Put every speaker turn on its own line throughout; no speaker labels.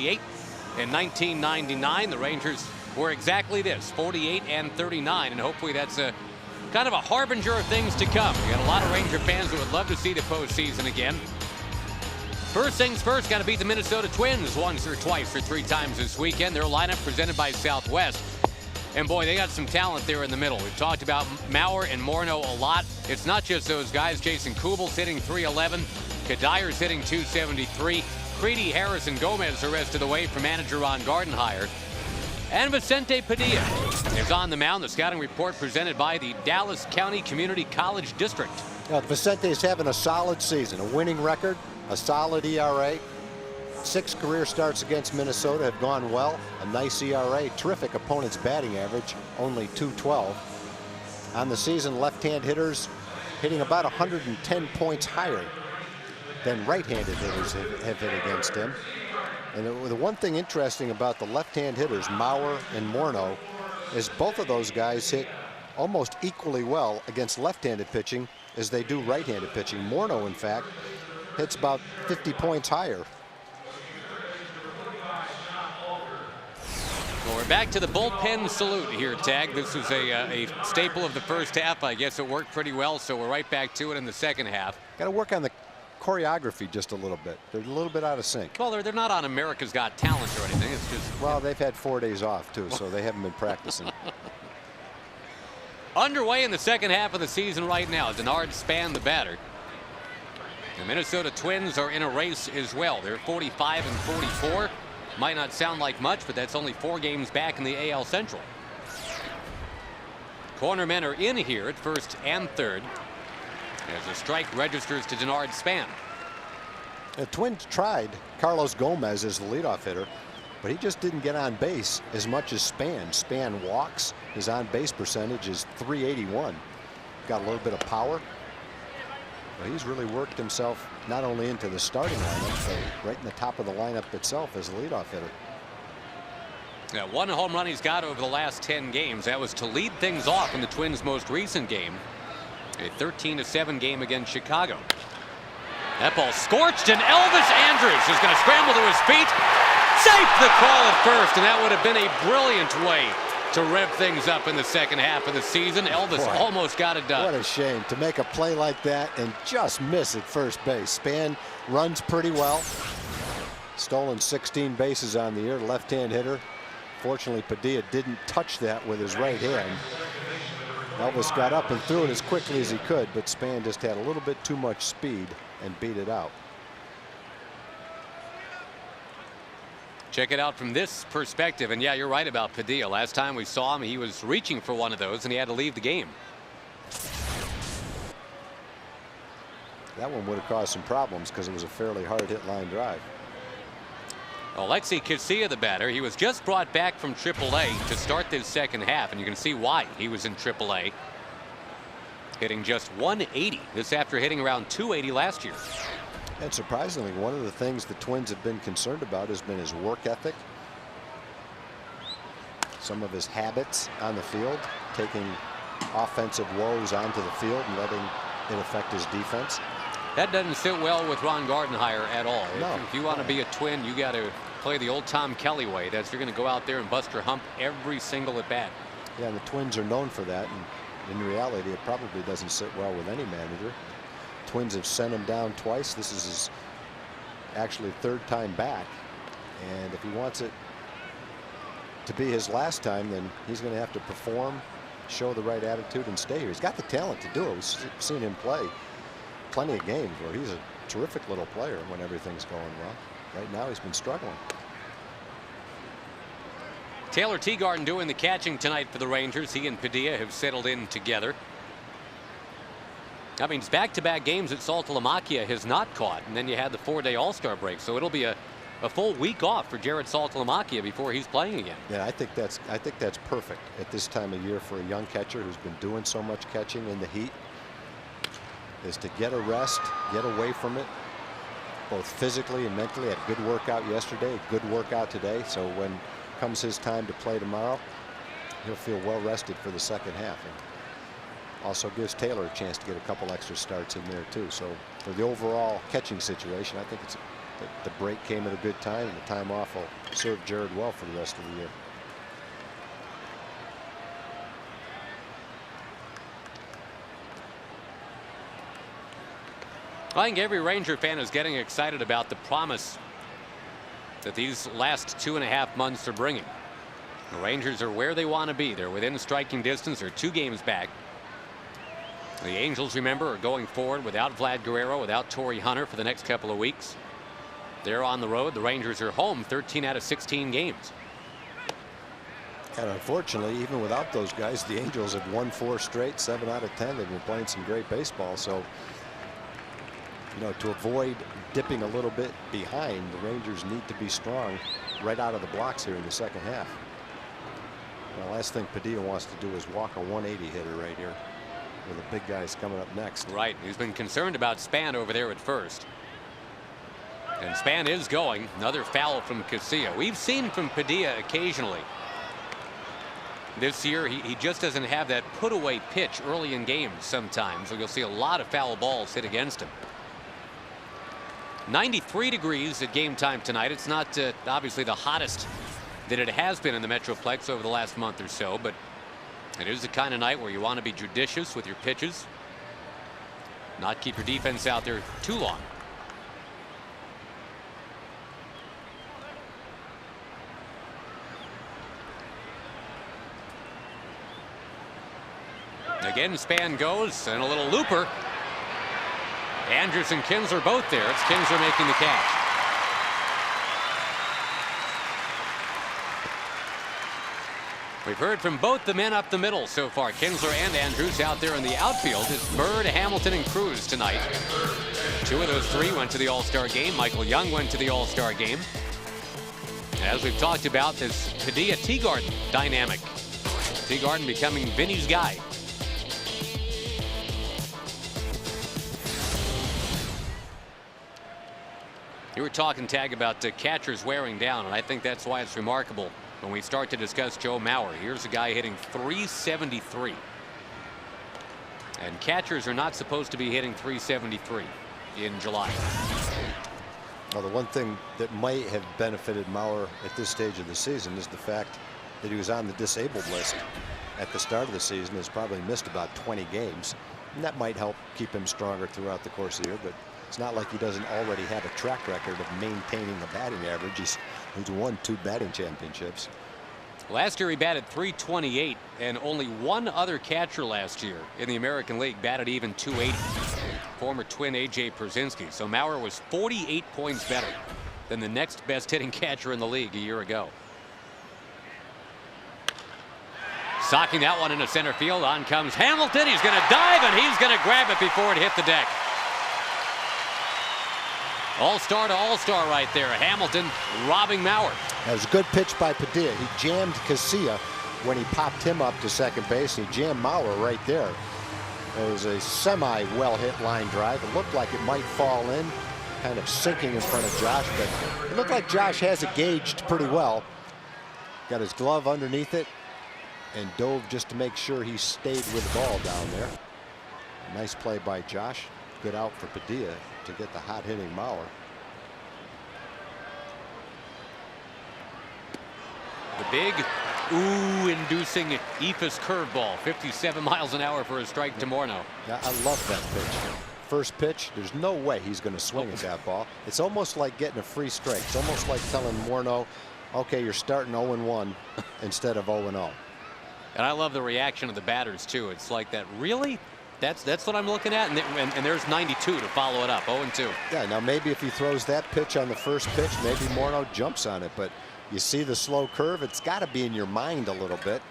1988. In 1999, the Rangers were exactly this, 48-39, and hopefully that's a kind of a harbinger of things to come. We got a lot of Ranger fans that would love to see the postseason again. First things first, got to beat the Minnesota Twins once or twice or 3 times this weekend. Their lineup presented by Southwest. And boy, they got some talent there in the middle. We've talked about Mauer and Morneau a lot. It's not just those guys. Jason Kubel's hitting .311. Kadyr's hitting .273. Creedy, Harris, and Gomez the rest of the way for manager Ron Gardenhire. And Vicente Padilla is on the mound. The scouting report presented by the Dallas County Community College District.
Vicente is having a solid season, a winning record, a solid ERA. 6 career starts against Minnesota have gone well. A nice ERA, terrific opponent's batting average, only .212. On the season, left-hand hitters hitting about 110 points higher than right-handed hitters have hit against him. And the one thing interesting about the left-hand hitters, Mauer and Morneau, is both of those guys hit almost equally well against left-handed pitching as they do right-handed pitching. Morneau, in fact, hits about 50 points higher.
Well, we're back to the bullpen salute here, Tag. This was a staple of the first half. I guess it worked pretty well, so we're right back to it in the second half.
Got to work on the choreography just a little bit. They're a little bit out of sync.
Well, they're not on America's Got Talent or anything. It's just,
well, they've had 4 days off too, so they haven't been practicing.
Underway in the second half of the season right now. Denard Span, the batter. The Minnesota Twins are in a race as well. They're 45-44. Might not sound like much, but that's only 4 games back in the AL Central. Cornermen are in here at first and third as a strike registers to Denard Span.
The Twins tried Carlos Gomez as the leadoff hitter, but he just didn't get on base as much as Span. Span walks. His on-base percentage is .381. Got a little bit of power. But he's really worked himself not only into the starting lineup, but right in the top of the lineup itself as a leadoff hitter.
Yeah, 1 home run he's got over the last 10 games. That was to lead things off in the Twins' most recent game, a 13-7 game against Chicago. That ball scorched, and Elvis Andrus is going to scramble to his feet. Safe the call at first, and that would have been a brilliant way to rev things up in the second half of the season. Elvis almost got it done.
What a shame to make a play like that and just miss at first base. Span runs pretty well. Stolen 16 bases on the year, left-hand hitter. Fortunately, Padilla didn't touch that with his right hand. Elvis got up and threw it as quickly as he could, but Span just had a little bit too much speed and beat it out.
Check it out from this perspective, and yeah, you're right about Padilla. Last time we saw him, he was reaching for one of those, and he had to leave the game.
That one would have caused some problems because it was a fairly hard hit line drive.
Alexei Casilla, the batter, he was just brought back from AAA to start this second half, and you can see why he was in AAA. Hitting just 180 this after hitting around 280 last year.
And surprisingly, one of the things the Twins have been concerned about has been his work ethic. Some of his habits on the field, taking offensive woes onto the field and letting it affect his defense.
That doesn't sit well with Ron Gardenhire at all.
No.
If you want to be a Twin, you got to play the old Tom Kelly way. That's you're going to go out there and bust your hump every single at bat.
Yeah, and the Twins are known for that. And in reality, it probably doesn't sit well with any manager. Twins have sent him down twice. This is his actually 3rd time back. And if he wants it to be his last time, then he's going to have to perform, show the right attitude, and stay here. He's got the talent to do it. We've seen him play plenty of games where he's a terrific little player when everything's going well. Right now, he's been struggling.
Taylor Teagarden doing the catching tonight for the Rangers. He and Padilla have settled in together. That means back-to-back games that Saltalamacchia has not caught, and then you had the 4-day All-Star break, so it'll be a full week off for Jared Saltalamacchia before he's playing again.
Yeah, I think that's perfect at this time of year for a young catcher who's been doing so much catching in the heat, is to get a rest, get away from it, both physically and mentally. Had a good workout yesterday, a good workout today, so when comes his time to play tomorrow, he'll feel well rested for the second half. And also gives Taylor a chance to get a couple extra starts in there too. So for the overall catching situation, I think it's the break came at a good time, and the time off will serve Jared well for the rest of the year.
I think every Ranger fan is getting excited about the promise that these last 2.5 months are bringing. The Rangers are where they want to be. They're within striking distance. They're 2 games back. The Angels, remember, are going forward without Vlad Guerrero, without Torrey Hunter for the next couple of weeks. They're on the road. The Rangers are home 13 out of 16 games.
And unfortunately, even without those guys, the Angels have won 4 straight, 7 out of 10. They've been playing some great baseball. So, you know, to avoid dipping a little bit behind, the Rangers need to be strong right out of the blocks here in the second half. The last thing Padilla wants to do is walk a 180 hitter right here with the big guys coming up next.
Right. He's been concerned about Span over there at first. And Span is going. Another foul from Casilla. We've seen from Padilla occasionally. This year, he just doesn't have that put away pitch early in games sometimes. So you'll see a lot of foul balls hit against him. 93 degrees at game time tonight. It's not obviously the hottest that it has been in the Metroplex over the last month or so, but it is the kind of night where you want to be judicious with your pitches, not keep your defense out there too long. Again, Span goes, and a little looper. Andrus and Kinsler both there. It's Kinsler making the catch. We've heard from both the men up the middle so far. Kinsler and Andrus out there in the outfield. It's Bird, Hamilton, and Cruz tonight. 2 of those 3 went to the All-Star game. Michael Young went to the All-Star game. As we've talked about, this Padilla Teagarden dynamic. Teagarden becoming Vinny's guy. You were talking, Tag, about catchers wearing down, and I think that's why it's remarkable when we start to discuss Joe Mauer. Here's a guy hitting .373. And catchers are not supposed to be hitting .373 in July.
Well, the one thing that might have benefited Mauer at this stage of the season is the fact that he was on the disabled list at the start of the season. Has probably missed about 20 games. And that might help keep him stronger throughout the course of the year. But it's not like he doesn't already have a track record of maintaining a batting average. He's won 2 batting championships.
Last year he batted .328, and only one other catcher last year in the American League batted even .280. Former Twin A.J. Pierzynski. So Mauer was 48 points better than the next best hitting catcher in the league a year ago. Socking that one into center field. On comes Hamilton. He's going to dive, and he's going to grab it before it hit the deck. All-star to all-star right there. Hamilton robbing Mauer.
That was a good pitch by Padilla. He jammed Casilla when he popped him up to second base. He jammed Mauer right there. It was a semi-well-hit line drive. It looked like it might fall in, kind of sinking in front of Josh, but it looked like Josh has it gauged pretty well. Got his glove underneath it and dove just to make sure he stayed with the ball down there. Nice play by Josh. Good out for Padilla to get the hot-hitting Mauer.
The big ooh-inducing Ephus curveball. 57 miles an hour for a strike to Morneau.
Yeah, I love that pitch. First pitch, there's no way he's going to swing at that ball. It's almost like getting a free strike. It's almost like telling Morneau, okay, you're starting 0-1 instead of 0-0.
And I love the reaction of the batters, too. It's like that, really? That's what I'm looking at, and there's 92 to follow it up. 0-2.
Yeah, now maybe if he throws that pitch on the first pitch, maybe Morneau jumps on it, but you see the slow curve. It's got to be in your mind a little bit.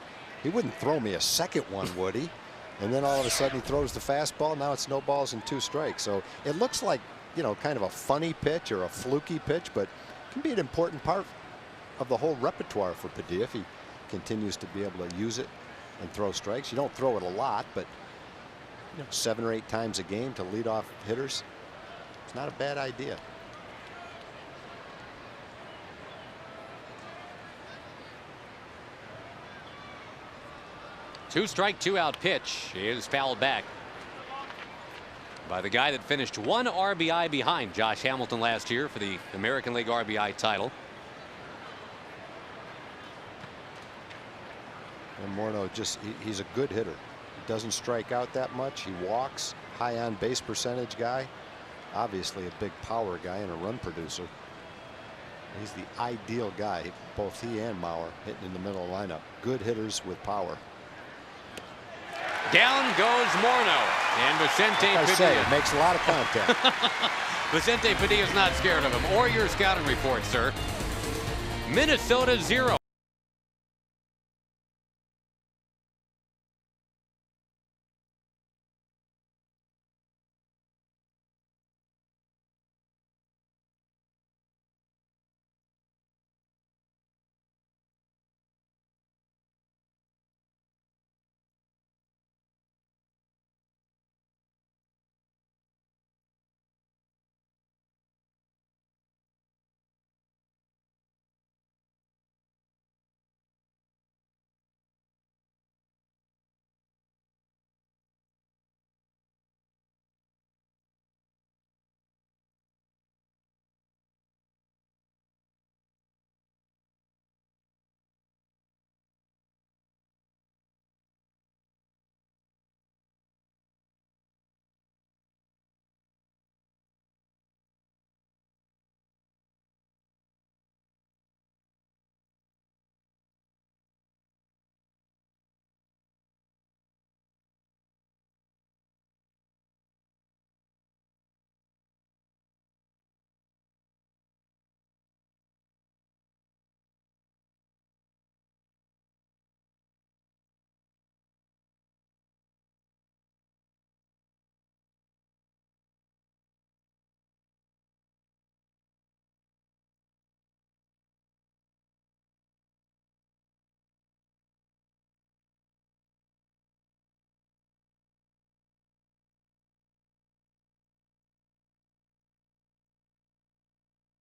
He wouldn't throw me a second one, would he? And then all of a sudden he throws the fastball. Now it's no balls and 2 strikes. So it looks like, you know, kind of a funny pitch or a fluky pitch, but it can be an important part of the whole repertoire for Padilla if he continues to be able to use it and throw strikes. You don't throw it a lot, but 7 or 8 times a game to lead off hitters, it's not a bad idea. Two
2-strike, 2-out pitch is fouled back. by the guy that finished 1 RBI behind Josh Hamilton last year for the American League RBI title.
And Morneau he's a good hitter. He doesn't strike out that much. He walks. High on base percentage guy. Obviously a big power guy and a run producer. He's the ideal guy. Both he and Mauer hitting in the middle of the lineup. Good hitters with power.
Down goes Morneau, and Vicente Padilla.
It makes a lot of contact.
Vicente Padilla's not scared of him. Or your scouting report, sir. Minnesota 0.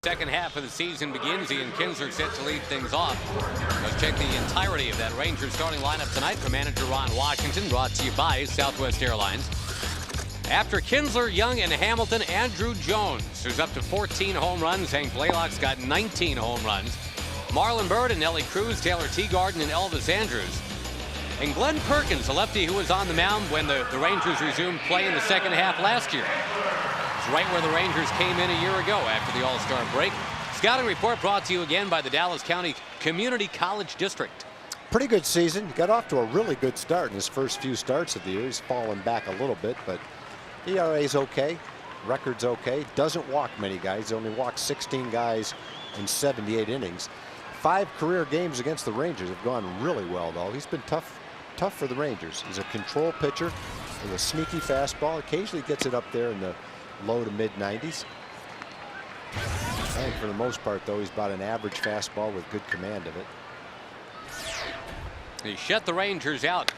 Second half of the season begins. Ian Kinsler set to lead things off. Let's check the entirety of that Rangers starting lineup tonight from manager Ron Washington, brought to you by Southwest Airlines. After Kinsler, Young, and Hamilton, Andrew Jones, who's up to 14 home runs. Hank Blaylock's got 19 home runs. Marlon Byrd and Nelly Cruz, Taylor Teagarden, and Elvis Andrews. And Glenn Perkins, a lefty who was on the mound when the Rangers resumed play in the second half last year. Right where the Rangers came in a year ago after the All-Star break. Scouting report brought to you again by the Dallas County Community College District.
Pretty good season. Got off to a really good start in his first few starts of the year. He's fallen back a little bit, but ERA's okay. Record's okay. Doesn't walk many guys. He only walked 16 guys in 78 innings. 5 career games against the Rangers have gone really well, though. He's been tough for the Rangers. He's a control pitcher with a sneaky fastball. Occasionally gets it up there in the low to mid 90s. I think for the most part, though, he's about an average fastball with good command of it.
He shut the Rangers out,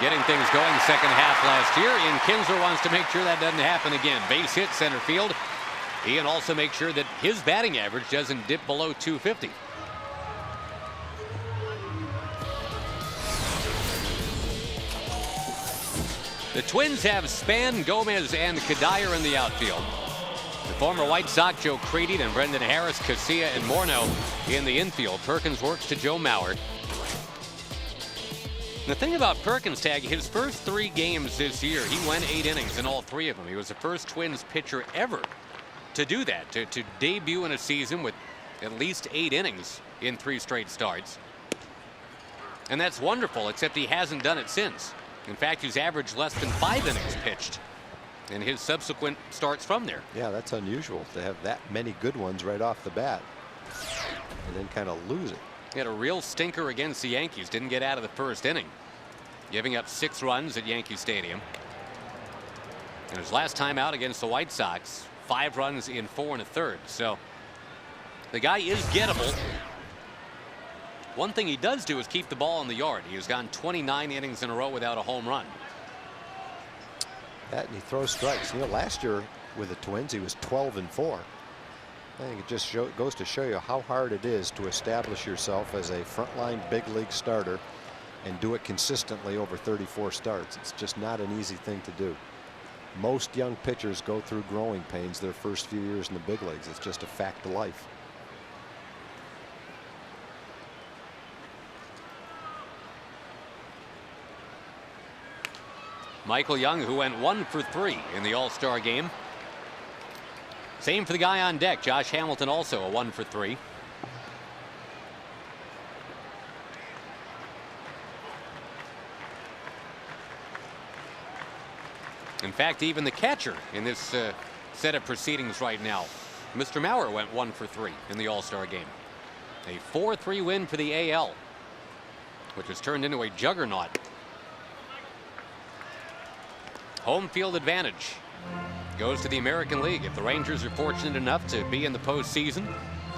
getting things going second half last year. Ian Kinsler wants to make sure that doesn't happen again. Base hit center field. Ian also makes sure that his batting average doesn't dip below 250. The Twins have Span, Gomez, and Kadire in the outfield. The former White Sox Joe Crede and Brendan Harris, Casilla, and Morneau in the infield. Perkins works to Joe Mauer. The thing about Perkins, Tag, his first 3 games this year, he went 8 innings in all 3 of them. He was the first Twins pitcher ever to do that, to debut in a season with at least 8 innings in 3 straight starts. And that's wonderful, except he hasn't done it since. In fact, he's averaged less than 5 innings pitched in his subsequent starts from there.
Yeah, that's unusual to have that many good ones right off the bat and then kind of lose it.
He had a real stinker against the Yankees. Didn't get out of the first inning, giving up 6 runs at Yankee Stadium. And his last time out against the White Sox, 5 runs in 4 1/3. So the guy is gettable. One thing he does do is keep the ball in the yard. He has gone 29 innings in a row without a home run.
That, and he throws strikes. You know, last year with the Twins, he was 12-4. I think it just goes to show you how hard it is to establish yourself as a frontline big league starter and do it consistently over 34 starts. It's just not an easy thing to do. Most young pitchers go through growing pains their first few years in the big leagues. It's just a fact of life.
Michael Young, who went 1 for 3 in the All-Star game. Same for the guy on deck, Josh Hamilton, also a 1 for 3. In fact, even the catcher in this set of proceedings right now, Mr. Maurer, went 1 for 3 in the All-Star game. A 4-3 win for the AL, which has turned into a juggernaut. Home field advantage goes to the American League. If the Rangers are fortunate enough to be in the postseason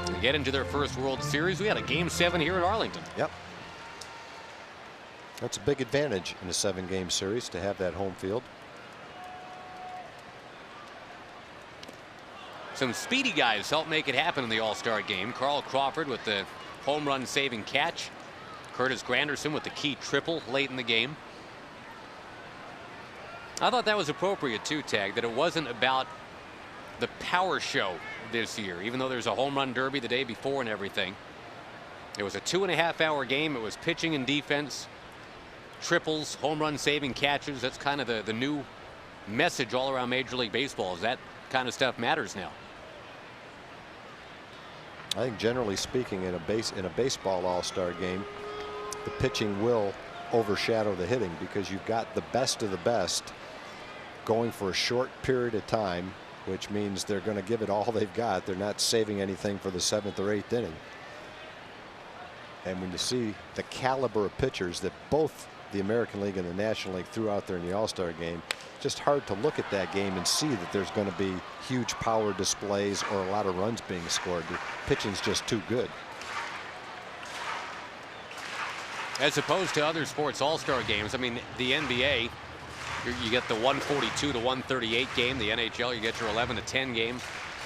and get into their first World Series, we had a Game 7 here at Arlington.
Yep. That's a big advantage in a 7-game series to have that home field.
Some speedy guys helped make it happen in the All-Star game. Carl Crawford with the home run saving catch. Curtis Granderson with the key triple late in the game. I thought that was appropriate too, Tag, that it wasn't about the power show this year, even though there's a home run derby the day before and everything. It was a 2.5-hour game. It was pitching and defense, triples, home run saving catches. That's kind of the new message all around Major League Baseball, is that kind of stuff matters now.
I think generally speaking, in a baseball All-Star game, the pitching will overshadow the hitting because you've got the best of the best going for a short period of time, which means they're going to give it all they've got. They're not saving anything for the 7th or 8th inning. And when you see the caliber of pitchers that both the American League and the National League threw out there in the All-Star game, just hard to look at that game and see that there's going to be huge power displays or a lot of runs being scored. The pitching's just too good.
As opposed to other sports All-Star games, I mean, the NBA, you get the 142 to 138 game. The NHL, you get your 11 to 10 game.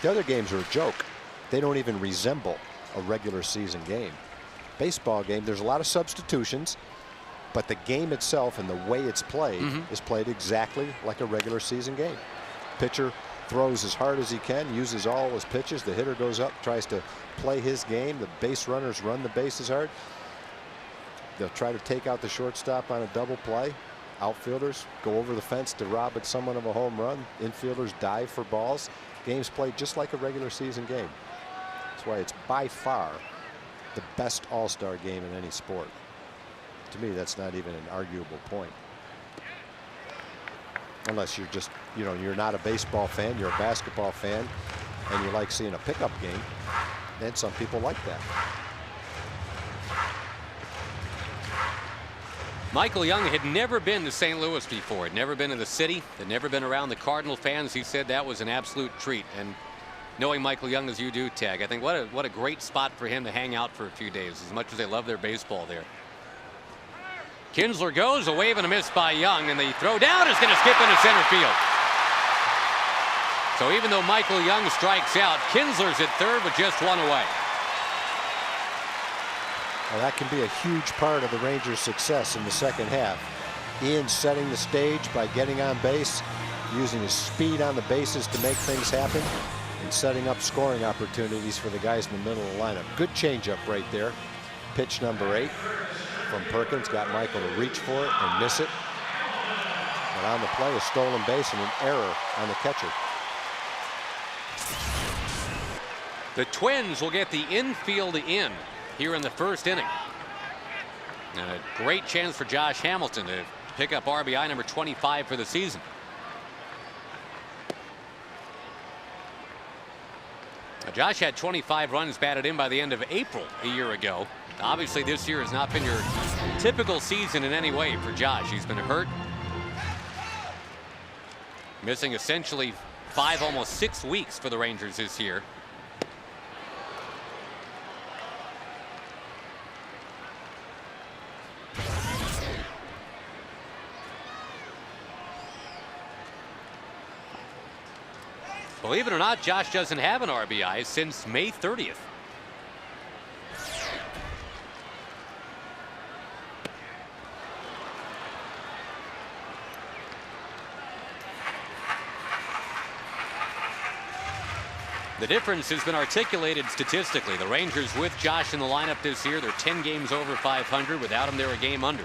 The other games are a joke. They don't even resemble a regular season game. Baseball game, there's a lot of substitutions, but the game itself and the way it's played is played exactly like a regular season game. Pitcher throws as hard as he can, uses all his pitches. The hitter goes up, tries to play his game. The base runners run the bases hard. They'll try to take out the shortstop on a double play. Outfielders go over the fence to rob at someone of a home run. Infielders dive for balls. Games played just like a regular season game. That's why it's by far the best All-Star game in any sport. To me, that's not even an arguable point. Unless you're just, you're not a baseball fan, you're a basketball fan, and you like seeing a pickup game. Then some people like that.
Michael Young had never been to St. Louis before. Had never been to the city. Had never been around the Cardinal fans. He said that was an absolute treat. And knowing Michael Young as you do, Tag, I think what a great spot for him to hang out for a few days, as much as they love their baseball there. Kinsler goes, a wave and a miss by Young, and the throw down is going to skip into center field. So even though Michael Young strikes out, Kinsler's at third with just one away.
Well, that can be a huge part of the Rangers' success in the second half. Ian setting the stage by getting on base, using his speed on the bases to make things happen, and setting up scoring opportunities for the guys in the middle of the lineup. Good changeup right there. Pitch number 8 from Perkins, got Michael to reach for it and miss it. But on the play, a stolen base and an error on the catcher.
The Twins will get the infield in here in the first inning. And a great chance for Josh Hamilton to pick up RBI number 25 for the season. Now, Josh had 25 runs batted in by the end of April a year ago. Obviously, this year has not been your typical season in any way for Josh. He's been hurt, missing essentially 5, almost 6 weeks for the Rangers this year. Believe it or not, Josh doesn't have an RBI since May 30th. The difference has been articulated statistically. The Rangers with Josh in the lineup this year, they're 10 games over 500. Without him, they're a game under.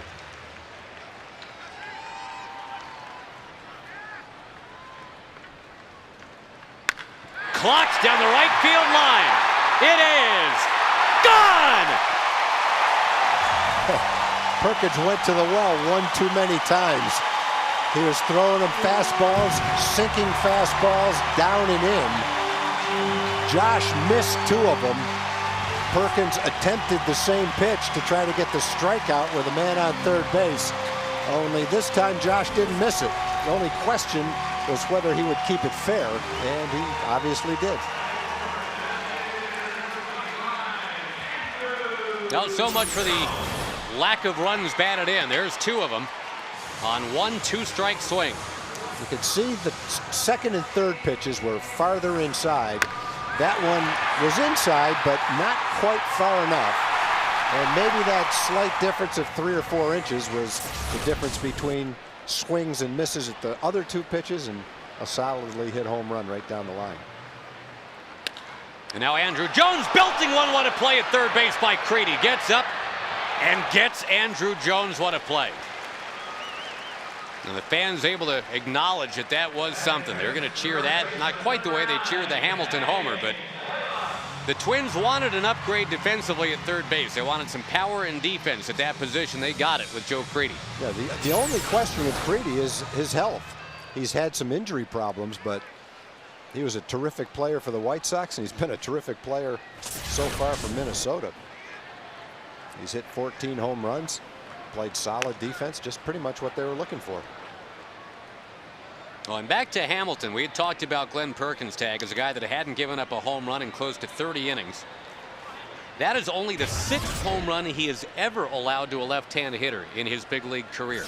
Clock's down the right field line. It is gone.
Perkins went to the well one too many times. He was throwing them fastballs, sinking fastballs down and in. Josh missed 2 of them. Perkins attempted the same pitch to try to get the strikeout with a man on third base. Only this time Josh didn't miss it. The only question was whether he would keep it fair, and he obviously did.
Well, so much for the lack of runs batted in. There's 2 of them on 1 2-strike swing.
You could see the second and third pitches were farther inside. That one was inside, but not quite far enough. And maybe that slight difference of 3 or 4 inches was the difference between swings and misses at the other 2 pitches and a solidly hit home run right down the line.
And now Andrew Jones belting one. What a play at third base by Creedy. Gets up and gets Andrew Jones. What a play. And the fans able to acknowledge that that was something. They're going to cheer that, not quite the way they cheered the Hamilton homer, but the Twins wanted an upgrade defensively at third base. They wanted some power and defense at that position. They got it with Joe Creedy.
Yeah, the only question with Creedy is his health. He's had some injury problems, but he was a terrific player for the White Sox, and he's been a terrific player so far for Minnesota. He's hit 14 home runs. Played solid defense, just pretty much what they were looking for.
Well, and back to Hamilton, we had talked about Glenn Perkins' tag as a guy that hadn't given up a home run in close to 30 innings. That is only the 6th home run he has ever allowed to a left-hand hitter in his big league career.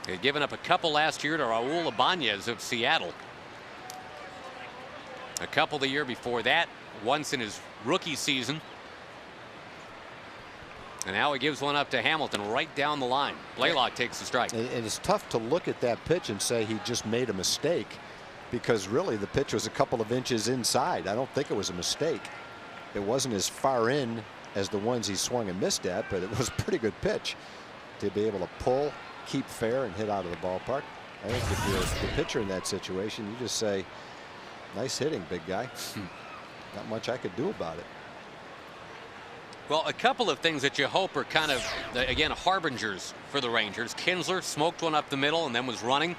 He had given up a couple last year to Raul Ibanez of Seattle. A couple the year before that, once in his rookie season. And now he gives one up to Hamilton right down the line. Blaylock takes the strike.
And it's tough to look at that pitch and say he just made a mistake, because really the pitch was a couple of inches inside. I don't think it was a mistake. It wasn't as far in as the ones he swung and missed at, but it was a pretty good pitch to be able to pull, keep fair, and hit out of the ballpark. I think if you're the pitcher in that situation, you just say, nice hitting, big guy. Not much I could do about it.
Well, a couple of things that you hope are kind of, again, harbingers for the Rangers. Kinsler smoked one up the middle and then was running.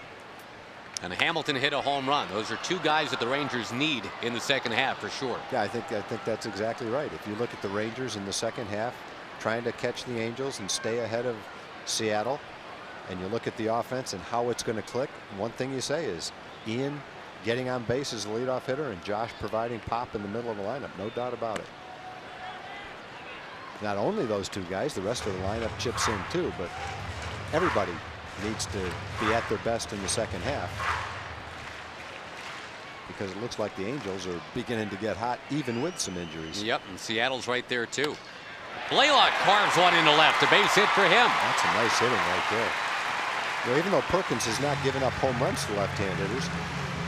And Hamilton hit a home run. Those are 2 guys that the Rangers need in the second half for sure.
Yeah, I think that's exactly right. If you look at the Rangers in the second half, trying to catch the Angels and stay ahead of Seattle, and you look at the offense and how it's going to click, one thing you say is Ian getting on base as the leadoff hitter and Josh providing pop in the middle of the lineup. No doubt about it. Not only those 2 guys, the rest of the lineup chips in too, but everybody needs to be at their best in the second half, because it looks like the Angels are beginning to get hot even with some injuries.
Yep, and Seattle's right there too. Blaylock carves one into left. A base hit for him.
That's a nice hitting right there. You know, even though Perkins has not given up home runs to left-hand hitters,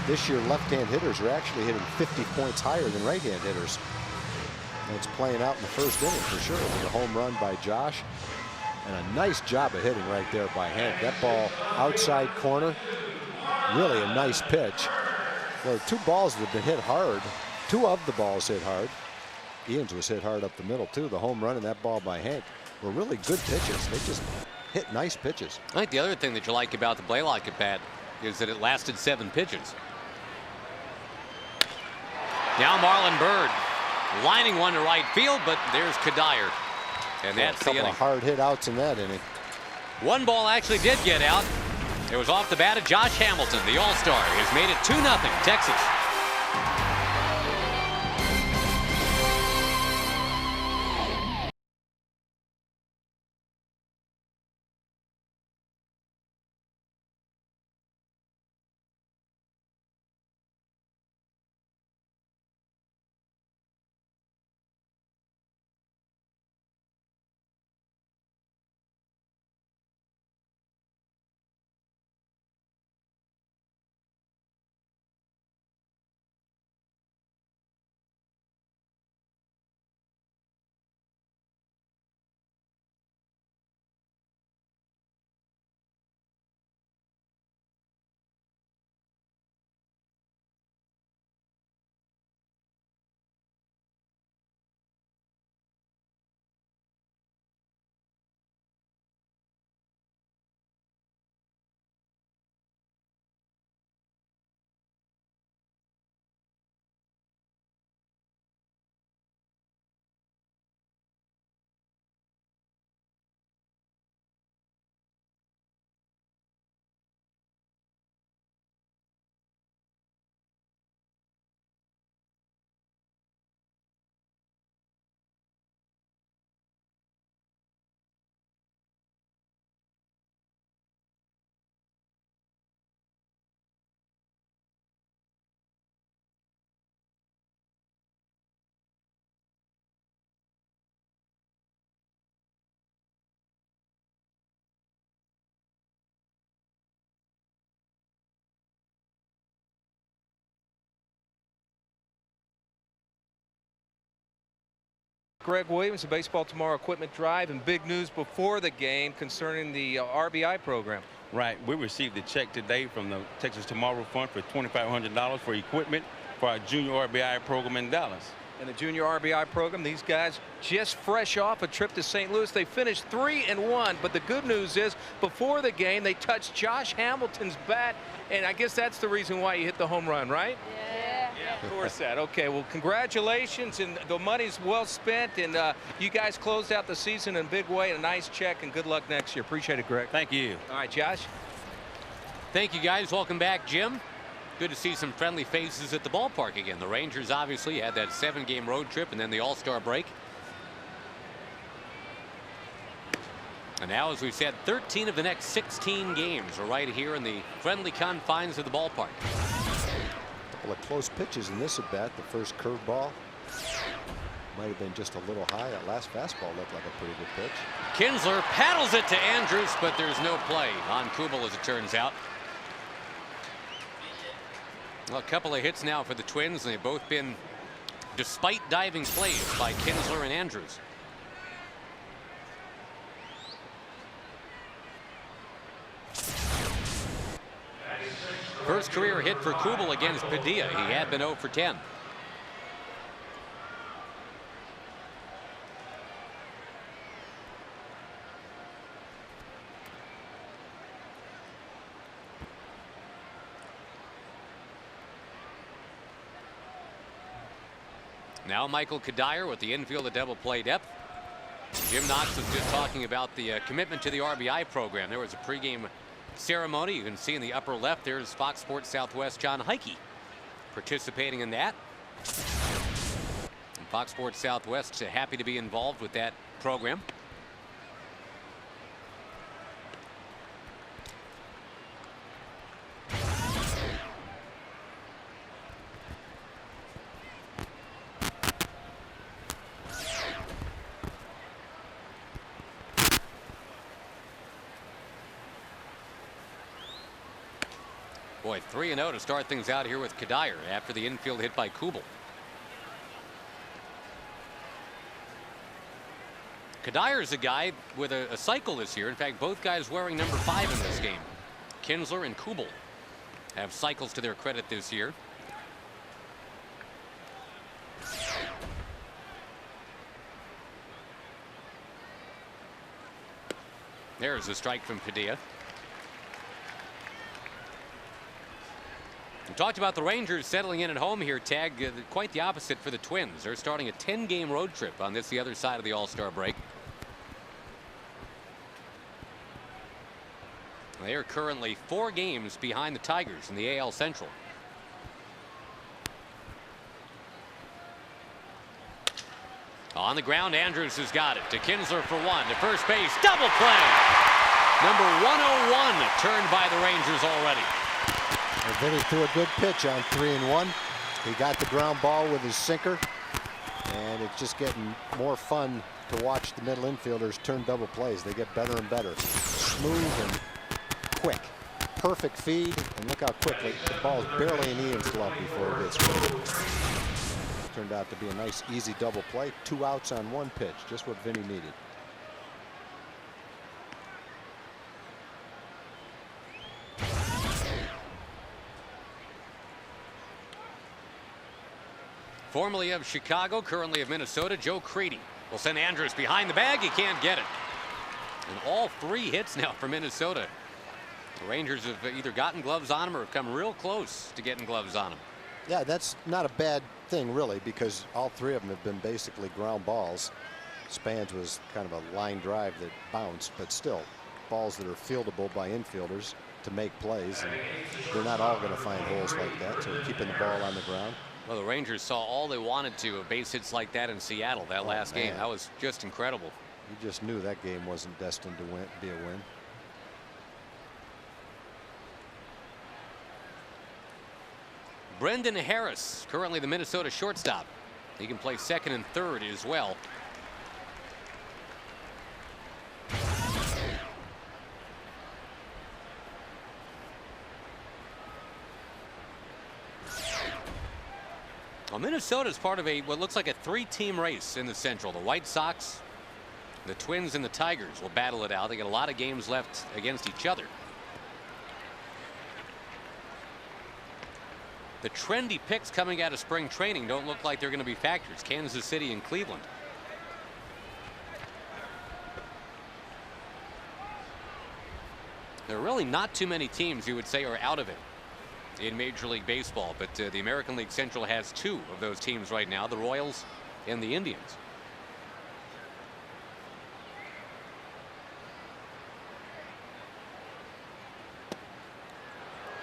this year left-hand hitters are actually hitting 50 points higher than right-hand hitters. And it's playing out in the first inning for sure, with a home run by Josh and a nice job of hitting right there by Hank. That ball outside corner, really a nice pitch. Well, 2 balls that have been hit hard. 2 of the balls hit hard. Ian's was hit hard up the middle too. The home run and that ball by Hank were really good pitches. They just hit nice pitches.
I think the other thing that you like about the Blaylock at bat is that it lasted 7 pitches. Now Marlon Byrd lining one to right field, but there's Kadire. And that's the inning.
A couple of hard hit outs in that inning.
One ball actually did get out. It was off the bat of Josh Hamilton, the All-Star. He has made it 2-0 Texas.
Greg Williams, the Baseball Tomorrow Equipment Drive, and big news before the game concerning the RBI program.
Right. We received a check today from the Texas Tomorrow Fund for $2,500 for equipment for our junior RBI program in Dallas.
In the junior RBI program, these guys just fresh off a trip to St. Louis. They finished 3-1, but the good news is before the game they touched Josh Hamilton's bat, and I guess that's the reason why you hit the home run, right? Yeah, of course that. Okay, well, congratulations, and the money's well spent, and you guys closed out the season in a big way. A nice check, and good luck next year. Appreciate it, Greg.
Thank you.
All right, Josh.
Thank you, guys. Welcome back, Jim. Good to see some friendly faces at the ballpark again. The Rangers obviously had that 7-game road trip and then the All-Star break. And now, as we've said, 13 of the next 16 games are right here in the friendly confines of the ballpark.
A couple of close pitches in this at bat. The first curveball might have been just a little high. That last fastball looked like a pretty good pitch.
Kinsler paddles it to Andrews, but there's no play on Kubel, as it turns out. Well, a couple of hits now for the Twins, and they've both been despite diving plays by Kinsler and Andrews. First career hit for Kubel against Padilla. He had been 0 for 10. Now Michael Kadire with the infield at double play depth. Jim Knox was just talking about the commitment to the RBI program. There was a pregame ceremony. You can see in the upper left there's Fox Sports Southwest John Heike participating in that. And Fox Sports Southwest happy to be involved with that program. Boy, 3-0 to start things out here with Kadire after the infield hit by Kubel. Kadire is a guy with a cycle this year. In fact, both guys wearing number 5 in this game. Kinsler and Kubel have cycles to their credit this year. There's a strike from Padilla. We talked about the Rangers settling in at home here, Tag. Quite the opposite for the Twins. They're starting a 10-game road trip on the other side of the All-Star break. They are currently 4 games behind the Tigers in the AL Central. On the ground, Andrews has got it to Kinsler for 1 to first base. Double play. Number 101 turned by the Rangers already.
Vinny threw a good pitch on 3-1. He got the ground ball with his sinker, and it's just getting more fun to watch the middle infielders turn double plays. They get better and better. Smooth and quick. Perfect feed, and look how quickly the ball's barely in Ian's glove before it gets rid. Turned out to be a nice, easy double play. 2 outs on 1 pitch, just what Vinny needed.
Formerly of Chicago, currently of Minnesota, Joe Crede will send Andrews behind the bag. He can't get it. And all 3 hits now for Minnesota. The Rangers have either gotten gloves on him or have come real close to getting gloves on him.
Yeah, that's not a bad thing, really, because all 3 of them have been basically ground balls. Spans was kind of a line drive that bounced, but still balls that are fieldable by infielders to make plays. And they're not all going to find holes like that, so keeping the ball on the ground.
Well, the Rangers saw all they wanted to of base hits like that in Seattle that last game. That was just incredible.
You just knew that game wasn't destined to be a win.
Brendan Harris, currently the Minnesota shortstop. He can play second and third as well. Well, Well, Minnesota is part of what looks like a 3-team race in the Central. The White Sox, the Twins, and the Tigers will battle it out. They got a lot of games left against each other. The trendy picks coming out of spring training don't look like they're going to be factors. Kansas City and Cleveland. There are really not too many teams you would say are out of it in Major League Baseball, but the American League Central has 2 of those teams right now, the Royals and the Indians.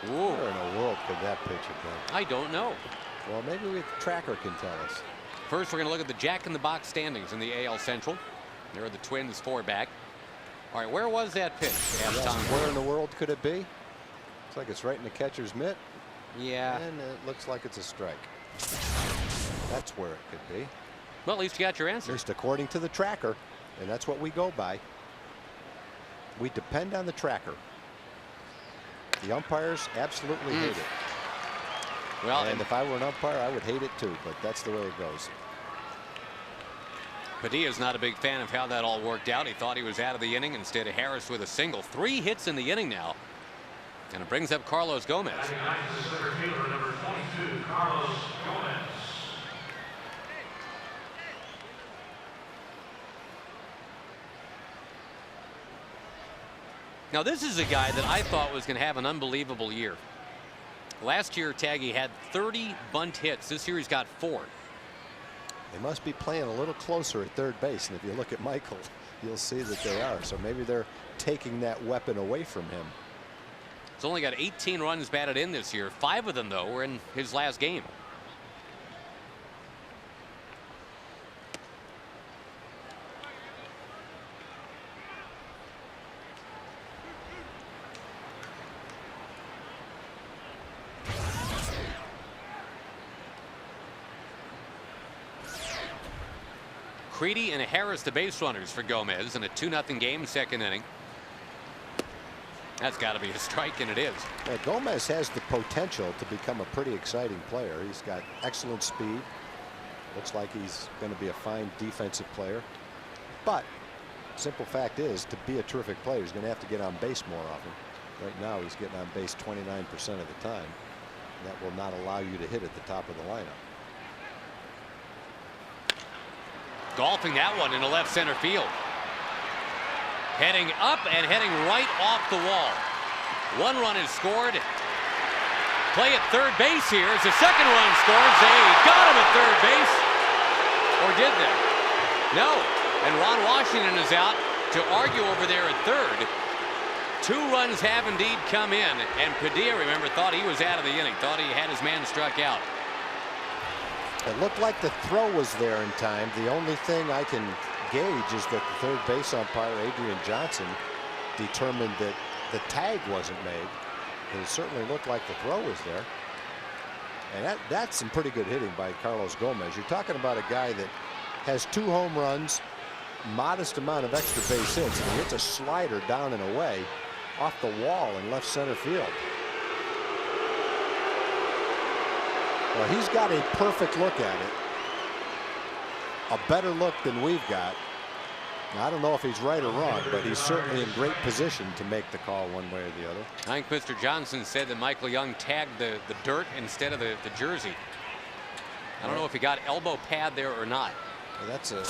Where in the world could that pitch have been?
I don't know.
Well, maybe the tracker can tell us.
First, we're going to look at the Jack-in-the-Box standings in the AL Central. There are the Twins 4 back. All right, where was that pitch?
Yes, where in the world could it be? Looks like it's right in the catcher's mitt.
Yeah.
And it looks like it's a strike. That's where it could be.
Well, at least you got your answer.
At least according to the tracker. And that's what we go by. We depend on the tracker. The umpires absolutely hate it.
Well,
and if I were an umpire, I would hate it too, but that's the way it goes.
Padilla's not a big fan of how that all worked out. He thought he was out of the inning. Instead, Harris with a single. 3 hits in the inning now. And it brings up Carlos Gomez.
Center fielder number 22, Carlos Gomez.
Now, this is a guy that I thought was going to have an unbelievable year. Last year, Taggy had 30 bunt hits. This year, he's got 4.
They must be playing a little closer at third base. And if you look at Michael, you'll see that they are. So maybe they're taking that weapon away from him.
He's only got 18 runs batted in this year. 5 of them, though, were in his last game. Creedy and Harris the base runners for Gomez in a 2-0 game, 2nd inning. That's got to be a strike, and it is.
Yeah, Gomez has the potential to become a pretty exciting player. He's got excellent speed. Looks like he's going to be a fine defensive player. But simple fact is, to be a terrific player, he's going to have to get on base more often. Right now, he's getting on base 29% of the time. That will not allow you to hit at the top of the lineup.
Golfing that one into left center field. Heading up and heading right off the wall. 1 run is scored. Play at third base here as the 2nd run scores. They got him at third base. Or did they? No. And Ron Washington is out to argue over there at third. 2 runs have indeed come in. And Padilla, remember, thought he was out of the inning. Thought he had his man struck out.
It looked like the throw was there in time. The only thing I can gauge is that the third base umpire, Adrian Johnson, determined that the tag wasn't made. It certainly looked like the throw was there. And that's some pretty good hitting by Carlos Gomez. You're talking about a guy that has 2 home runs, modest amount of extra base hits, and he hits a slider down and away off the wall in left center field. Well, he's got a perfect look at it. A better look than we've got. Now, I don't know if he's right or wrong, but he's certainly in great position to make the call one way or the other.
I think Mr. Johnson said that Michael Young tagged the dirt instead of the jersey. I don't know if he got elbow pad there or not.
Well, that's a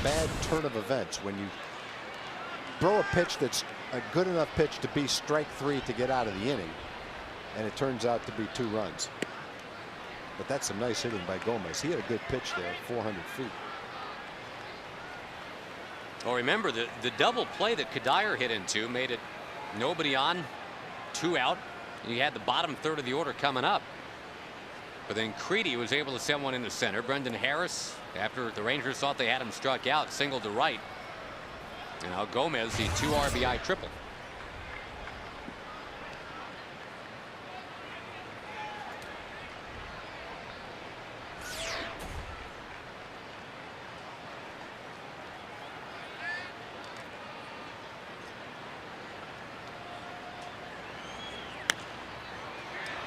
bad turn of events when you throw a pitch that's a good enough pitch to be strike 3 to get out of the inning, and it turns out to be 2 runs. But that's some nice hitting by Gomez. He had a good pitch there, 400 feet.
Well, remember, the double play that Kadire hit into made it nobody on, 2 out. You had the bottom third of the order coming up. But then Creedy was able to send one into center. Brendan Harris, after the Rangers thought they had him struck out, singled to right. And now Gomez, the 2 RBI triple.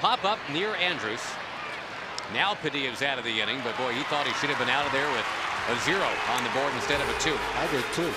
Pop up near Andrews. Now Padilla's out of the inning, but boy, he thought he should have been out of there with a 0 on the board instead of a 2.
I did too.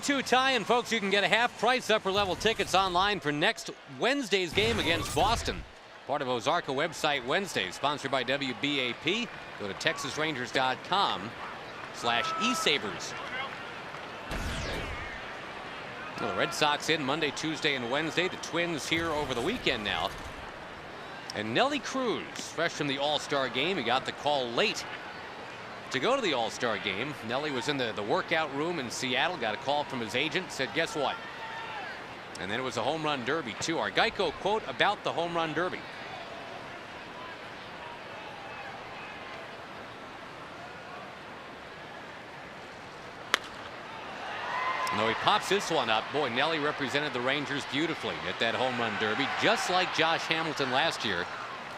Two tie, and folks, you can get a half-price upper-level tickets online for next Wednesday's game against Boston. Part of Ozarka website Wednesday, sponsored by WBAP. Go to TexasRangers.com/eSavers. Well, the Red Sox in Monday, Tuesday, and Wednesday. The Twins here over the weekend now. And Nelly Cruz, fresh from the All-Star game. He got the call late to go to the All-Star game. Nelly was in the workout room in Seattle, got a call from his agent, said, guess what? And then it was a home run derby, too. Our Geico quote about the home run derby. No, he pops this one up. Boy, Nelly represented the Rangers beautifully at that home run derby, just like Josh Hamilton last year,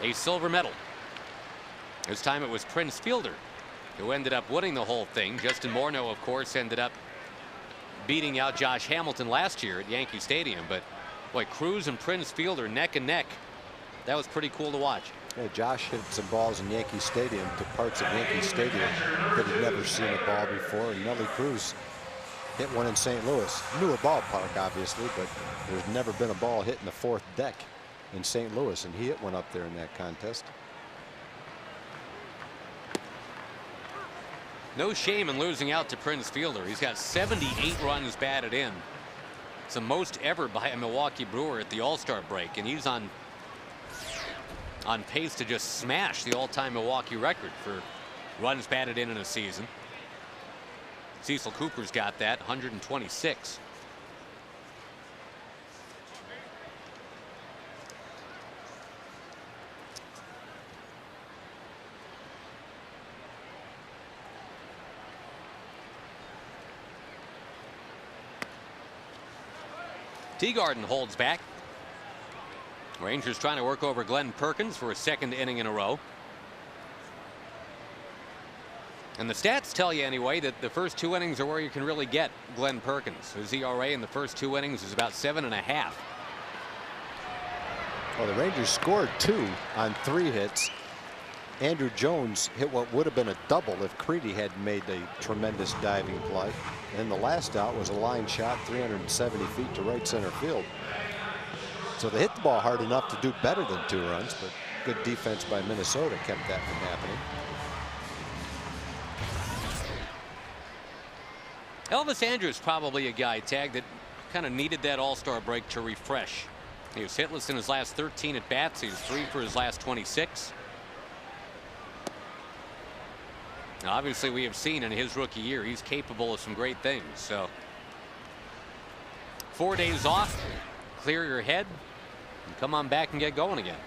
a silver medal. This time it was Prince Fielder who ended up winning the whole thing. Justin Morneau, of course, ended up beating out Josh Hamilton last year at Yankee Stadium. But boy, Cruz and Prince Fielder neck and neck. That was pretty cool to watch.
Yeah, Josh hit some balls in Yankee Stadium to parts of Yankee Stadium that had never seen a ball before. And Nelly Cruz hit one in St. Louis. Newer ballpark, obviously, but there's never been a ball hit in the 4th deck in St. Louis, and he hit one up there in that contest.
No shame in losing out to Prince Fielder. He's got 78 runs batted in. It's the most ever by a Milwaukee Brewer at the All-Star break, and he's on pace to just smash the all-time Milwaukee record for runs batted in a season. Cecil Cooper's got that, 126. Teagarden holds back. Rangers trying to work over Glenn Perkins for a 2nd inning in a row. And the stats tell you anyway that the first 2 innings are where you can really get Glenn Perkins. His ERA in the first 2 innings is about 7.5.
Well, the Rangers scored 2 on 3 hits. Andrew Jones hit what would have been a double if Creedy had made a tremendous diving play. And the last out was a line shot 370 feet to right center field. So they hit the ball hard enough to do better than 2 runs, but good defense by Minnesota kept that from happening.
Elvis Andrus probably a guy, Tag, that kind of needed that All-Star break to refresh. He was hitless in his last 13 at bats. He was 3 for his last 26. Now, obviously, we have seen in his rookie year he's capable of some great things. So 4 days off, clear your head, and come on back and get going again.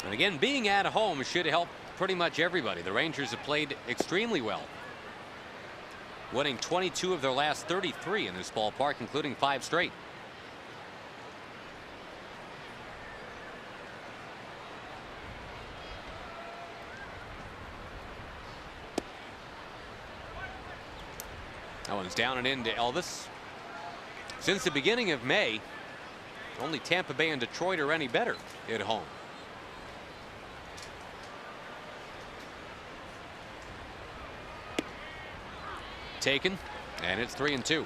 And again, being at home should help pretty much everybody. The Rangers have played extremely well, winning 22 of their last 33 in this ballpark, including 5 straight. That one's down and into Elvis. Since the beginning of May, only Tampa Bay and Detroit are any better at home. Taken, and it's 3-2.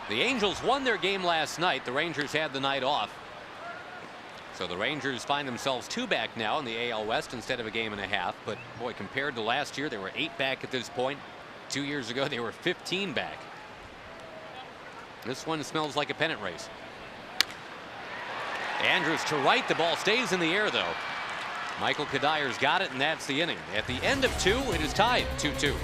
The Angels won their game last night. The Rangers had the night off. So the Rangers find themselves 2 back now in the AL West instead of a game and a half. But boy, compared to last year, they were 8 back at this point. 2 years ago, they were 15 back. This one smells like a pennant race. Andrews to right. The ball stays in the air, though. Michael Kadyr's got it, and that's the inning. At the end of 2, it is tied 2-2.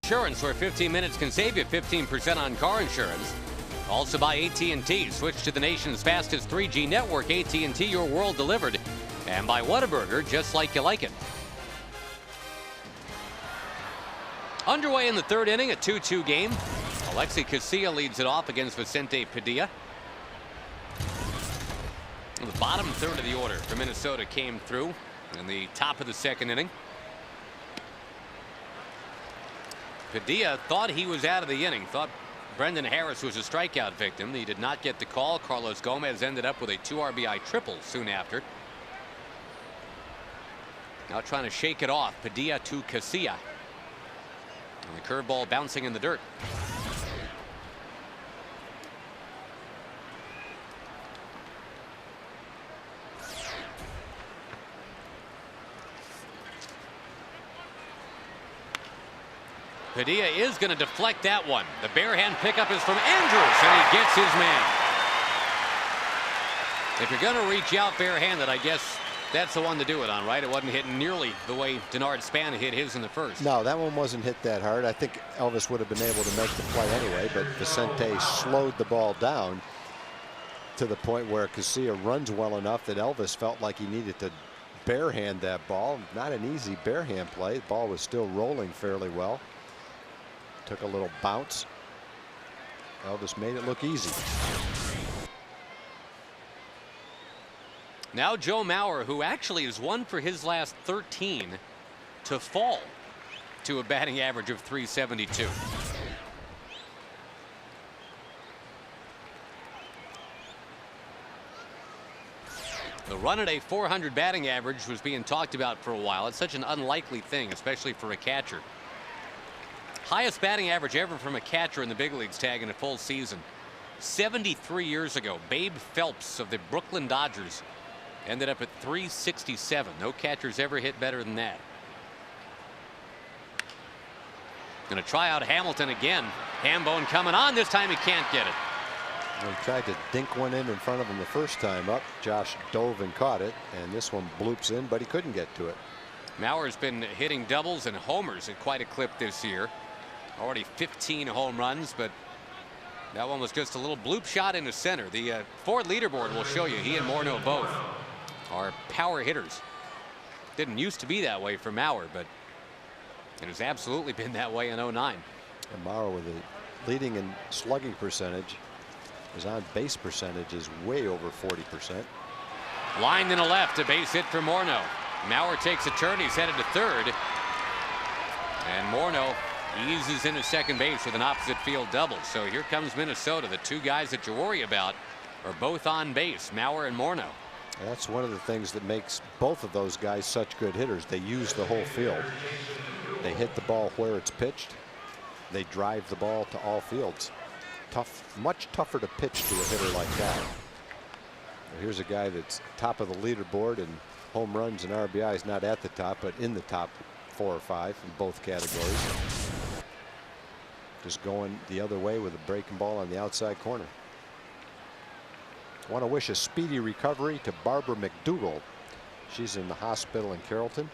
Insurance, where 15 minutes can save you 15% on car insurance. Also by AT&T. Switch to the nation's fastest 3G network. AT&T, your world delivered. And by Whataburger, just like you like it. Underway in the 3rd inning, a 2-2 game. Alexi Casilla leads it off against Vicente Padilla. The bottom 3rd of the order for Minnesota came through in the top of the 2nd inning. Padilla thought he was out of the inning, thought Brendan Harris was a strikeout victim. He did not get the call. Carlos Gomez ended up with a 2 RBI triple soon after. Now trying to shake it off. Padilla to Casilla. And the curveball bouncing in the dirt. Padilla is going to deflect that one. The bare hand pickup is from Andrews, and he gets his man. If you're going to reach out bare-handed, I guess that's the one to do it on, right? It wasn't hitting nearly the way Denard Span hit his in the first.
No, that one wasn't hit that hard. I think Elvis would have been able to make the play anyway, but Vicente slowed the ball down to the point where Casilla runs well enough that Elvis felt like he needed to barehand that ball. Not an easy barehand play. The ball was still rolling fairly well. Took a little bounce. Elvis made it look easy.
Now Joe Mauer, who actually is 1 for his last 13 to fall to a batting average of .372. The run at a .400 batting average was being talked about for a while. It's such an unlikely thing, especially for a catcher. Highest batting average ever from a catcher in the big leagues, tag, in a full season. 73 years ago, Babe Phelps of the Brooklyn Dodgers ended up at .367. No catchers ever hit better than that. Going to try out Hamilton again. Hambone coming on. This time he can't get it.
He tried to dink one in front of him the first time up. Josh dove and caught it, and this one bloops in, but he couldn't get to it.
Mauer's been hitting doubles and homers at quite a clip this year. Already 15 home runs, but that one was just a little bloop shot into center. The Ford leaderboard will show you he and Morneau both are power hitters. Didn't used to be that way for Mauer, but it has absolutely been that way in '09.
And Mauer with a leading in slugging percentage. His on base percentage is way over 40%.
Lined in a left, a base hit for Morneau. Mauer takes a turn. He's headed to third. And Morneau eases into second base with an opposite field double. So here comes Minnesota. The two guys that you worry about are both on base, Mauer and Morneau.
That's one of the things that makes both of those guys such good hitters. They use the whole field. They hit the ball where it's pitched. They drive the ball to all fields. Tough, much tougher to pitch to a hitter like that. Here's a guy that's top of the leaderboard in home runs and RBIs, not at the top, but in the top 4 or 5 in both categories. Just going the other way with a breaking ball on the outside corner. I want to wish a speedy recovery to Barbara McDougall. She's in the hospital in Carrollton,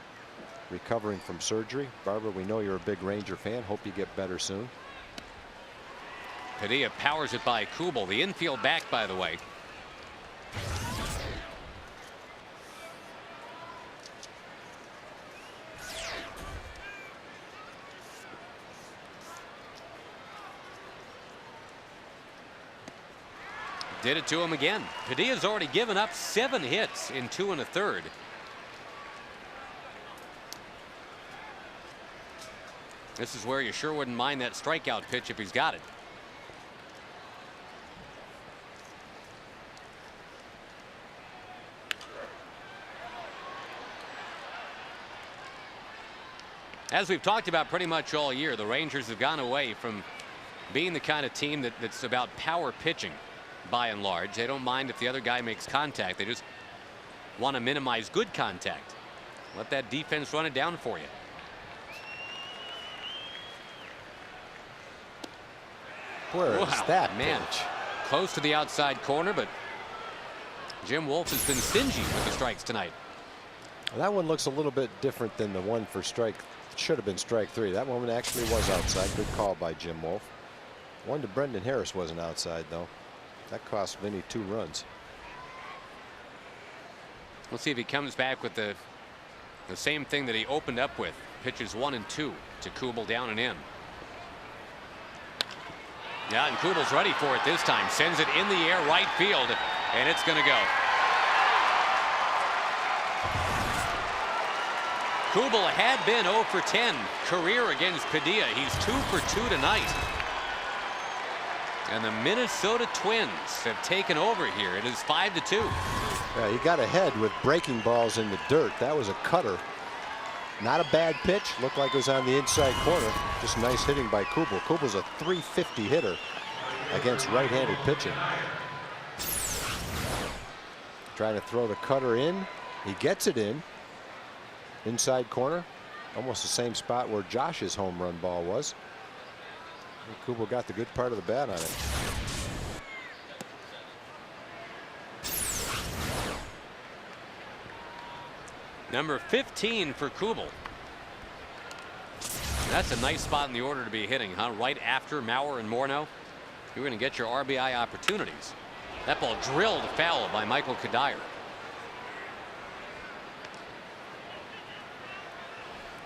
recovering from surgery. Barbara, we know you're a big Ranger fan. Hope you get better soon.
Padilla powers it by Kubel. The infield back, by the way. Did it to him again. Padilla's already given up 7 hits in 2 1/3. This is where you sure wouldn't mind that strikeout pitch if he's got it. As we've talked about pretty much all year, the Rangers have gone away from being the kind of team that's about power pitching by and large. They don't mind if the other guy makes contact. They just want to minimize good contact. Let that defense run it down for you.
Where is that
man?
pitch?
Close to the outside corner, but Jim Wolf has been stingy with the strikes tonight.
Well, that one looks a little bit different than the one for strike. Should have been strike 3. That one actually was outside. Good call by Jim Wolf. One to Brendan Harris wasn't outside, though. That cost Vinny 2 runs.
Let's see if he comes back with the same thing that he opened up with. Pitches 1 and 2 to Kubel, down and in. Yeah, and Kubel's ready for it this time. Sends it in the air, right field, and it's going to go. Kubel had been 0 for 10 career against Padilla. He's 2 for 2 tonight. And the Minnesota Twins have taken over here. It is 5-2.
Yeah, he got ahead with breaking balls in the dirt. That was a cutter. Not a bad pitch. Looked like it was on the inside corner. Just nice hitting by Kubel. Kubel's a .350 hitter against right-handed pitching. Trying to throw the cutter in. He gets it in. Inside corner. Almost the same spot where Josh's home run ball was. Kubel got the good part of the bat on it.
Number 15 for Kubel. That's a nice spot in the order to be hitting, huh? Right after Mauer and Morneau. You're going to get your RBI opportunities. That ball drilled foul by Michael Kadire.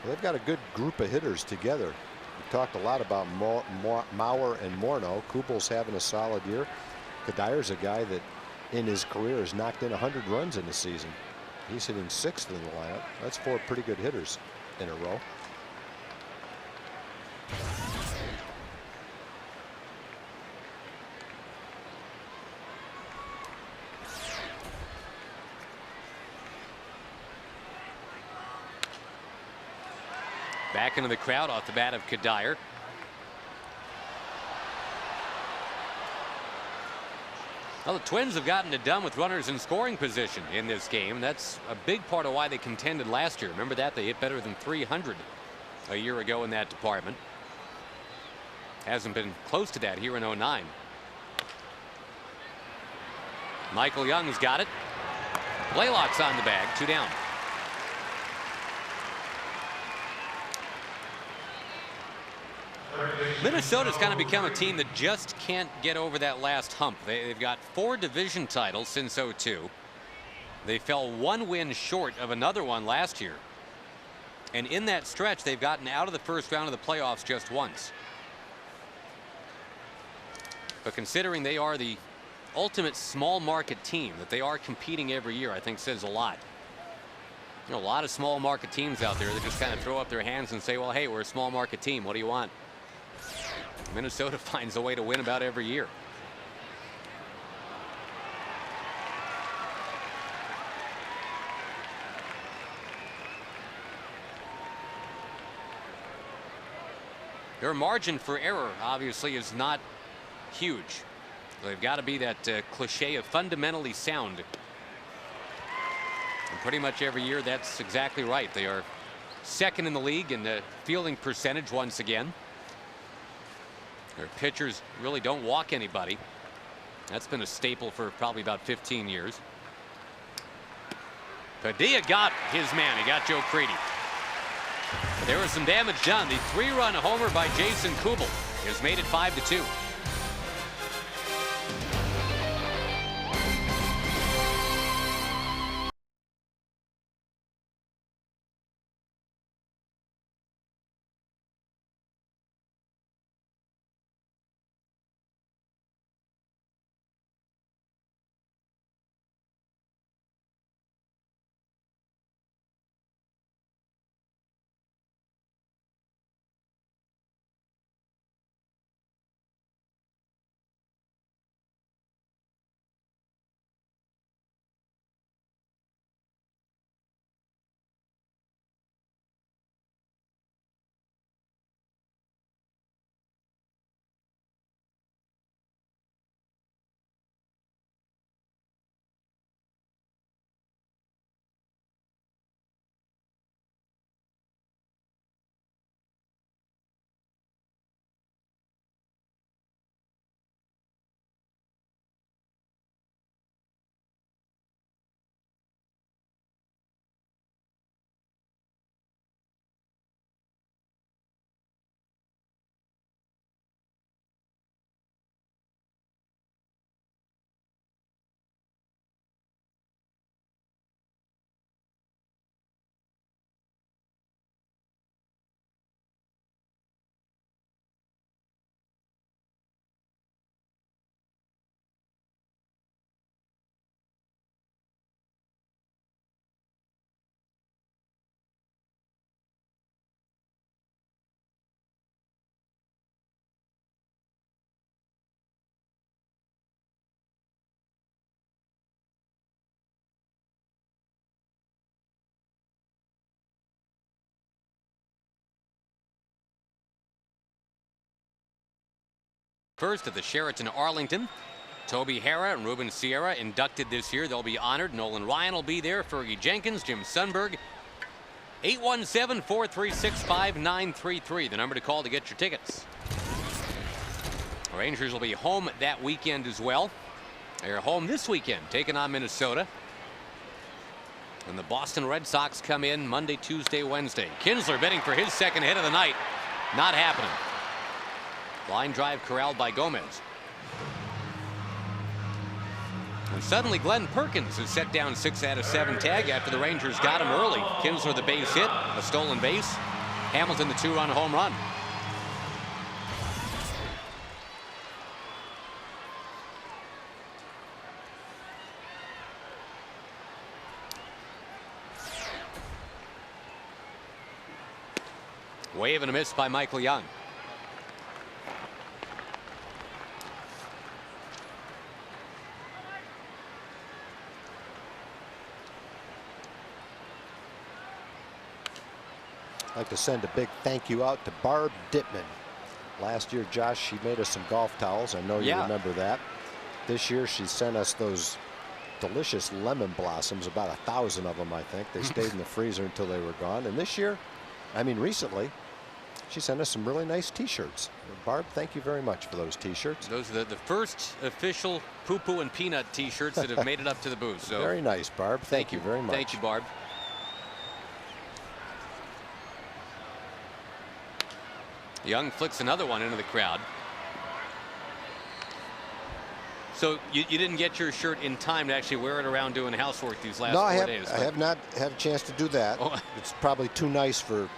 They've got a good group of hitters together. We talked a lot about Mauer and Morneau. Kubel's having a solid year. Kadyr's a guy that in his career has knocked in 100 runs in the season. He's hitting 6th in the lineup. That's 4 pretty good hitters in a row.
Back into the crowd off the bat of Kadir. Well, the Twins have gotten it done with runners in scoring position in this game. That's a big part of why they contended last year. Remember that? They hit better than 300 a year ago in that department. Hasn't been close to that here in 09. Michael Young's got it. Blaylock's on the bag. 2 down. Minnesota's kind of become a team that just can't get over that last hump. They've got 4 division titles since '02. They fell 1 win short of another one last year. And in that stretch, they've gotten out of the first round of the playoffs just once. But considering they are the ultimate small market team, that they are competing every year, I think says a lot. You know, a lot of small market teams out there that just kind of throw up their hands and say, well, hey, we're a small market team. What do you want? Minnesota finds a way to win about every year. Their margin for error obviously is not huge. They've got to be that cliche of fundamentally sound. And pretty much every year that's exactly right. They are 2nd in the league in the fielding percentage once again. Their pitchers really don't walk anybody. That's been a staple for probably about 15 years. Padilla got his man. He got Joe Crede. There was some damage done. The 3-run homer by Jason Kubel has made it 5-2. First at the Sheraton Arlington, Toby Harrah and Ruben Sierra inducted this year. They'll be honored. Nolan Ryan will be there. Fergie Jenkins, Jim Sundberg. 817-436-5933, the number to call to get your tickets. Rangers will be home that weekend as well. They're home this weekend, taking on Minnesota. And the Boston Red Sox come in Monday, Tuesday, Wednesday. Kinsler bidding for his 2nd hit of the night. Not happening. Line drive corralled by Gomez. And suddenly Glenn Perkins is set down 6 out of 7 tag after the Rangers got him early. Kinsler the base hit, a stolen base. Hamilton the 2-run home run. Wave and a miss by Michael Young.
I'd like to send a big thank you out to Barb Dittman. Last year, Josh, she made us some golf towels. I know you remember that. This year, she sent us those delicious lemon blossoms, about 1,000 of them, I think. They stayed in the freezer until they were gone. And this year, I mean, recently, she sent us some really nice T-shirts. Barb, thank you very much for those T-shirts.
Those are the first official poo-poo and peanut T-shirts that have made it up to the booth. So
very nice, Barb. Thank you very much.
Thank you, Barb. Young flicks another one into the crowd. So you didn't get your shirt in time to actually wear it around doing housework these last 4 days.
I have not had a chance to do that.
Oh.
It's probably too nice for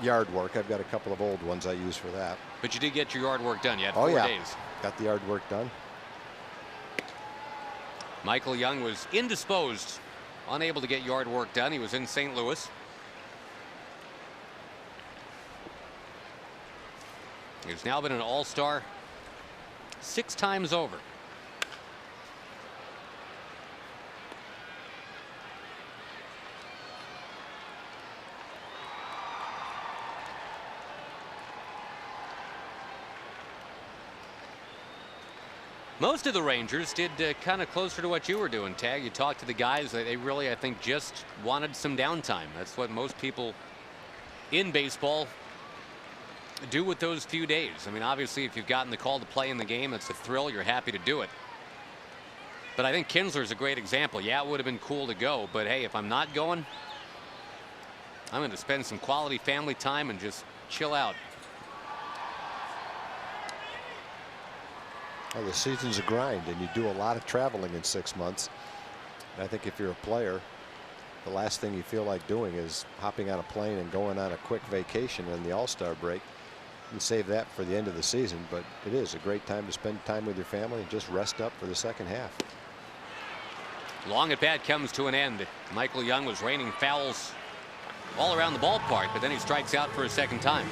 yard work. I've got a couple of old ones I use for that.
But you did get your yard work done. You had 4 days.
Got the yard work done.
Michael Young was indisposed, unable to get yard work done. He was in St. Louis. He's now been an all-star 6 times over. Most of the Rangers did kind of closer to what you were doing, Tag. You talked to the guys. They really, I think, just wanted some downtime. That's what most people in baseball do with those few days. I mean, obviously, if you've gotten the call to play in the game, it's a thrill. You're happy to do it. But I think Kinsler's a great example. Yeah, it would have been cool to go, but hey, if I'm not going, I'm going to spend some quality family time and just chill out.
Well, the season's a grind, and you do a lot of traveling in 6 months. And I think if you're a player, the last thing you feel like doing is hopping on a plane and going on a quick vacation in the All-Star break. You save that for the end of the season, but it is a great time to spend time with your family and just rest up for the second half.
Long at bat comes to an end. Michael Young was raining fouls all around the ballpark, but then he strikes out for a second time.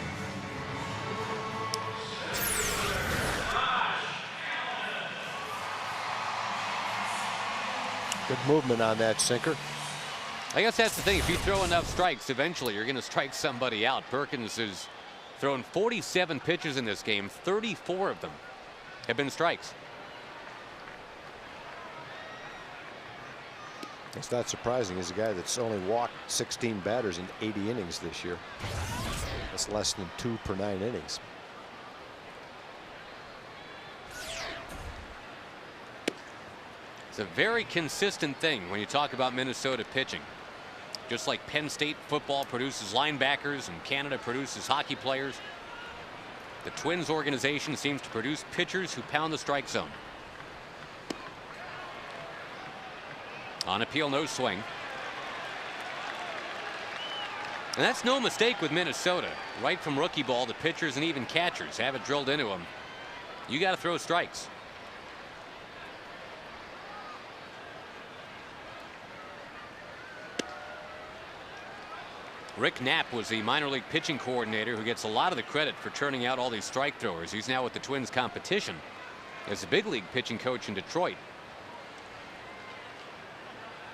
Good movement on that sinker.
I guess that's the thing. If you throw enough strikes, eventually you're going to strike somebody out. Perkins has thrown 47 pitches in this game. 34 of them have been strikes.
It's not surprising. He's a guy that's only walked 16 batters in 80 innings this year. That's less than 2 per 9 innings.
It's a very consistent thing when you talk about Minnesota pitching. Just like Penn State football produces linebackers and Canada produces hockey players, the Twins organization seems to produce pitchers who pound the strike zone. On appeal, no swing. And that's no mistake with Minnesota. Right from rookie ball, the pitchers and even catchers have it drilled into them. You got to throw strikes. Rick Knapp was the minor league pitching coordinator who gets a lot of the credit for turning out all these strike throwers. He's now with the Twins competition as a big league pitching coach in Detroit.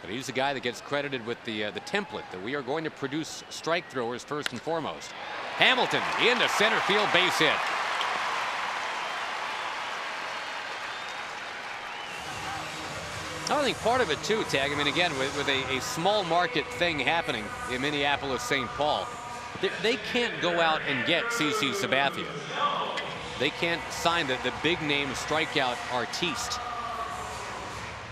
But he's the guy that gets credited with the template that we are going to produce strike throwers first and foremost. Hamilton into center field, base hit. I think part of it too, Tag. I mean, again, with a small market thing happening in Minneapolis, St. Paul, they can't go out and get CC Sabathia. They can't sign the big name strikeout artiste.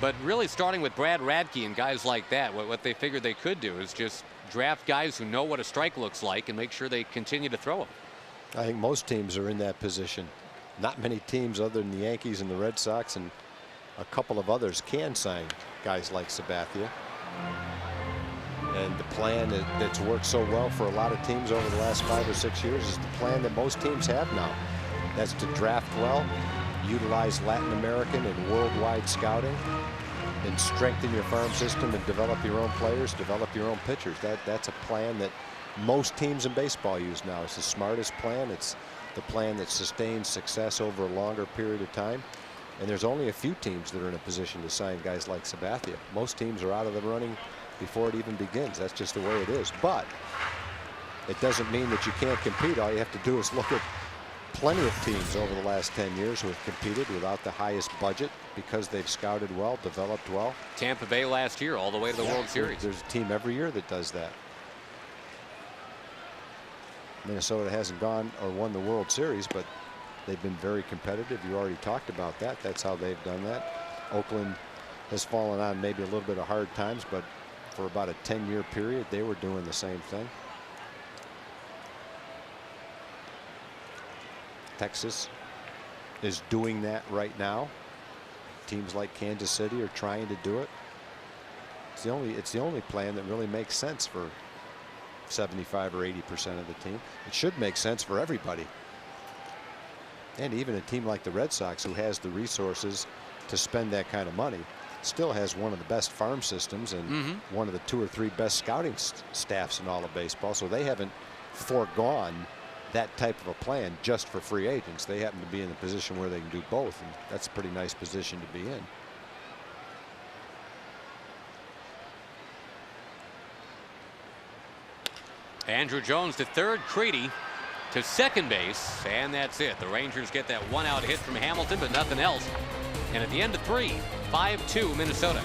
But really, starting with Brad Radke and guys like that, what they figured they could do is just draft guys who know what a strike looks like and make sure they continue to throw them.
I think most teams are in that position. Not many teams other than the Yankees and the Red Sox and a couple of others can sign guys like Sabathia. And the plan that's worked so well for a lot of teams over the last 5 or 6 years is the plan that most teams have now. That's to draft well, utilize Latin American and worldwide scouting, and strengthen your farm system and develop your own players, develop your own pitchers. That's a plan that most teams in baseball use now. It's the smartest plan. It's the plan that sustains success over a longer period of time. And there's only a few teams that are in a position to sign guys like Sabathia. Most teams are out of the running before it even begins. That's just the way it is. But it doesn't mean that you can't compete. All you have to do is look at plenty of teams over the last 10 years who have competed without the highest budget because they've scouted well, developed well.
Tampa Bay last year all the way to the World Series.
There's a team every year that does that. Minnesota hasn't gone or won the World Series, but they've been very competitive. You already talked about that. That's how they've done that. Oakland has fallen on maybe a little bit of hard times, but for about a 10-year period, they were doing the same thing. Texas is doing that right now. Teams like Kansas City are trying to do it. It's the only plan that really makes sense for 75 or 80% of the team. It should make sense for everybody. And even a team like the Red Sox, who has the resources to spend that kind of money, still has one of the best farm systems and one of the 2 or 3 best scouting staffs in all of baseball. So they haven't foregone that type of a plan just for free agents. They happen to be in a position where they can do both, and that's a pretty nice position to be in.
Andrew Jones to third, Creedy to second base, and that's it. The Rangers get that 1-out hit from Hamilton, but nothing else. And at the end of 3, 5-2 Minnesota.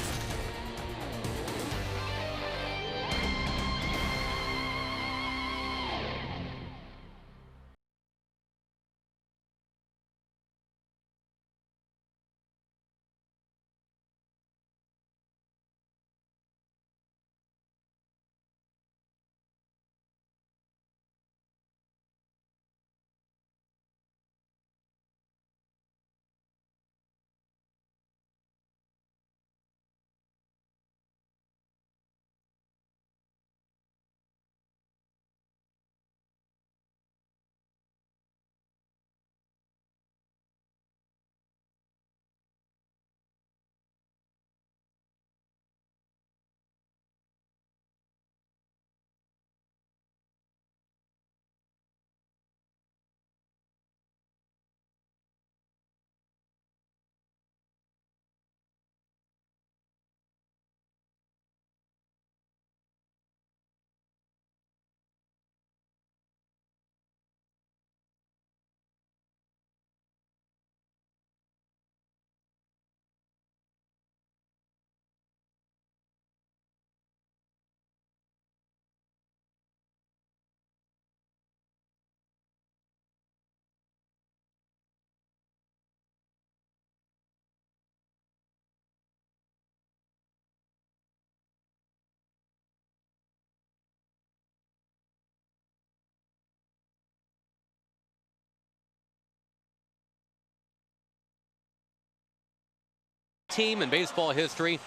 Team in baseball history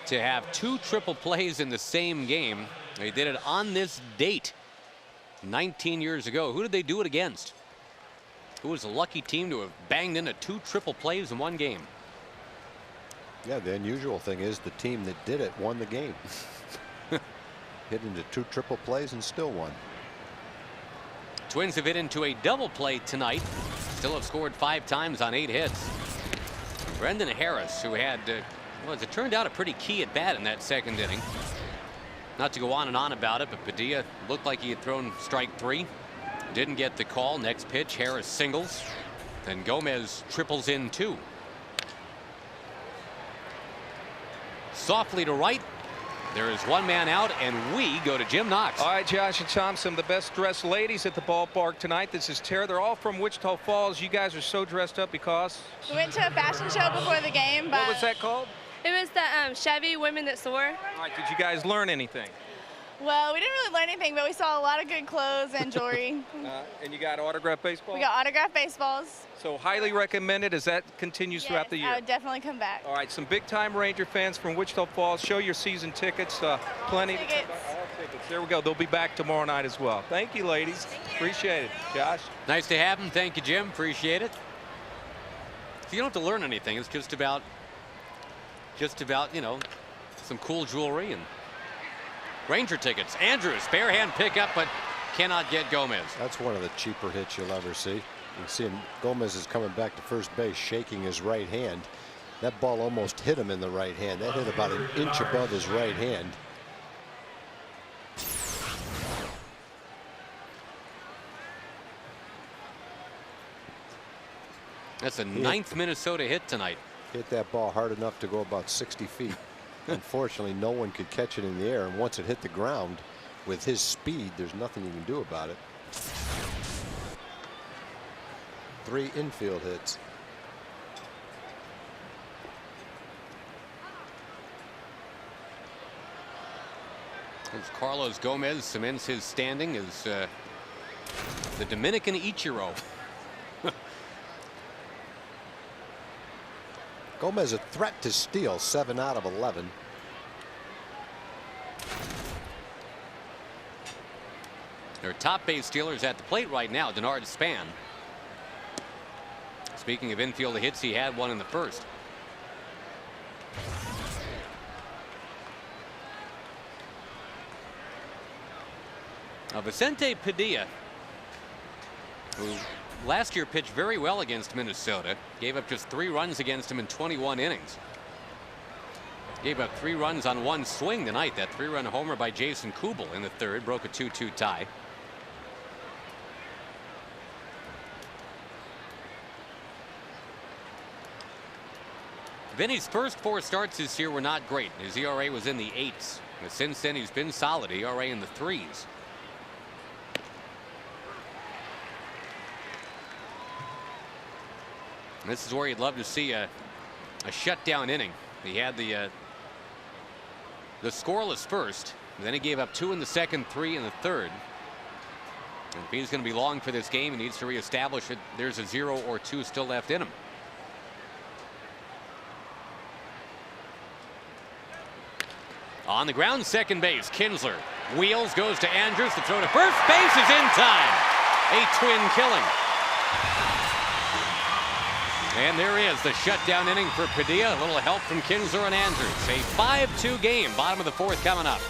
to have 2 triple plays in the same game. They did it on this date 19 years ago. Who did they do it against? Who was a lucky team to have banged into 2 triple plays in one game?
Yeah, the unusual thing is the team that did it won the game. Hit into 2 triple plays and still won.
Twins have hit into a double play tonight. Still have scored 5 times on 8 hits. Brendan Harris, who had, well, as it turned out, a pretty key at bat in that second inning. Not to go on and on about it, but Padilla looked like he had thrown strike 3. Didn't get the call. Next pitch, Harris singles. Then Gomez triples in 2. Softly to right. There is 1 man out, and we go to Jim Knox.
All right, Josh and Tom, some of the best dressed ladies at the ballpark tonight. This is Tara. They're all from Wichita Falls. You guys are so dressed up because
We went to a fashion show before the game. But
what was that called?
It was the Chevy Women That Soar.
All right, did you guys learn anything?
Well, we didn't really learn anything, but we saw a lot of good clothes and jewelry.
And you got autographed baseball?
We got autographed baseballs.
So highly recommended as that continues throughout the year.
I would definitely come back.
All right, some big-time Ranger fans from Wichita Falls. Show your season tickets. Plenty.
Tickets.
tickets. There we go. They'll be back tomorrow night as well. Thank you, ladies. Appreciate it. Josh.
Nice to have him. Thank you, Jim. Appreciate it. So you don't have to learn anything. It's just about, you know, some cool jewelry and Ranger tickets. Andrews, bare hand pickup, but cannot get Gomez.
That's one of the cheaper hits you'll ever see. You can see him. Gomez is coming back to first base, shaking his right hand. That ball almost hit him in the right hand. That hit about an inch above his right hand.
That's the ninth Minnesota hit tonight.
Hit that ball hard enough to go about 60 feet. Unfortunately, no one could catch it in the air, and once it hit the ground with his speed, there's nothing you can do about it. 3 infield hits.
As Carlos Gomez cements his standing as the Dominican Ichiro.
Gomez a threat to steal 7 out of 11.
Their top base stealers at the plate right now, Denard Span. Speaking of infield hits, he had one in the first. Now Vicente Padilla, who last year pitched very well against Minnesota, gave up just 3 runs against him in 21 innings. Gave up 3 runs on 1 swing tonight. That 3-run homer by Jason Kubel in the third broke a 2-2 tie. Vinny's first 4 starts this year were not great. His ERA was in the 8s. But since then he's been solid. ERA in the 3s. And this is where you'd love to see a shutdown inning. He had the scoreless first, and then he gave up 2 in the second, 3 in the third. And if he's going to be long for this game, he needs to reestablish it. There's a 0 or 2 still left in him. On the ground, second base, Kinsler wheels, goes to Andrews. The throw to first base is in time. A twin killing. And there is the shutdown inning for Padilla. A little help from Kinsler and Andrews. A 5-2 game. Bottom of the 4th coming up.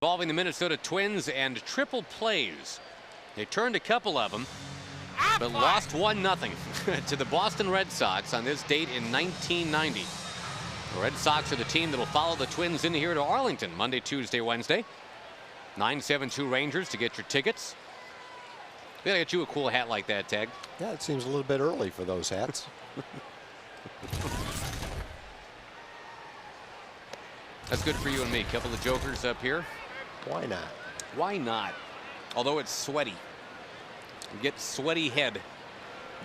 Involving the Minnesota Twins and triple plays. They turned a couple of them, but lost 1-0 to the Boston Red Sox on this date in 1990. The Red Sox are the team that will follow the Twins in here to Arlington Monday, Tuesday, Wednesday. 972 Rangers to get your tickets. We gotta get you a cool hat like that, Tag.
Yeah, it seems a little bit early for those hats.
That's good for you and me. Couple of jokers up here.
Why not?
Why not? Although it's sweaty. You get sweaty head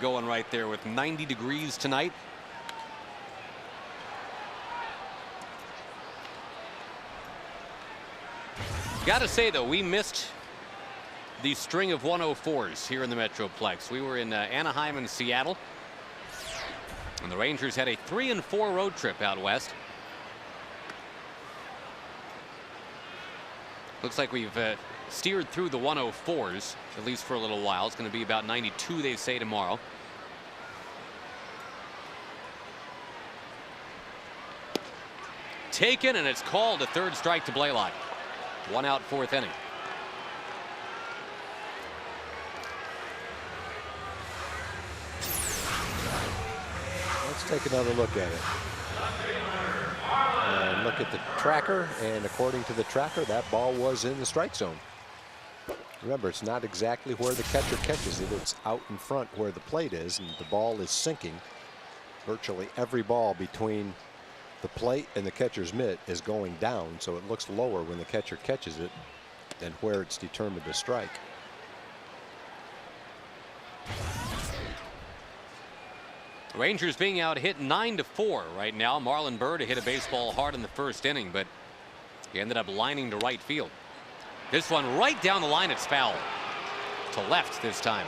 going right there with 90 degrees tonight. Gotta say, though, we missed the string of 104s here in the Metroplex. We were in Anaheim and Seattle. And the Rangers had a 3-4 road trip out west. Looks like we've steered through the 104s, at least for a little while. It's going to be about 92, they say, tomorrow. Taken, and it's called a third strike to Blaylock. 1 out, 4th inning.
Let's take another look at it. And look at the tracker, and according to the tracker, that ball was in the strike zone. Remember, it's not exactly where the catcher catches it. It's out in front where the plate is, and the ball is sinking. Virtually every ball between the plate and the catcher's mitt is going down, so it looks lower when the catcher catches it than where it's determined to strike.
Rangers being out hit 9-4 right now. Marlon Byrd hit a baseball hard in the first inning, but he ended up lining to right field. This one right down the line, it's foul. To left this time.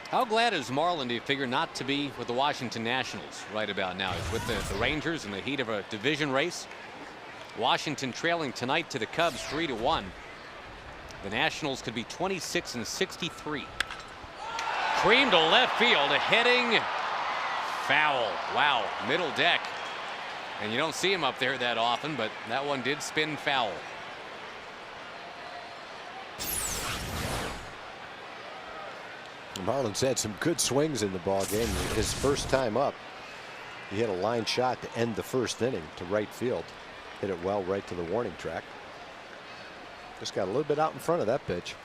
How glad is Marlon, do you figure, not to be with the Washington Nationals right about now? He's with the Rangers in the heat of a division race. Washington trailing tonight to the Cubs 3-1. The Nationals could be 26-63. Cream to left field, a heading foul. Wow, middle deck. And you don't see him up there that often, but that one did spin foul.
Marlon's had some good swings in the ball game. His first time up, he hit a line shot to end the first inning to right field. Hit it well right to the warning track. Just got a little bit out in front of that pitch.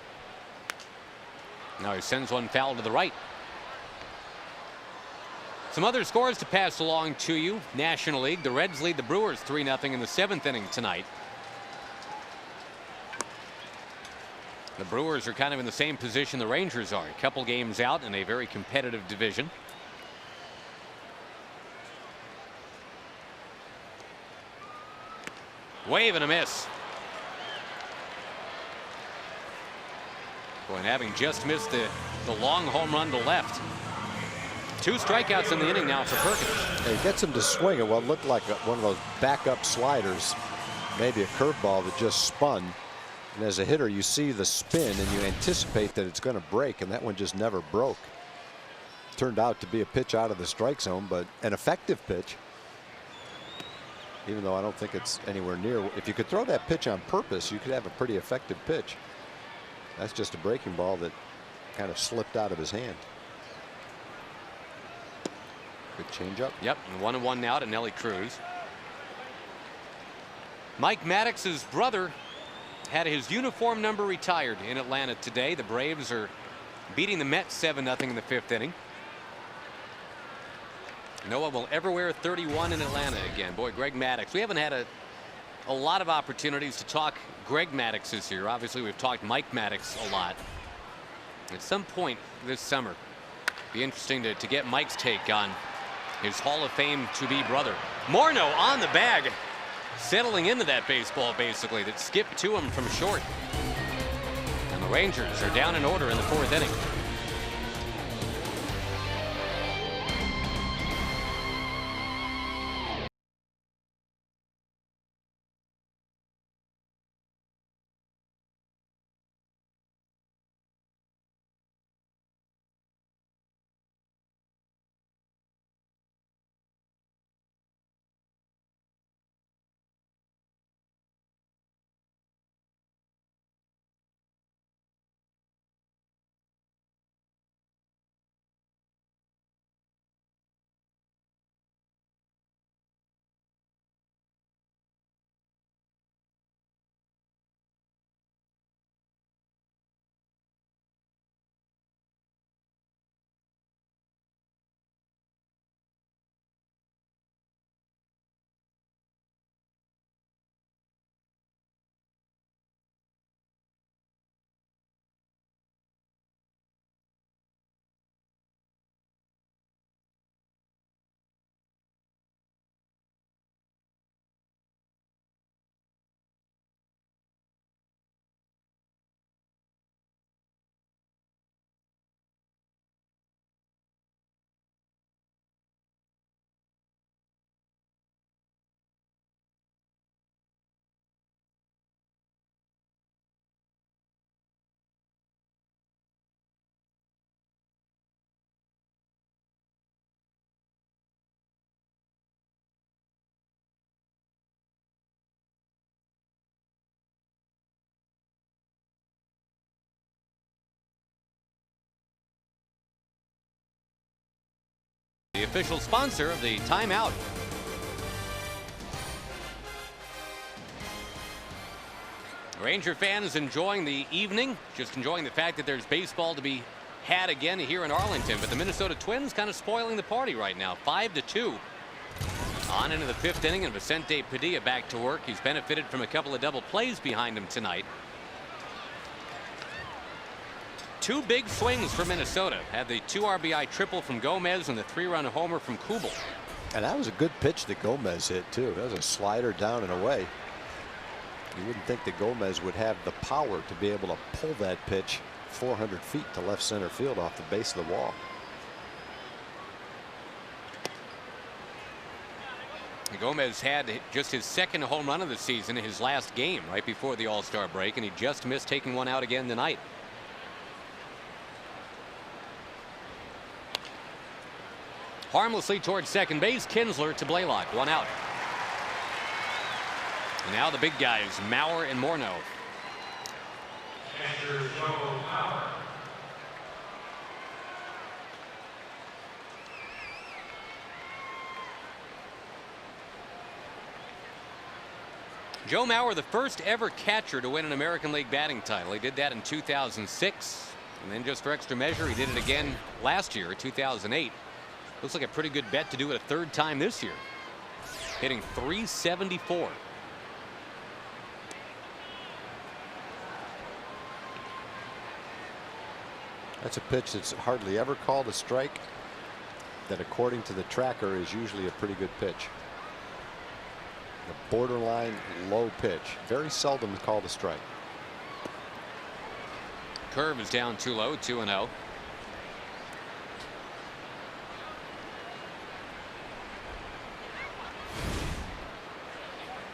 Now he sends one foul to the right. Some other scores to pass along to you. National League, the Reds lead the Brewers 3-0 in the 7th inning tonight. The Brewers are kind of in the same position the Rangers are. A couple games out in a very competitive division. Wave and a miss. Boy, and having just missed the long home run to left. 2 strikeouts in the inning now for Perkins.
He gets him to swing at what looked like one of those backup sliders, maybe a curveball that just spun. And as a hitter, you see the spin and you anticipate that it's going to break, and that one just never broke. Turned out to be a pitch out of the strike zone, but an effective pitch. Even though I don't think it's anywhere near. If you could throw that pitch on purpose, you could have a pretty effective pitch. That's just a breaking ball that kind of slipped out of his hand. Good changeup.
Yep, and 1-1 now to Nelly Cruz. Mike Maddox's brother had his uniform number retired in Atlanta today. The Braves are beating the Mets 7-0 in the 5th inning. No one will ever wear 31 in Atlanta again. Boy, Greg Maddux. We haven't had a lot of opportunities to talk Greg Maddux this year. Obviously, we've talked Mike Maddux a lot. At some point this summer, be interesting to get Mike's take on his Hall of Fame to-be brother. Morneau on the bag, settling into that baseball basically that skipped to him from short. And the Rangers are down in order in the 4th inning. the official sponsor of the timeout. Ranger fans enjoying the evening, just enjoying the fact that there's baseball to be had again here in Arlington. But the Minnesota Twins kind of spoiling the party right now. 5-2 on into the 5th inning, and Vicente Padilla back to work. He's benefited from a couple of double plays behind him tonight. 2 big swings for Minnesota. Had the 2 RBI triple from Gomez and the 3-run homer from Kubel.
And that was a good pitch that Gomez hit too. That was a slider down and away. You wouldn't think that Gomez would have the power to be able to pull that pitch 400 feet to left center field off the base of the wall.
Gomez had just his 2nd home run of the season in his last game right before the All-Star break, and he just missed taking one out again tonight. Harmlessly towards second base, Kinsler to Blaylock, 1 out. And now the big guys, Mauer and Morneau.
Catcher Joe Mauer.
Joe Mauer, the first ever catcher to win an American League batting title. He did that in 2006. And then just for extra measure, he did it again last year, 2008. Looks like a pretty good bet to do it a 3rd time this year. Hitting .374.
That's a pitch that's hardly ever called a strike, that according to the tracker is usually a pretty good pitch. The borderline low pitch, very seldom called a strike.
Curve is down too low, 2-0.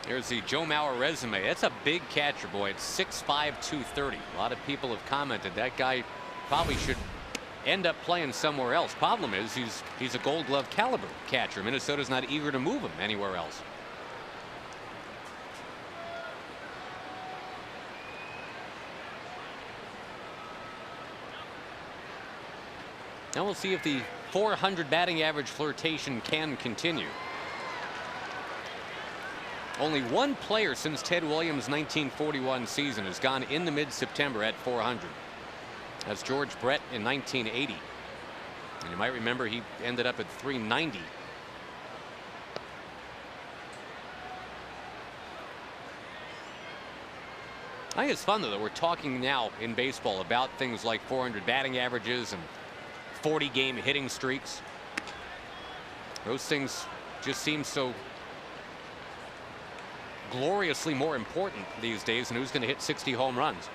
Here's the Joe Mauer resume. That's a big catcher, boy. It's 6'5", 230. A lot of people have commented that guy probably should end up playing somewhere else. Problem is he's a Gold Glove caliber catcher. Minnesota's not eager to move him anywhere else. Now we'll see if the 400 batting average flirtation can continue. Only 1 player since Ted Williams' 1941 season has gone into mid-September at 400. That's George Brett in 1980. And you might remember he ended up at 390. I think it's fun, though, that we're talking now in baseball about things like 400 batting averages and 40-game hitting streaks. Those things just seem so gloriously more important these days than who's going to hit 60 home runs.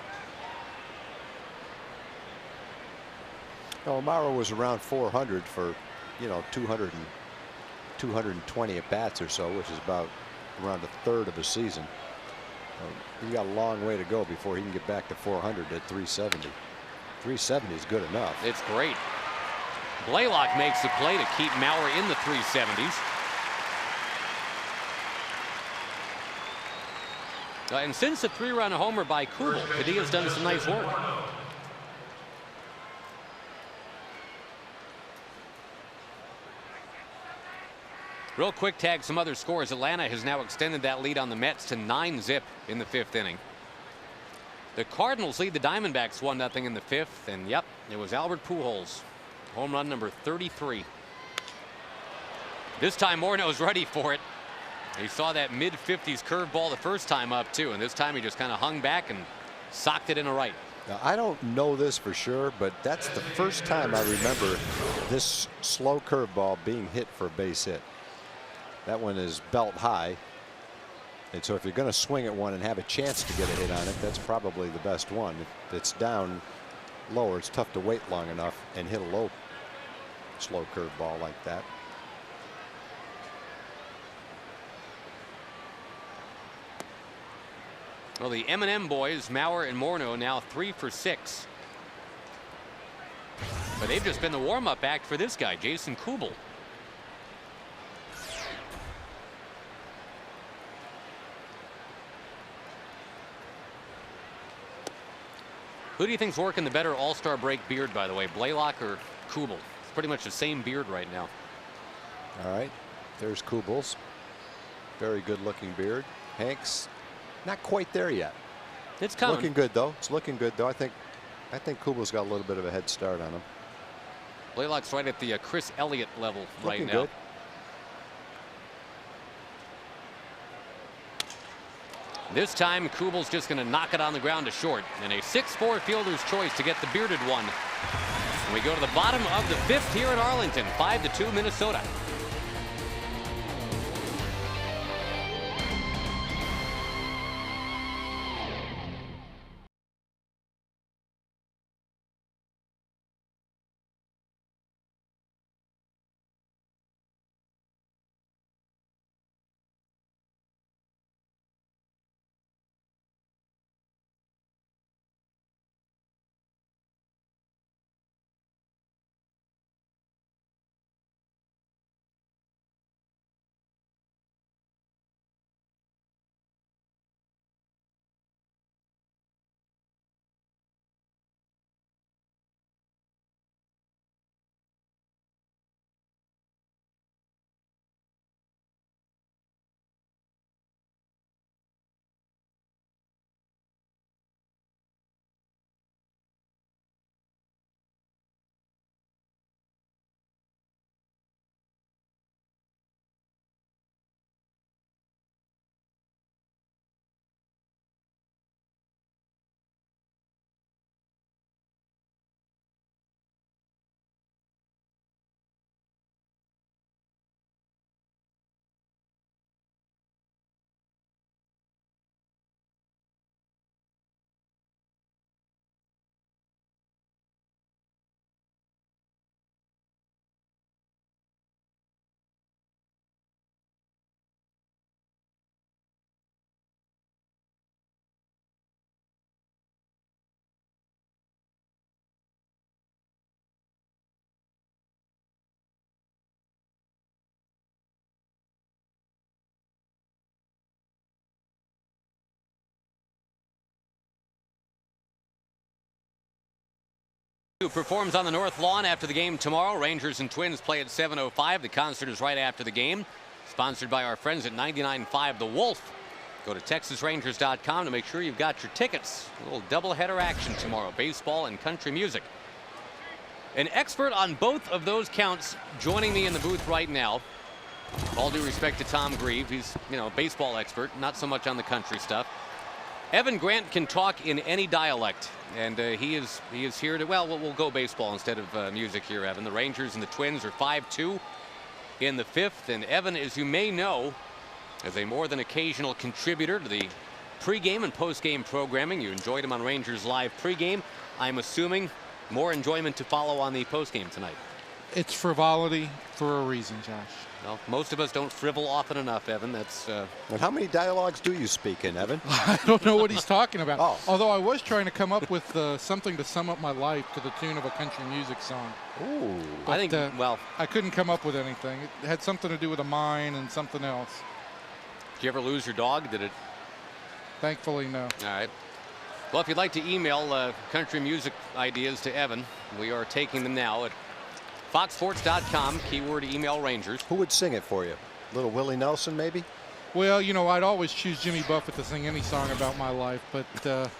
Well, Mauer was around 400 for, 220 at bats or so, which is about around a third of a season. He got a long way to go before he can get back to 400 at 370. 370 is good enough.
It's great. Blaylock makes the play to keep Mauer in the 370s. And since the 3-run homer by Kubel, Padilla's done some nice work. Real quick tag some other scores. Atlanta has now extended that lead on the Mets to 9-zip in the 5th inning. The Cardinals lead the Diamondbacks 1-0 in the 5th. And yep, it was Albert Pujols. Home run number 33. This time Morneau's ready for it. He saw that mid-50s curveball the first time up too, and this time he just kind of hung back and socked it in a right.
Now, I don't know this for sure, but that's the first time I remember this slow curveball being hit for a base hit. That one is belt high, and so if you're going to swing at one and have a chance to get a hit on it, that's probably the best one. If it's down lower, it's tough to wait long enough and hit a low slow curveball like that.
Well, the M&M boys, Mauer and Morneau, now 3 for 6. But they've just been the warm-up act for this guy, Jason Kubel. Who do you think's working the better All-Star break beard, by the way, Blaylock or Kubel? It's pretty much the same beard right now.
All right, there's Kubels. Very good looking beard. Hanks, not quite there yet.
It's coming.
Looking good though. It's looking good though. I think Kubel's got a little bit of a head start on him.
Blaylock's right at the Chris Elliott level right
Looking
now.
good.
This time, Kubel's just going to knock it on the ground to short. And a 6-4 fielder's choice to get the bearded one. And we go to the bottom of the 5th here in Arlington. 5-2 Minnesota. Who performs on the North Lawn after the game tomorrow. Rangers and Twins play at 7:05. The concert is right after the game. Sponsored by our friends at 99.5 The Wolf. Go to TexasRangers.com to make sure you've got your tickets. A little doubleheader action tomorrow. Baseball and country music. An expert on both of those counts joining me in the booth right now. All due respect to Tom Grieve. He's, a baseball expert, not so much on the country stuff. Evan Grant can talk in any dialect, and he is here to, we'll go baseball instead of music here, Evan. The Rangers and the Twins are 5-2 in the 5th, and Evan, as you may know, as a more than occasional contributor to the pregame and postgame programming. You enjoyed him on Rangers Live pregame. I'm assuming more enjoyment to follow on the postgame tonight.
It's frivolity for a reason, Josh.
Well, most of us don't frivol often enough, Evan. That's.
And how many dialogues do you speak in, Evan?
I don't know what he's talking about.
Oh.
Although I was trying to come up with something to sum up my life to the tune of a country music song.
Ooh.
But,
I think,
I couldn't come up with anything. It had something to do with a mine and something else.
Did you ever lose your dog? Did it?
Thankfully, no.
All right. Well, if you'd like to email country music ideas to Evan, we are taking them now at foxsports.com, keyword email Rangers.
Who would sing it for you? Little Willie Nelson, maybe?
Well, I'd always choose Jimmy Buffett to sing any song about my life, but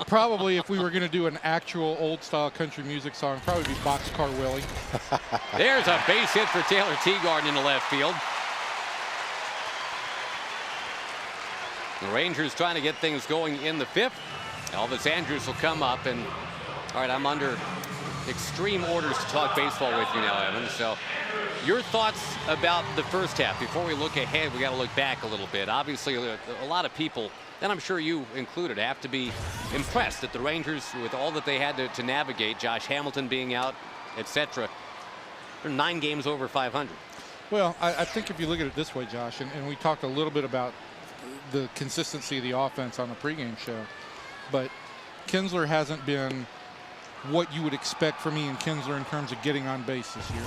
probably if we were going to do an actual old-style country music song, probably be Boxcar Willie.
There's a base hit for Taylor Teagarden in the left field. The Rangers trying to get things going in the 5th. Elvis Andrus will come up, and all right, I'm under extreme orders to talk baseball with you now, Evan. So your thoughts about the first half. Before we look ahead, we got to look back a little bit. Obviously, a lot of people, and I'm sure you included, have to be impressed that the Rangers, with all that they had to navigate, Josh Hamilton being out, etc., they're 9 games over 500.
Well, I think if you look at it this way, Josh, and we talked a little bit about the consistency of the offense on the pregame show, but Kinsler hasn't been what you would expect from Ian Kinsler in terms of getting on base this year.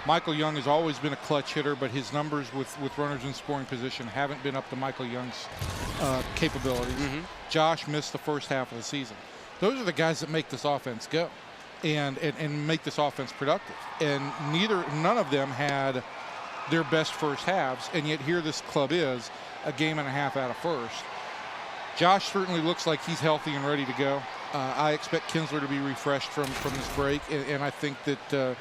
Michael Young has always been a clutch hitter, but his numbers with runners in scoring position haven't been up to Michael Young's capabilities. Josh missed the first half of the season. Those are the guys that make this offense go. and make this offense productive. And none of them had their best first halves, and yet here this club is a game and a half out of first. Josh certainly looks like he's healthy and ready to go. I expect Kinsler to be refreshed from this break, and I think that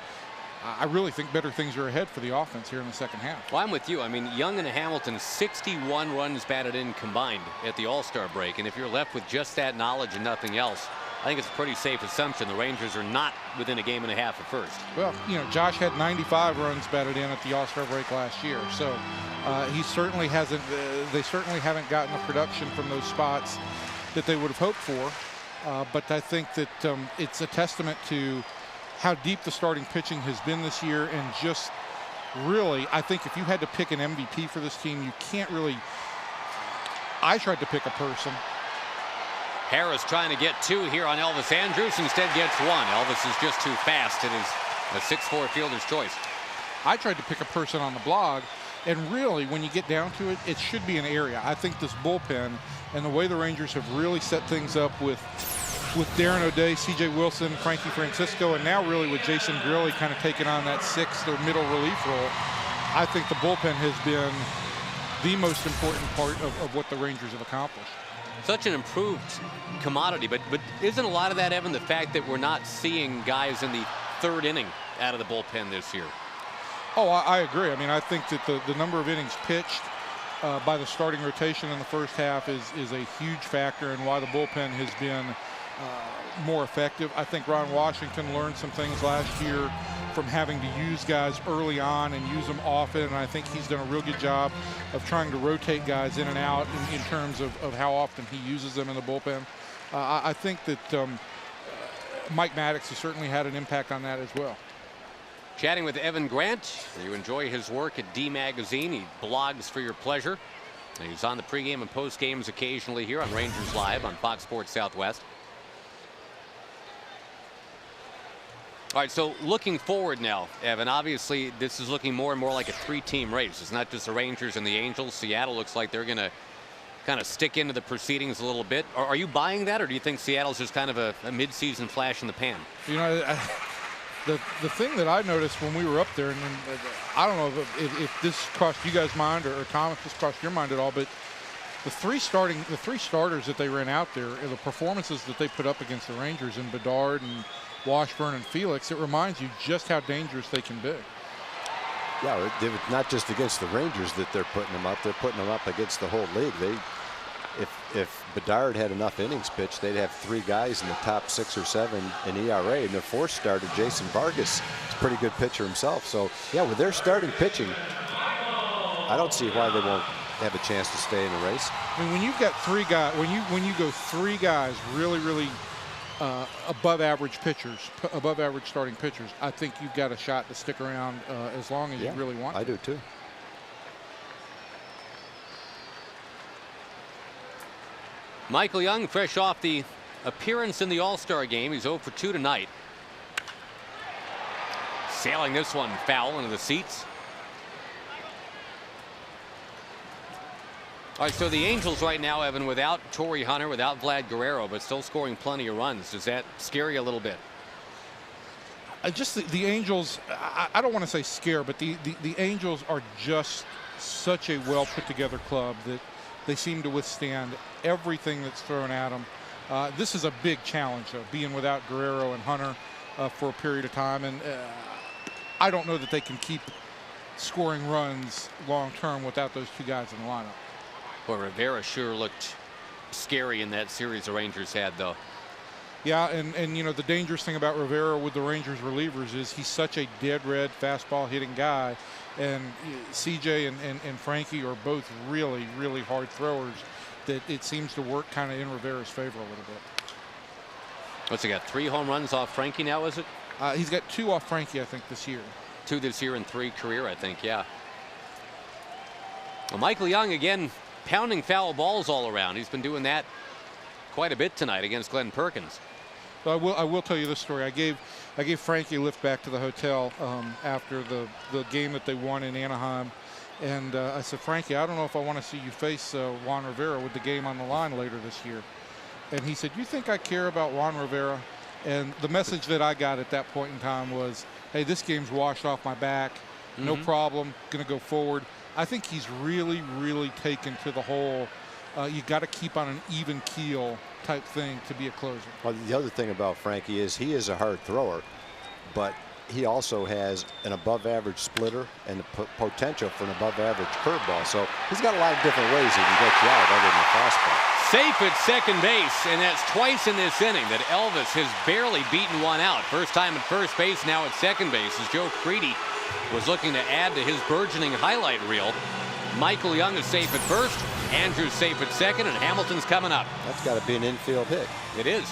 I really think better things are ahead for the offense here in the second half.
Well, I'm with you. I mean, Young and Hamilton, 61 runs batted in combined at the All-Star break, and if you're left with just that knowledge and nothing else, I think it's a pretty safe assumption the Rangers are not within a game and a half of first.
Well, you know, Josh had 95 runs batted in at the All-Star break last year, so he certainly hasn't. They certainly haven't gotten the production from those spots that they would have hoped for. But I think that it's a testament to how deep the starting pitching has been this year, and just really, I think if you had to pick an MVP for this team, you can't really. I tried to pick a person.
Harris trying to get 2 here on Elvis Andrus, instead gets 1. Elvis is just too fast. It is a 6'4" fielder's choice.
I tried to pick a person on the blog, and really, when you get down to it, it should be an area. I think this bullpen and the way the Rangers have really set things up with Darren O'Day, C.J. Wilson, Frankie Francisco, and now really with Jason Grilli kind of taking on that 6th or middle relief role, I think the bullpen has been the most important part of what the Rangers have accomplished.
Such an improved commodity, but isn't a lot of that, Evan, the fact that we're not seeing guys in the 3rd inning out of the bullpen this year?
Oh, I agree. I mean, I think that the number of innings pitched by the starting rotation in the first half is a huge factor in why the bullpen has been more effective. I think Ron Washington learned some things last year from having to use guys early on and use them often, and I think he's done a real good job of trying to rotate guys in and out in terms of how often he uses them in the bullpen. I think that Mike Maddox has certainly had an impact on that as well.
Chatting with Evan Grant. You enjoy his work at D Magazine. He blogs for your pleasure. And he's on the pregame and postgames occasionally here on Rangers Live on Fox Sports Southwest. All right, so looking forward now, Evan, obviously this is looking more and more like a 3-team race. It's not just the Rangers and the Angels. Seattle looks like they're going to kind of stick into the proceedings a little bit. Are you buying that, or do you think Seattle's just kind of a midseason flash in the pan?
You know, the thing that I noticed when we were up there, and I don't know if this crossed you guys' mind or Tom, if this crossed your mind at all, but the three starters that they ran out there, the performances that they put up against the Rangers in Bedard and Washburn and Felix, it reminds you just how dangerous they can be.
Yeah, it's not just against the Rangers that they're putting them up. They're putting them up against the whole league. If Bedard had enough innings pitched, they'd have 3 guys in the top 6 or 7 in ERA. And their 4th starter, Jason Vargas, is a pretty good pitcher himself. So, yeah, with their starting pitching, I don't see why they won't have a chance to stay in the race.
I mean, when you've got 3 guys, when you go 3 guys really above average pitchers, above average starting pitchers, I think you've got a shot to stick around as long as you really want.
I do too.
Michael Young, fresh off the appearance in the All-Star game. He's 0 for 2 tonight. Sailing this one foul into the seats. All right, so the Angels right now, Evan, without Torrey Hunter, without Vlad Guerrero, but still scoring plenty of runs. Does that scare you a little bit?
Just the Angels, I don't want to say scare, but the Angels are just such a well put together club that they seem to withstand everything that's thrown at them. This is a big challenge, though, being without Guerrero and Hunter for a period of time. And I don't know that they can keep scoring runs long term without those 2 guys in the lineup.
Boy, Rivera sure looked scary in that series the Rangers had, though.
Yeah, and you know, the dangerous thing about Rivera with the Rangers relievers is he's such a dead red fastball hitting guy, and CJ and Frankie are both really hard throwers that it seems to work kind of in Rivera's favor a little bit.
What's he got, 3 home runs off Frankie now, is it?
He's got 2 off Frankie, I think, this year.
2 this year and 3 career, I think, yeah. Well, Michael Young, again, pounding foul balls all around. He's been doing that quite a bit tonight against Glenn Perkins.
So I will tell you this story. I gave Frankie a lift back to the hotel after the game that they won in Anaheim, and I said, Frankie, I don't know if I want to see you face Juan Rivera with the game on the line later this year. And he said, you think I care about Juan Rivera? And the message that I got at that point in time was, hey, this game's washed off my back. No problem. Going to go forward. I think he's really, really taken to the whole you got to keep on an even keel type thing to be a closer.
Well, the other thing about Frankie is he is a hard thrower, but he also has an above-average splitter and the potential for an above-average curveball. So he's got a lot of different ways he can get you out other than the fastball.
Safe at second base, and that's twice in this inning that Elvis has barely beaten one out. First time at first base, now at second base, as Joe Creedy was looking to add to his burgeoning highlight reel. Michael Young is safe at first, Andrew's safe at second, and Hamilton's coming up.
That's got to be an infield hit.
It is.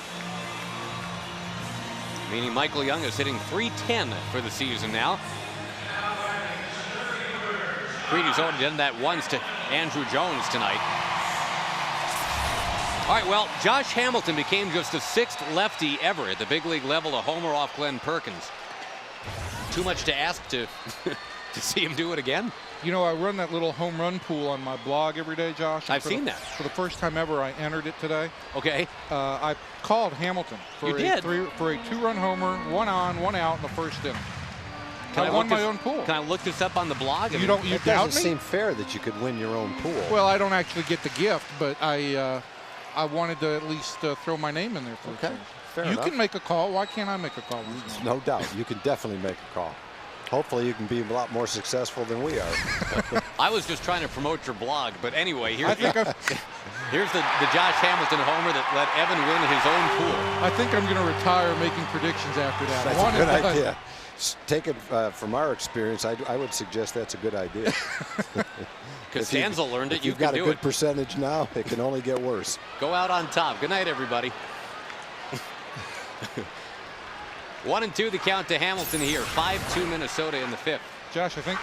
Meaning Michael Young is hitting .310 for the season now. Creedy's already done that once to Andrew Jones tonight. All right, well, Josh Hamilton became just the 6th lefty ever at the big league level to homer off Glenn Perkins. Too much to ask to to see him do it again?
You know, I run that little home run pool on my blog every day, Josh.
I've seen that.
For the first time ever, I entered it today.
Okay.
I called Hamilton for a 2-run homer, 1 on, 1 out in the first inning. I won my own pool.
Can I look this up on the blog?
You
doubt me? It doesn't
me?
seem fair that you could win your own pool.
Well, I don't actually get the gift, but I wanted to at least throw my name in there for
okay. Fair
you
enough.
can make a call. Why can't I make a call?
No doubt. You can definitely make a call. Hopefully you can be a lot more successful than we are.
I was just trying to promote your blog, but anyway, here's the
Josh
Hamilton homer that let Evan win his own pool.
I think I'm going to retire making predictions after that.
That's a good idea. Take it from our experience. I would suggest that's a good idea.
Costanza learned it.
You've got a good percentage now. It can only get worse.
Go out on top. Good night, everybody. 1-2 the count to Hamilton here. 5-2 Minnesota in the 5th.
Josh, I think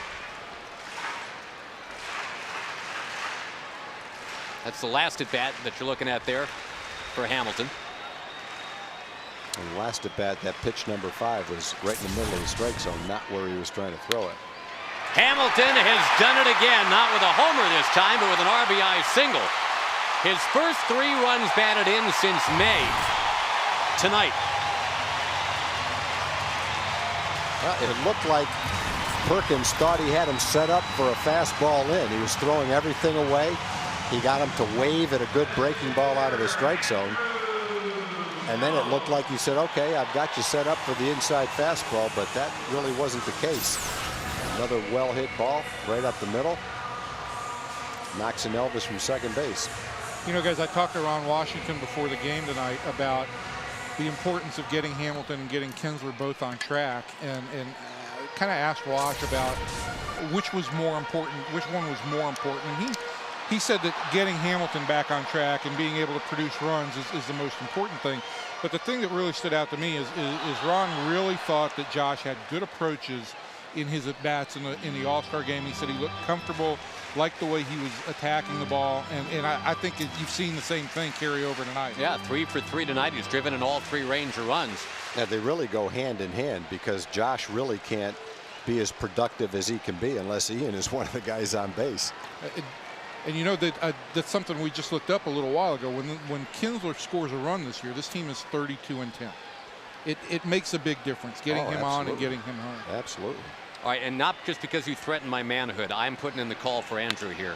that's the last at bat that you're looking at there for Hamilton.
And last at bat, that pitch number 5 was right in the middle of the strike zone, not where he was trying to throw it.
Hamilton has done it again, not with a homer this time, but with an RBI single. His first 3 runs batted in since May. Tonight.
Well, it looked like Perkins thought he had him set up for a fastball in. He was throwing everything away. He got him to wave at a good breaking ball out of the strike zone. And then it looked like he said, okay, I've got you set up for the inside fastball, but that really wasn't the case. Another well-hit ball right up the middle. Knocks in Elvis from second base.
You know, guys, I talked to Ron Washington before the game tonight about the importance of getting Hamilton and getting Kinsler both on track, and kind of asked Wash about which was more important, which one was more important. And he said that getting Hamilton back on track and being able to produce runs is the most important thing. But the thing that really stood out to me is Ron really thought that Josh had good approaches in his at-bats in the All-Star game. He said he looked comfortable, liked the way he was attacking the ball, and I think you've seen the same thing carry over tonight.
Yeah, 3 for 3 tonight. He's driven in all 3 Ranger runs.
Yeah, they really go hand in hand because Josh really can't be as productive as he can be unless Ian is one of the guys on base.
And you know that that's something we just looked up a little while ago. When Kinsler scores a run this year, this team is 32-10. It makes a big difference getting him on and getting him home.
Absolutely.
All right, and not just because you threatened my manhood. I'm putting in the call for Andrew here.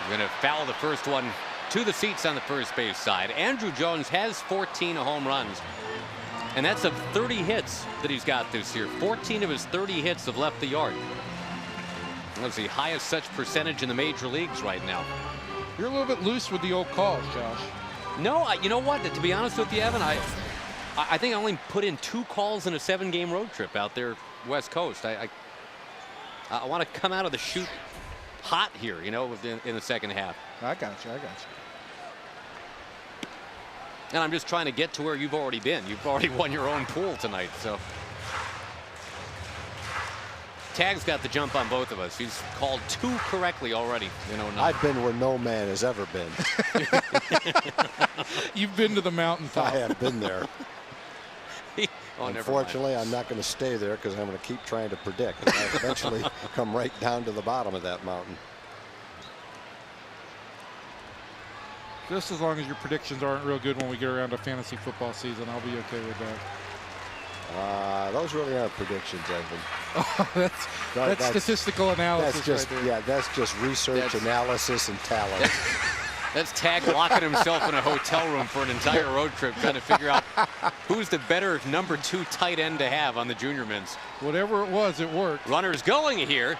I'm going to foul the first one to the seats on the first base side. Andrew Jones has 14 home runs, and that's of 30 hits that he's got this year. 14 of his 30 hits have left the yard. That's the highest such percentage in the major leagues right now.
You're a little bit loose with the old calls, Josh.
No, you know what? To be honest with you, Evan, I think I only put in 2 calls in a 7-game road trip out there West Coast. I want to come out of the chute hot here, you know, in the second half.
I got you.
And I'm just trying to get to where you've already been. You've already won your own pool tonight, so. Tag's got the jump on both of us. He's called 2 correctly already. You know,
I've been where no man has ever been.
You've been to the mountaintop.
I have been there.
Oh,
unfortunately, I'm not going to stay there because I'm going to keep trying to predict. And I eventually come right down to the bottom of that mountain.
Just as long as your predictions aren't real good when we get around to fantasy football season, I'll be okay with that.
Those really aren't predictions, Evan.
That's statistical analysis.
That's just
right there.
yeah, that's just research, analysis, and talent.
That's Tag locking himself in a hotel room for an entire road trip, trying to figure out who's the better number 2 tight end to have on the junior men's.
Whatever it was, it worked.
Runners going here.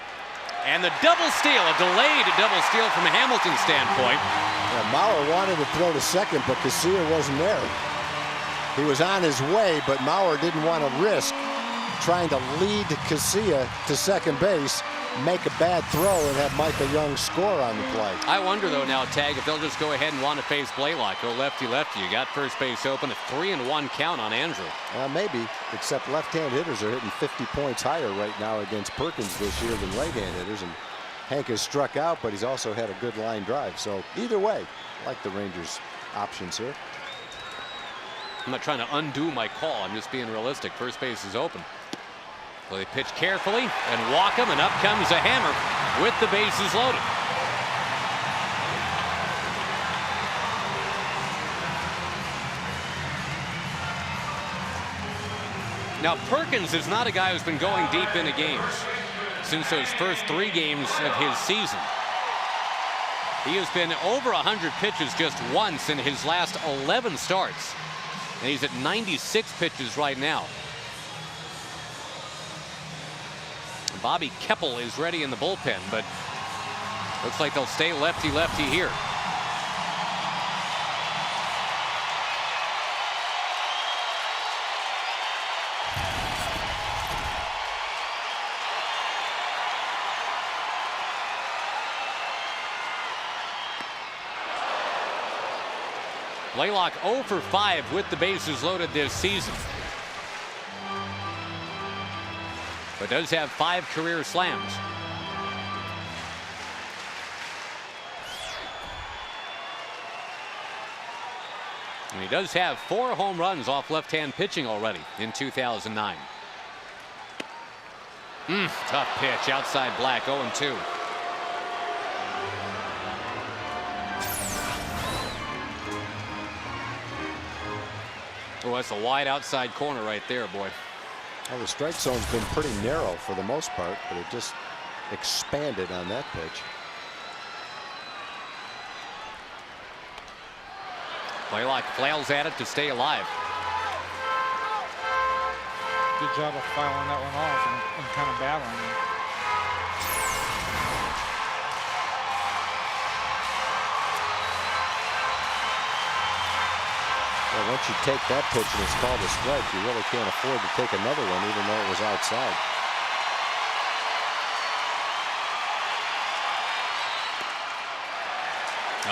And the double steal, a delayed double steal from a Hamilton standpoint.
Yeah, Maurer wanted to throw to second, but Casilla wasn't there. He was on his way, but Maurer didn't want to risk trying to lead Casilla to second base, make a bad throw, and have Michael Young score on the play.
I wonder, though, now, Tag, if they'll just go ahead and want to face Blaylock. Go lefty-lefty. You got first base open, a 3-1 count on Andrew.
Maybe, except left-hand hitters are hitting 50 points higher right now against Perkins this year than right-hand hitters. And Hank has struck out, but he's also had a good line drive. So either way, I like the Rangers' options here.
I'm not trying to undo my call. I'm just being realistic. First base is open. So they pitch carefully and walk him, and up comes a hammer with the bases loaded. Now, Perkins is not a guy who's been going deep into games since those first 3 games of his season. He has been over 100 pitches just once in his last 11 starts. And he's at 96 pitches right now. Bobby Keppel is ready in the bullpen, but looks like they'll stay lefty-lefty here. Blaylock 0 for 5 with the bases loaded this season, but does have 5 career slams. And he does have 4 home runs off left-hand pitching already in 2009. Tough pitch outside Black, 0-2. Oh, that's a wide outside corner right there, boy.
Well, the strike zone's been pretty narrow for the most part, but it just expanded on that pitch.
Blaylock flails at it to stay alive.
Good job of filing that one off and kind of battling it.
Well, once you take that pitch and it's called a strike, you really can't afford to take another one, even though it was outside.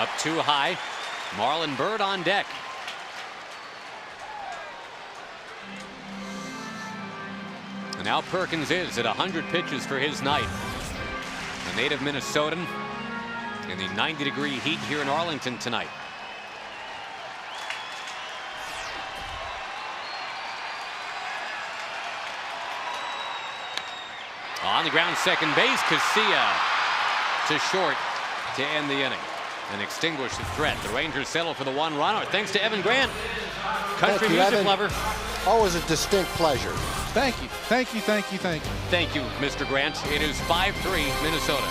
Up too high. Marlon Byrd on deck. And now Perkins is at 100 pitches for his night. A native Minnesotan in the 90-degree heat here in Arlington tonight. On the ground, second base, Casilla to short to end the inning and extinguish the threat. The Rangers settle for the 1 run. Thanks to Evan Grant, country music
Evan.
lover.
Always a distinct pleasure.
Thank you. Thank you. Thank you. Thank you.
Thank you, Mr. Grant. It is 5-3 Minnesota.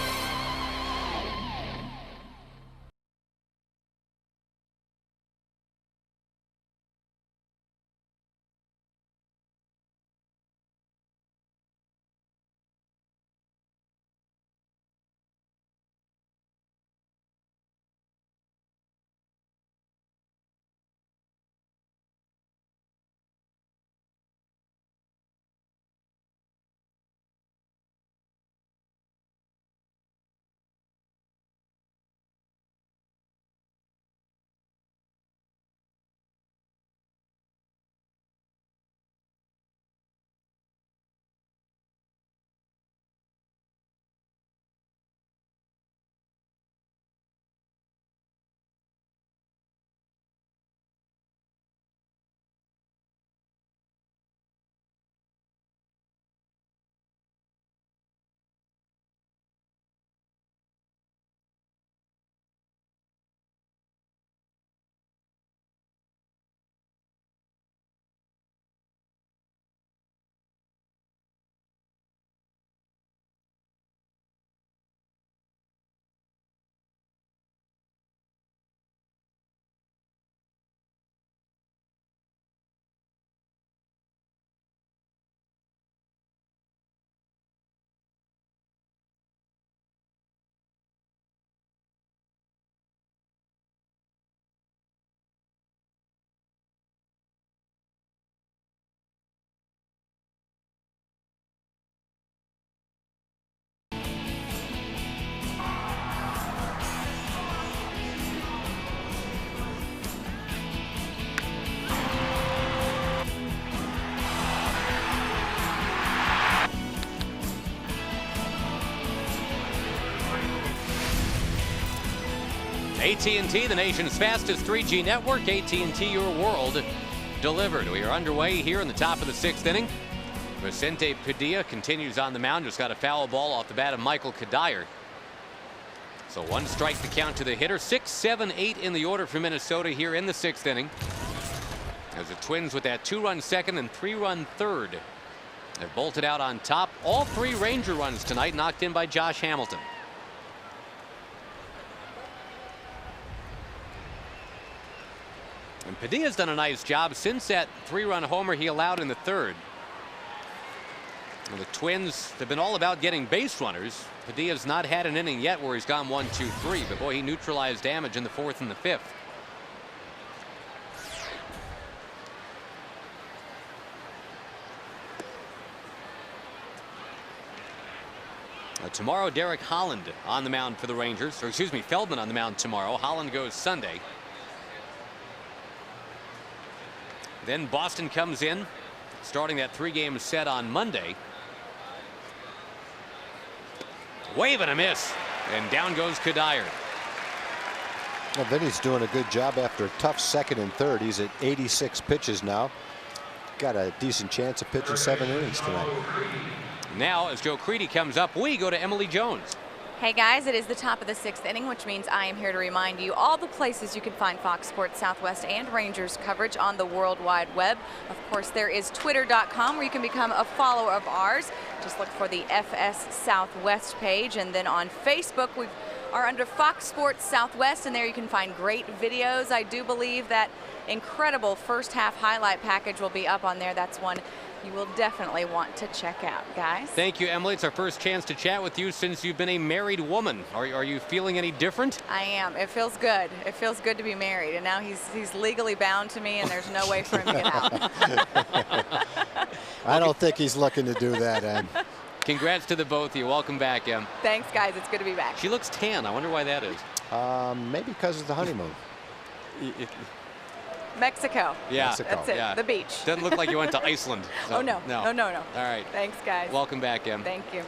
AT&T, the nation's fastest 3G network. AT&T, your world delivered. We are underway here in the top of the 6th inning. Vicente Padilla continues on the mound. Just got a foul ball off the bat of Michael Kadire. So 1 strike to count to the hitter. 6, 7, 8 in the order for Minnesota here in the 6th inning. As the Twins with that 2-run second and 3-run third have bolted out on top. All 3 Ranger runs tonight knocked in by Josh Hamilton. And Padilla's done a nice job since that 3-run homer he allowed in the 3rd. Well, the Twins have been all about getting base runners. Padilla's not had an inning yet where he's gone 1, 2, 3, but boy, he neutralized damage in the 4th and the 5th. Tomorrow, Derek Holland on the mound for the Rangers, or excuse me, Feldman on the mound tomorrow. Holland goes Sunday. Then Boston comes in, starting that 3-game set on Monday. Wave and a miss, and down goes Kadire.
Well, Vinny's doing a good job after a tough 2nd and 3rd. He's at 86 pitches now. Got a decent chance of pitching 7 innings tonight.
Now, as Joe Creedy comes up, we go to Emily Jones.
Hey guys, it is the top of the 6th inning, which means I am here to remind you all the places you can find Fox Sports Southwest and Rangers coverage on the World Wide Web. Of course, there is twitter.com where you can become a follower of ours. Just look for the FS Southwest page. And then on Facebook, we are under Fox Sports Southwest, and there you can find great videos. I do believe that incredible first half highlight package will be up on there. That's one you will definitely want to check out, guys.
Thank you, Emily. It's our first chance to chat with you since you've been a married woman. Are you feeling any different?
I am. It feels good. It feels good to be married, and now he's legally bound to me, and there's no way for him to get out.
I don't think he's looking to do that, Em.
Congrats to the both of you. Welcome back, Em.
Thanks, guys. It's good to be back.
She looks tan. I wonder why that is.
Maybe because of the honeymoon.
Mexico.
Yeah.
Mexico.
That's it.
Yeah.
The beach.
Doesn't look like you went to Iceland. So,
oh, no. No, no, no.
All right.
Thanks, guys.
Welcome back, Em.
Thank you.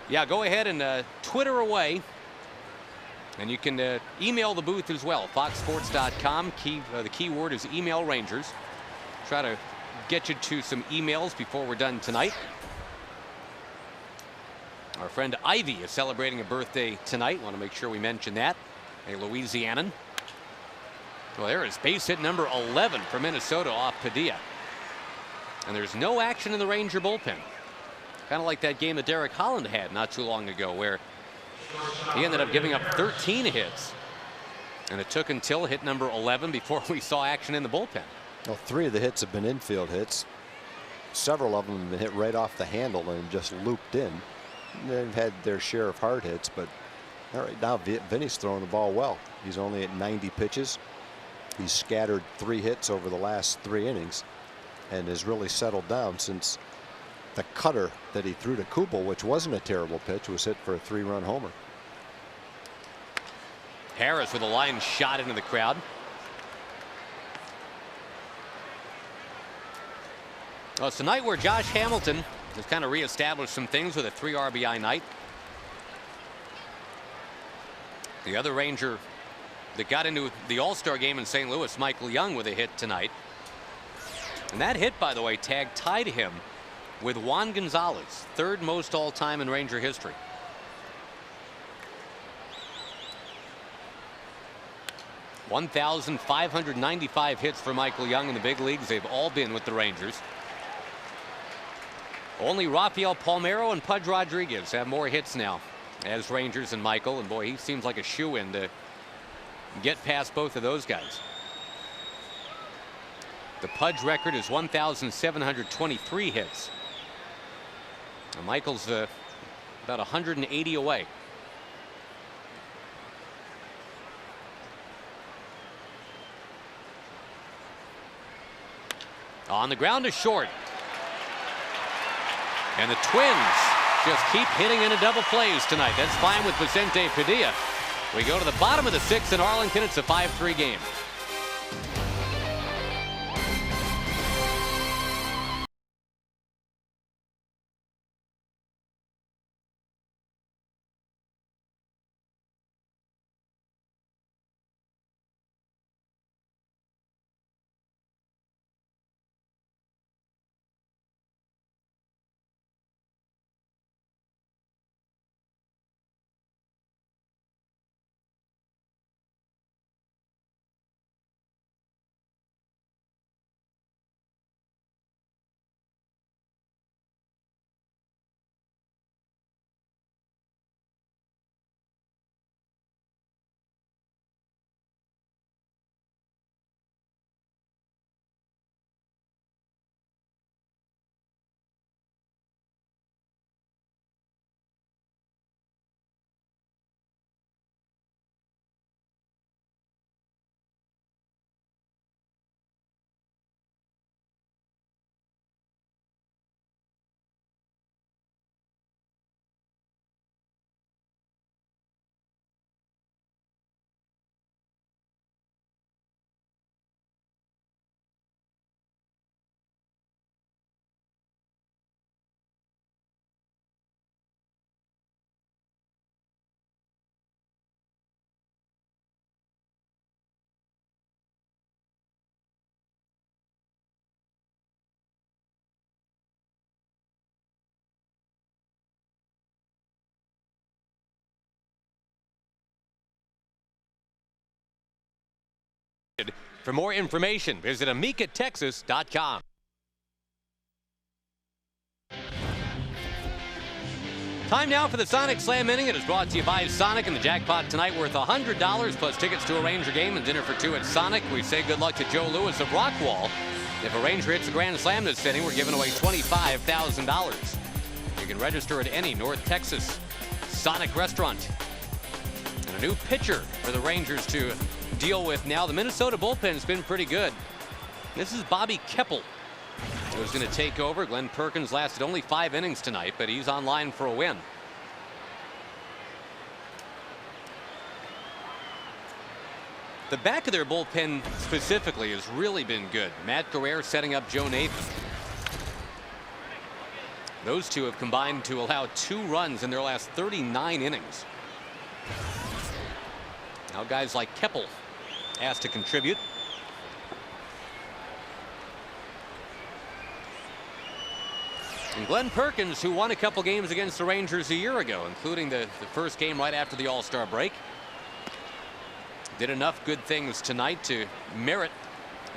Yeah, go ahead and Twitter away. And you can email the booth as well. Foxsports.com. The key word is email Rangers. Try to get you to some emails before we're done tonight. Our friend Ivy is celebrating a birthday tonight. Want to make sure we mention that. A Louisianan. Well, there is base hit number 11 for Minnesota off Padilla. And there's no action in the Ranger bullpen. Kind of like that game that Derek Holland had not too long ago, where he ended up giving up 13 hits. And it took until hit number 11 before we saw action in the bullpen.
Well, 3 of the hits have been infield hits. Several of them have been hit right off the handle and just looped in. They've had their share of hard hits, but all right, now Vinny's throwing the ball well. He's only at 90 pitches. He's scattered 3 hits over the last 3 innings and has really settled down since the cutter that he threw to Kubel, which wasn't a terrible pitch, was hit for a 3-run homer.
Harris with a line shot into the crowd. Well, it's a night where Josh Hamilton has kind of reestablished some things with a 3 RBI night. The other Ranger that got into the All-Star game in St. Louis, Michael Young, with a hit tonight. And that hit, by the way, tied him with Juan Gonzalez, 3rd most all-time in Ranger history. (1,595 hits for Michael Young in the big leagues. They've all been with the Rangers. Only Rafael Palmeiro and Pudge Rodriguez have more hits now as Rangers and Michael, and boy, he seems like a shoo-in to get past both of those guys. The Pudge record is 1,723 hits. And Michael's about 180 away. On the ground to short. And the Twins just keep hitting into double plays tonight. That's fine with Vicente Padilla. We go to the bottom of the 6th in Arlington. It's a 5-3 game. For more information, visit AmikaTexas.com. Time now for the Sonic Slam inning. It is brought to you by Sonic, and the jackpot tonight worth $100 plus tickets to a Ranger game and dinner for two at Sonic. We say good luck to Joe Lewis of Rockwall. If a Ranger hits a grand slam this inning, we're giving away $25,000. You can register at any North Texas Sonic restaurant. And a new pitcher for the Rangers to deal with now. The Minnesota bullpen's been pretty good. This is Bobby Keppel, who's going to take over. Glenn Perkins lasted only 5 innings tonight, but he's on line for a win. The back of their bullpen specifically has really been good. Matt Guerrero setting up Joe Nathan. Those two have combined to allow 2 runs in their last 39 innings. Now guys like Keppel asked to contribute. And Glenn Perkins, who won a couple games against the Rangers a year ago, including the first game right after the All-Star break, did enough good things tonight to merit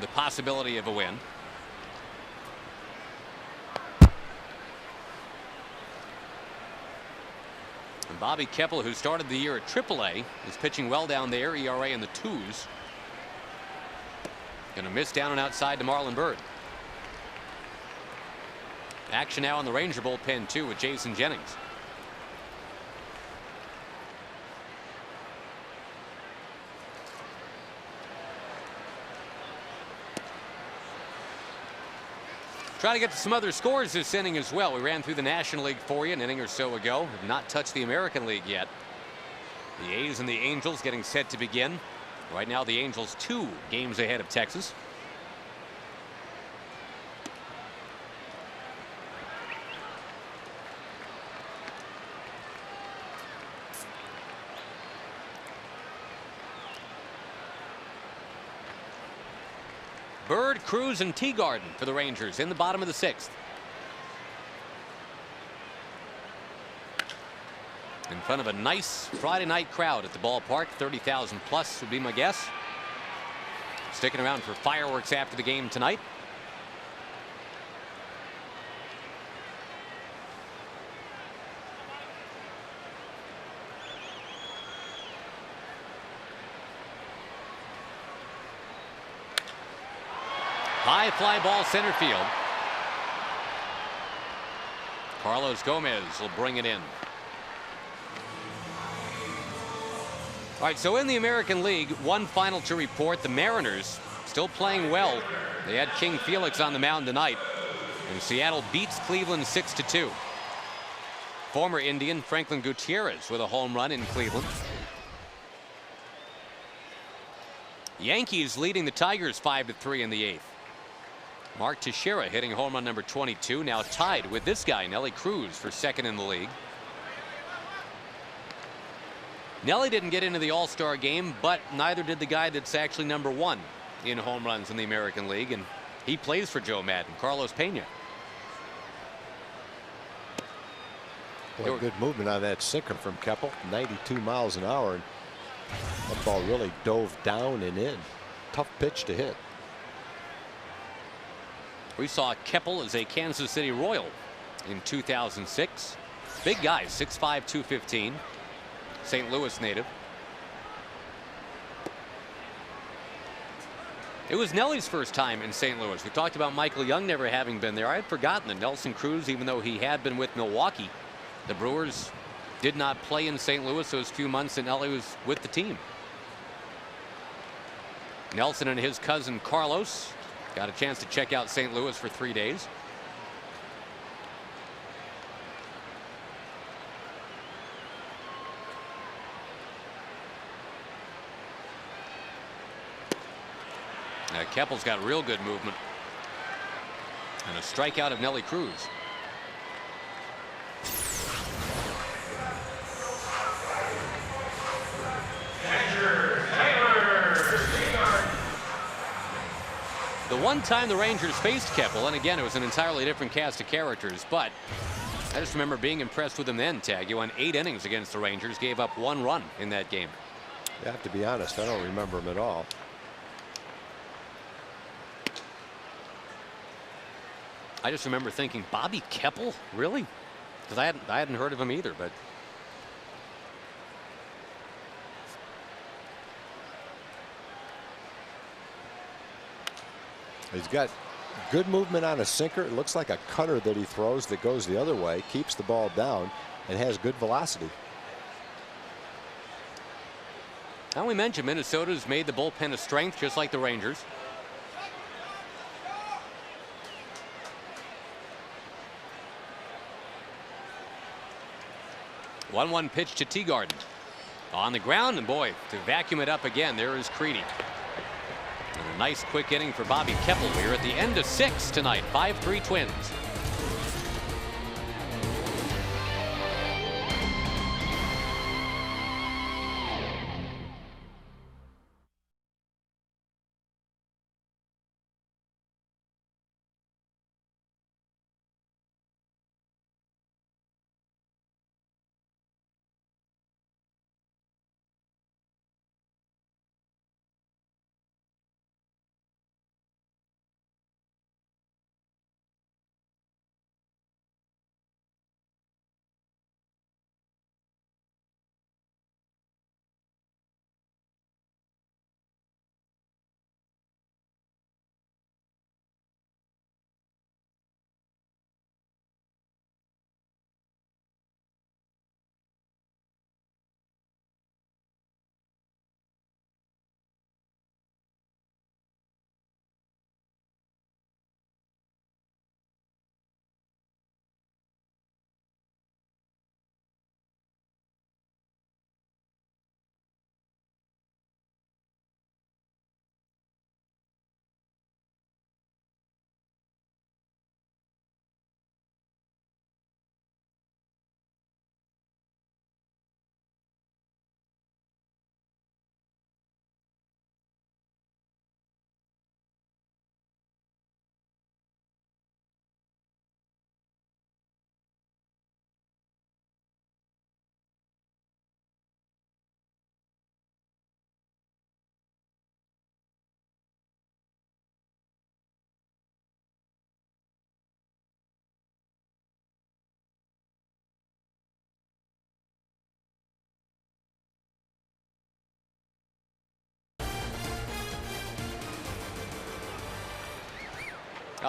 the possibility of a win. And Bobby Keppel, who started the year at AAA, is pitching well down there, ERA in the 2s. Going to miss down and outside to Marlon Byrd. Action now in the Ranger bullpen too with Jason Jennings. Try to get to some other scores this inning as well. We ran through the National League for you an inning or so ago. Have not touched the American League yet. The A's and the Angels getting set to begin. Right now the Angels 2 games ahead of Texas. Bird, Cruz, and Teagarden for the Rangers in the bottom of the 6th. In front of a nice Friday night crowd at the ballpark, 30,000 plus would be my guess. Sticking around for fireworks after the game tonight. High fly ball center field. Carlos Gomez will bring it in. All right, so in the American League, one final to report. The Mariners still playing well. They had King Felix on the mound tonight, and Seattle beats Cleveland 6-2. Former Indian Franklin Gutierrez with a home run in Cleveland. Yankees leading the Tigers 5-3 in the 8th. Mark Teixeira hitting home run number 22, now tied with this guy, Nelly Cruz, for 2nd in the league. Nelly didn't get into the All-Star game, but neither did the guy that's actually number 1 in home runs in the American League, and he plays for Joe Madden, Carlos Pena.
Boy, good movement on that sinker from Keppel, 92 miles an hour. And that ball really dove down and in. Tough pitch to hit.
We saw Keppel as a Kansas City Royal in 2006. Big guy, 6'5", 215. St. Louis native. It was Nelly's first time in St. Louis. We talked about Michael Young never having been there. I had forgotten that Nelson Cruz, even though he had been with Milwaukee, the Brewers did not play in St. Louis those few months that Nelly was with the team. Nelson and his cousin Carlos got a chance to check out St. Louis for 3 days. Keppel's got real good movement. And a strikeout of Nelly Cruz. The one time the Rangers faced Keppel, and again it was an entirely different cast of characters, but I just remember being impressed with him then. Tag, he won 8 innings against the Rangers, gave up 1 run in that game.
You have to be honest, I don't remember him at all.
I just remember thinking, Bobby Keppel, really? Because I hadn't heard of him either. But
he's got good movement on a sinker. It looks like a cutter that he throws that goes the other way, keeps the ball down, and has good velocity.
now we mentioned Minnesota's made the bullpen a strength, just like the Rangers. One pitch to Teagarden. On the ground, and boy, to vacuum it up again, there is Creedy. And a nice quick inning for Bobby Keppel. We're at the end of 6 tonight. 5-3 Twins.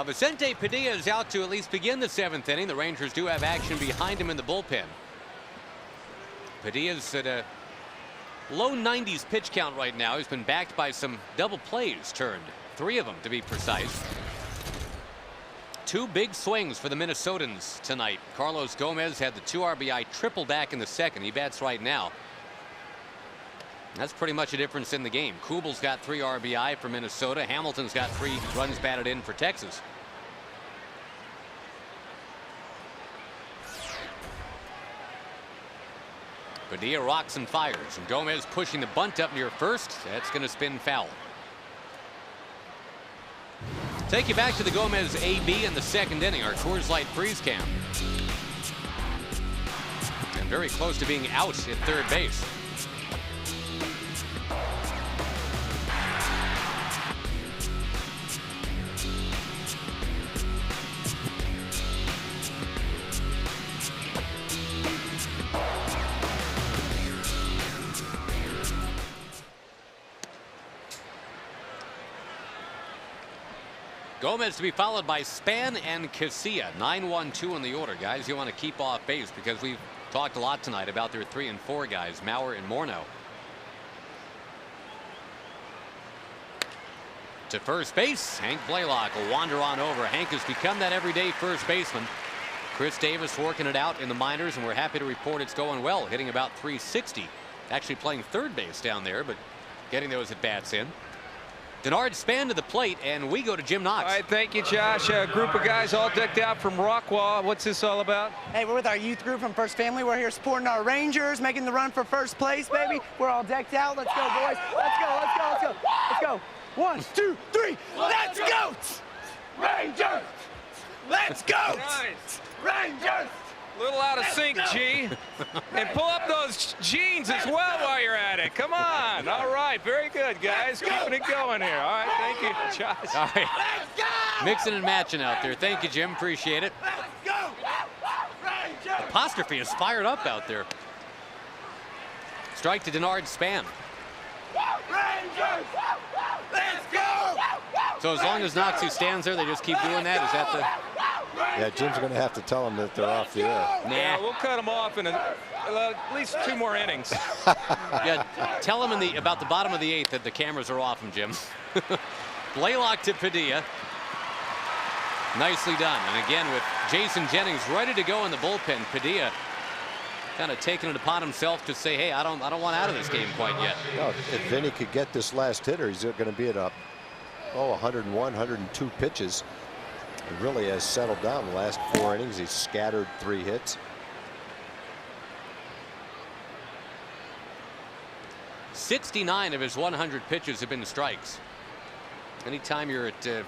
Vicente Padilla is out to at least begin the 7th inning. The Rangers do have action behind him in the bullpen. Padilla's at a low 90s pitch count right now. He's been backed by some double plays turned. 3 of them to be precise. 2 big swings for the Minnesotans tonight. Carlos Gomez had the 2 RBI triple back in the 2nd. He bats right now. That's pretty much a difference in the game. Kubal's got 3 RBI for Minnesota. Hamilton's got 3 runs batted in for Texas. Padilla rocks and fires, and Gomez pushing the bunt up near first. That's going to spin foul. Take you back to the Gomez AB in the 2nd inning, our Coors Light freeze cam. And very close to being out at third base. Gomez to be followed by Span and Casilla. 9-1-2 in the order. Guys you want to keep off base because we've talked a lot tonight about their 3 and 4 guys, Mauer and Morneau. To first base, Hank Blaylock will wander on over. Hank has become that everyday first baseman. Chris Davis working it out in the minors, and we're happy to report it's going well, hitting about 360. Actually playing third base down there, but getting those at bats in. Denard Span to the plate, and we go to Jim Knox.
All right, thank you, Josh. A group of guys all decked out from Rockwall. What's this all about?
Hey, we're with our youth group from First Family. We're here supporting our Rangers, making the run for first place, baby. We're all decked out. Let's go, boys. Let's go, let's go, let's go. Let's go. 1, 2, 3. Let's go! Rangers! Let's go! Rangers!
Little out of sync, G. And pull up those jeans as well while you're at it. Come on. All right. Very good, guys. Keeping it going here. All right. Thank you, Josh.
All right. Mixing and matching out there. Thank you, Jim. Appreciate it. Apostrophe is fired up out there. Strike to Denard Span. So as long as Noxie stands there, they just keep doing that? Is that the...
Yeah, Jim's going to have to tell them that they're off the air.
Nah.
Yeah, we'll cut them off in at least 2 more innings.
Yeah, tell them about the bottom of the 8th that the cameras are off him, Jim. Blaylock to Padilla. Nicely done. And again, with Jason Jennings ready to go in the bullpen, Padilla kind of taking it upon himself to say, hey, I don't want out of this game quite yet.
No, if Vinny could get this last hitter, he's going to be at 101, 102 pitches. He really has settled down the last 4 innings. He's scattered 3 hits.
.69 of his 100 pitches have been strikes. Anytime you're at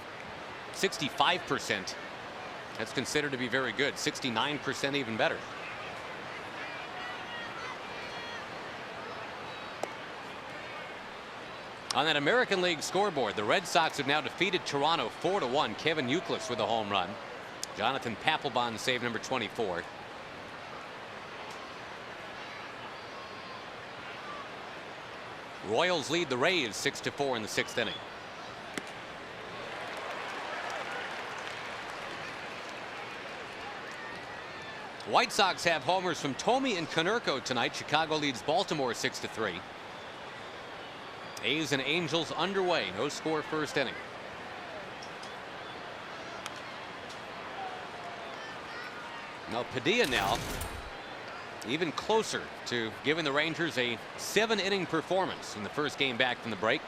65%, that's considered to be very good. 69% even better. On that American League scoreboard, the Red Sox have now defeated Toronto 4-1. Kevin Youkilis with a home run. Jonathan Papelbon save number 24. Royals lead the Rays 6-4 in the 6th inning. White Sox have homers from Thome and Konerko tonight. Chicago leads Baltimore 6-3. A's and Angels underway. No score first inning. Now Padilla now even closer to giving the Rangers a 7-inning performance in the first game back from the break.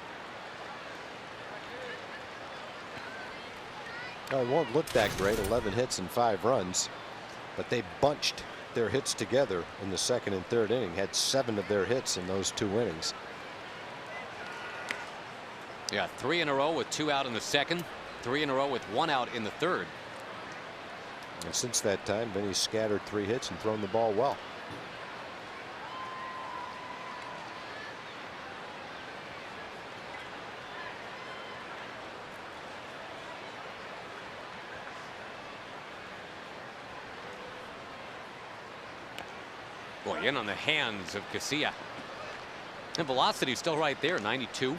Well, it won't look that great. 11 hits and 5 runs. But they bunched their hits together in the 2nd and 3rd inning. Had 7 of their hits in those 2 innings.
Yeah, 3 in a row with 2 out in the 2nd. 3 in a row with 1 out in the 3rd.
And since that time, Vinny's scattered 3 hits and thrown the ball well.
Boy, in on the hands of Casilla. And velocity still right there, 92.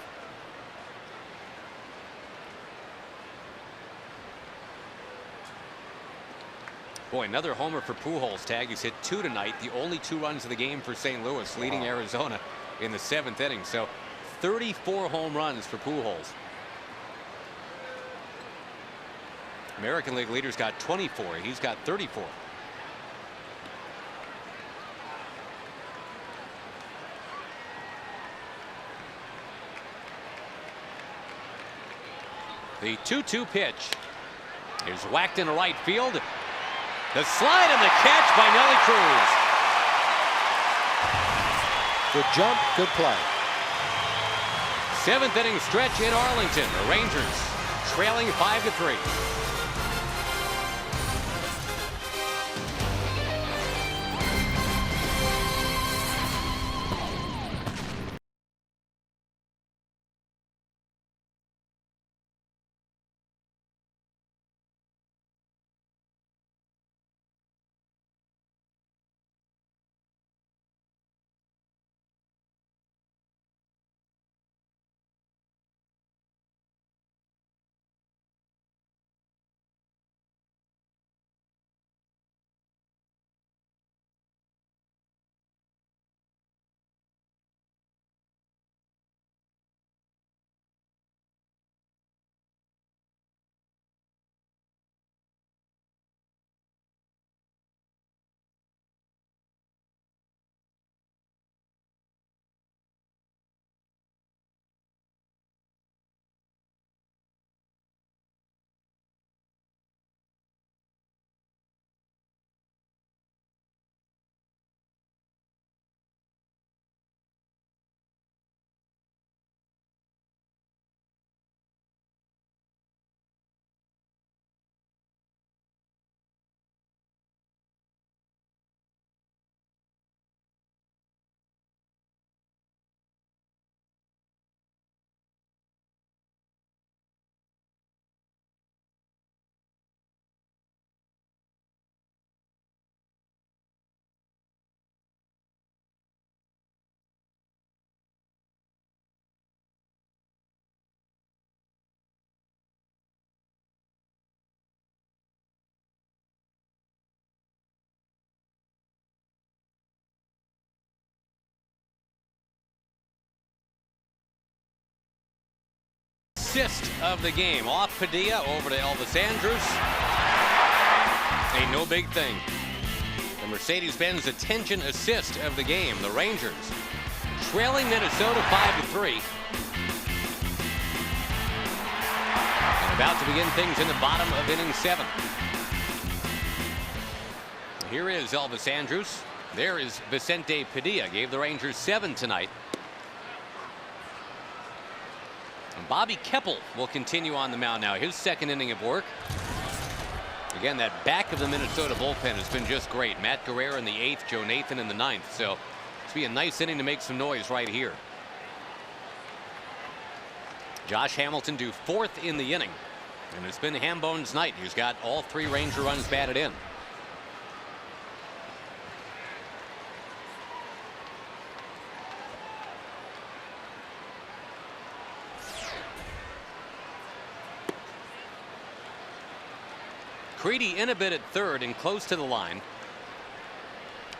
Boy, another homer for Pujols. Tag. He's hit 2 tonight. The only 2 runs of the game for St. Louis, leading Arizona in the 7th inning. So 34 home runs for Pujols. American League leaders got 24. He's got 34. The 2-2 pitch is whacked into right field. The slide and the catch by Nelly Cruz.
Good jump, good play.
7th inning stretch in Arlington. The Rangers trailing 5-3. assist of the game. Off Padilla, over to Elvis Andrus. Ain't no big thing. The Mercedes-Benz attention assist of the game. The Rangers trailing Minnesota 5-3. And about to begin things in the bottom of inning 7. Here is Elvis Andrus. There is Vicente Padilla. Gave the Rangers 7 tonight. And Bobby Keppel will continue on the mound now. His second inning of work. Again, that back of the Minnesota bullpen has been just great. Matt Guerrero in the 8th, Joe Nathan in the 9th. So it's be a nice inning to make some noise right here. Josh Hamilton due 4th in the inning. And it's been Hambone's night. He's got all 3 Ranger runs batted in. Creedy in a bit at 3rd and close to the line.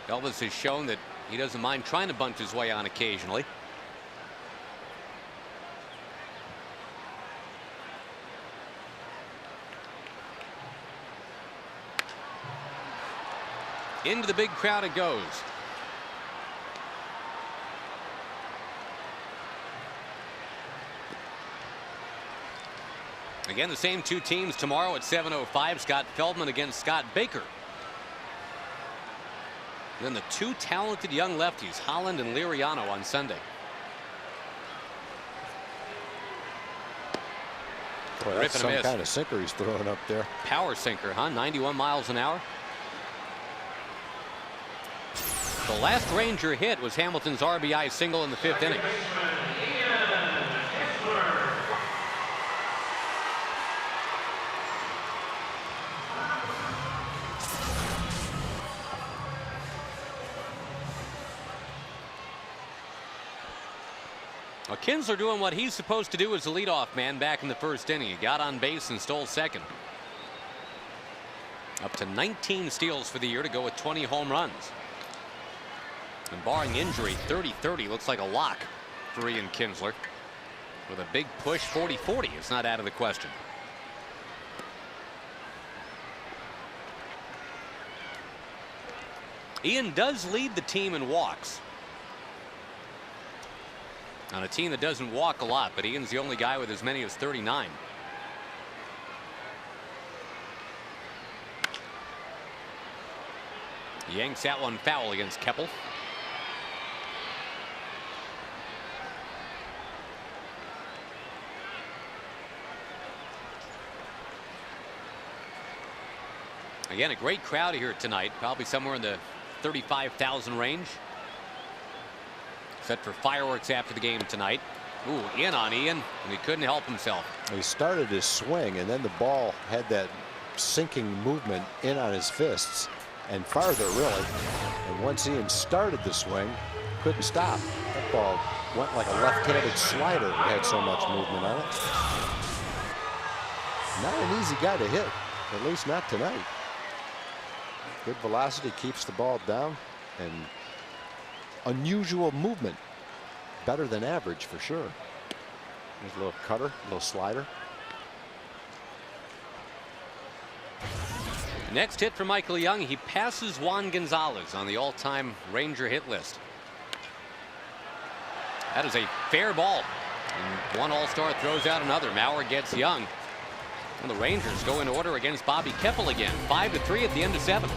Elvis has shown that he doesn't mind trying to bunt his way on occasionally. Into the big crowd it goes. Again, the same 2 teams tomorrow at 7:05. Scott Feldman against Scott Baker. Then the 2 talented young lefties, Holland and Liriano, on Sunday.
Boy, that's some kind of sinker he's throwing up there.
Power sinker, huh? 91 miles an hour. The last Ranger hit was Hamilton's RBI single in the 5th inning. Well, Kinsler doing what he's supposed to do as a leadoff man back in the 1st inning. He got on base and stole 2nd. Up to 19 steals for the year to go with 20 home runs. And barring injury, 30-30 looks like a lock for Ian Kinsler. With a big push, 40-40 is not out of the question. Ian does lead the team in walks. On a team that doesn't walk a lot, but Ian's the only guy with as many as 39. Yanks that one foul against Keppel. Again, a great crowd here tonight, probably somewhere in the 35,000 range. Set for fireworks after the game tonight. Ooh, in on Ian, and he couldn't help himself.
He started his swing, and then the ball had that sinking movement in on his fists and farther, really. And once Ian started the swing, couldn't stop. That ball went like a left-handed slider. It had so much movement on it. Not an easy guy to hit, at least not tonight. Good velocity, keeps the ball down, and unusual movement. Better than average for sure. There's a little cutter, a little slider.
Next hit for Michael Young. He passes Juan Gonzalez on the all-time Ranger hit list. That is a fair ball. And one all-star throws out another. Mauer gets Young. And the Rangers go in order against Bobby Keppel again. 5-3 at the end of 7.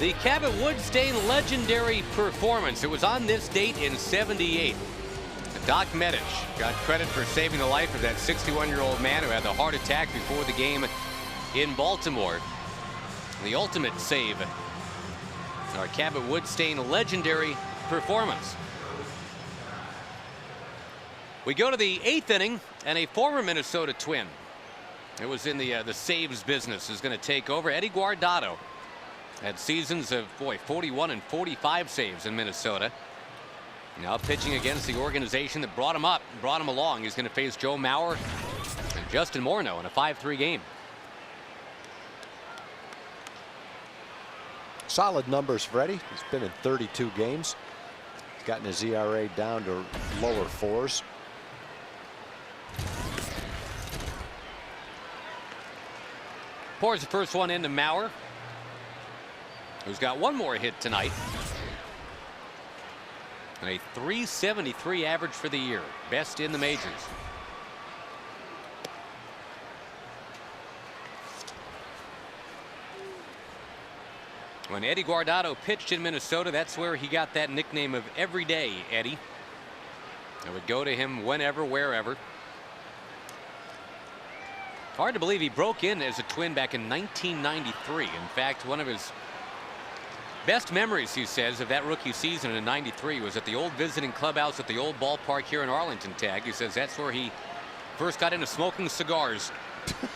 The Cabot Woodstain legendary performance. It was on this date in '78. Doc Medich got credit for saving the life of that 61-year-old man who had the heart attack before the game in Baltimore. The ultimate save. Our Cabot Woodstain legendary performance. We go to the 8th inning, and a former Minnesota Twin, it was in the saves business, is going to take over. Eddie Guardado had seasons of 41 and 45 saves in Minnesota. Now pitching against the organization that brought him up, brought him along. He's going to face Joe Mauer and Justin Morneau in a 5-3 game.
Solid numbers for Eddie. He's been in 32 games. He's gotten his ERA down to lower 4s.
Pours the first one into Mauer, who's got one more hit tonight. And a .373 average for the year, best in the majors. When Eddie Guardado pitched in Minnesota, that's where he got that nickname of Everyday Eddie. It would go to him whenever, wherever. Hard to believe he broke in as a Twin back in 1993. In fact, one of his best memories, he says, of that rookie season in '93 was at the old visiting clubhouse at the old ballpark here in Arlington. Tag, he says that's where he first got into smoking cigars.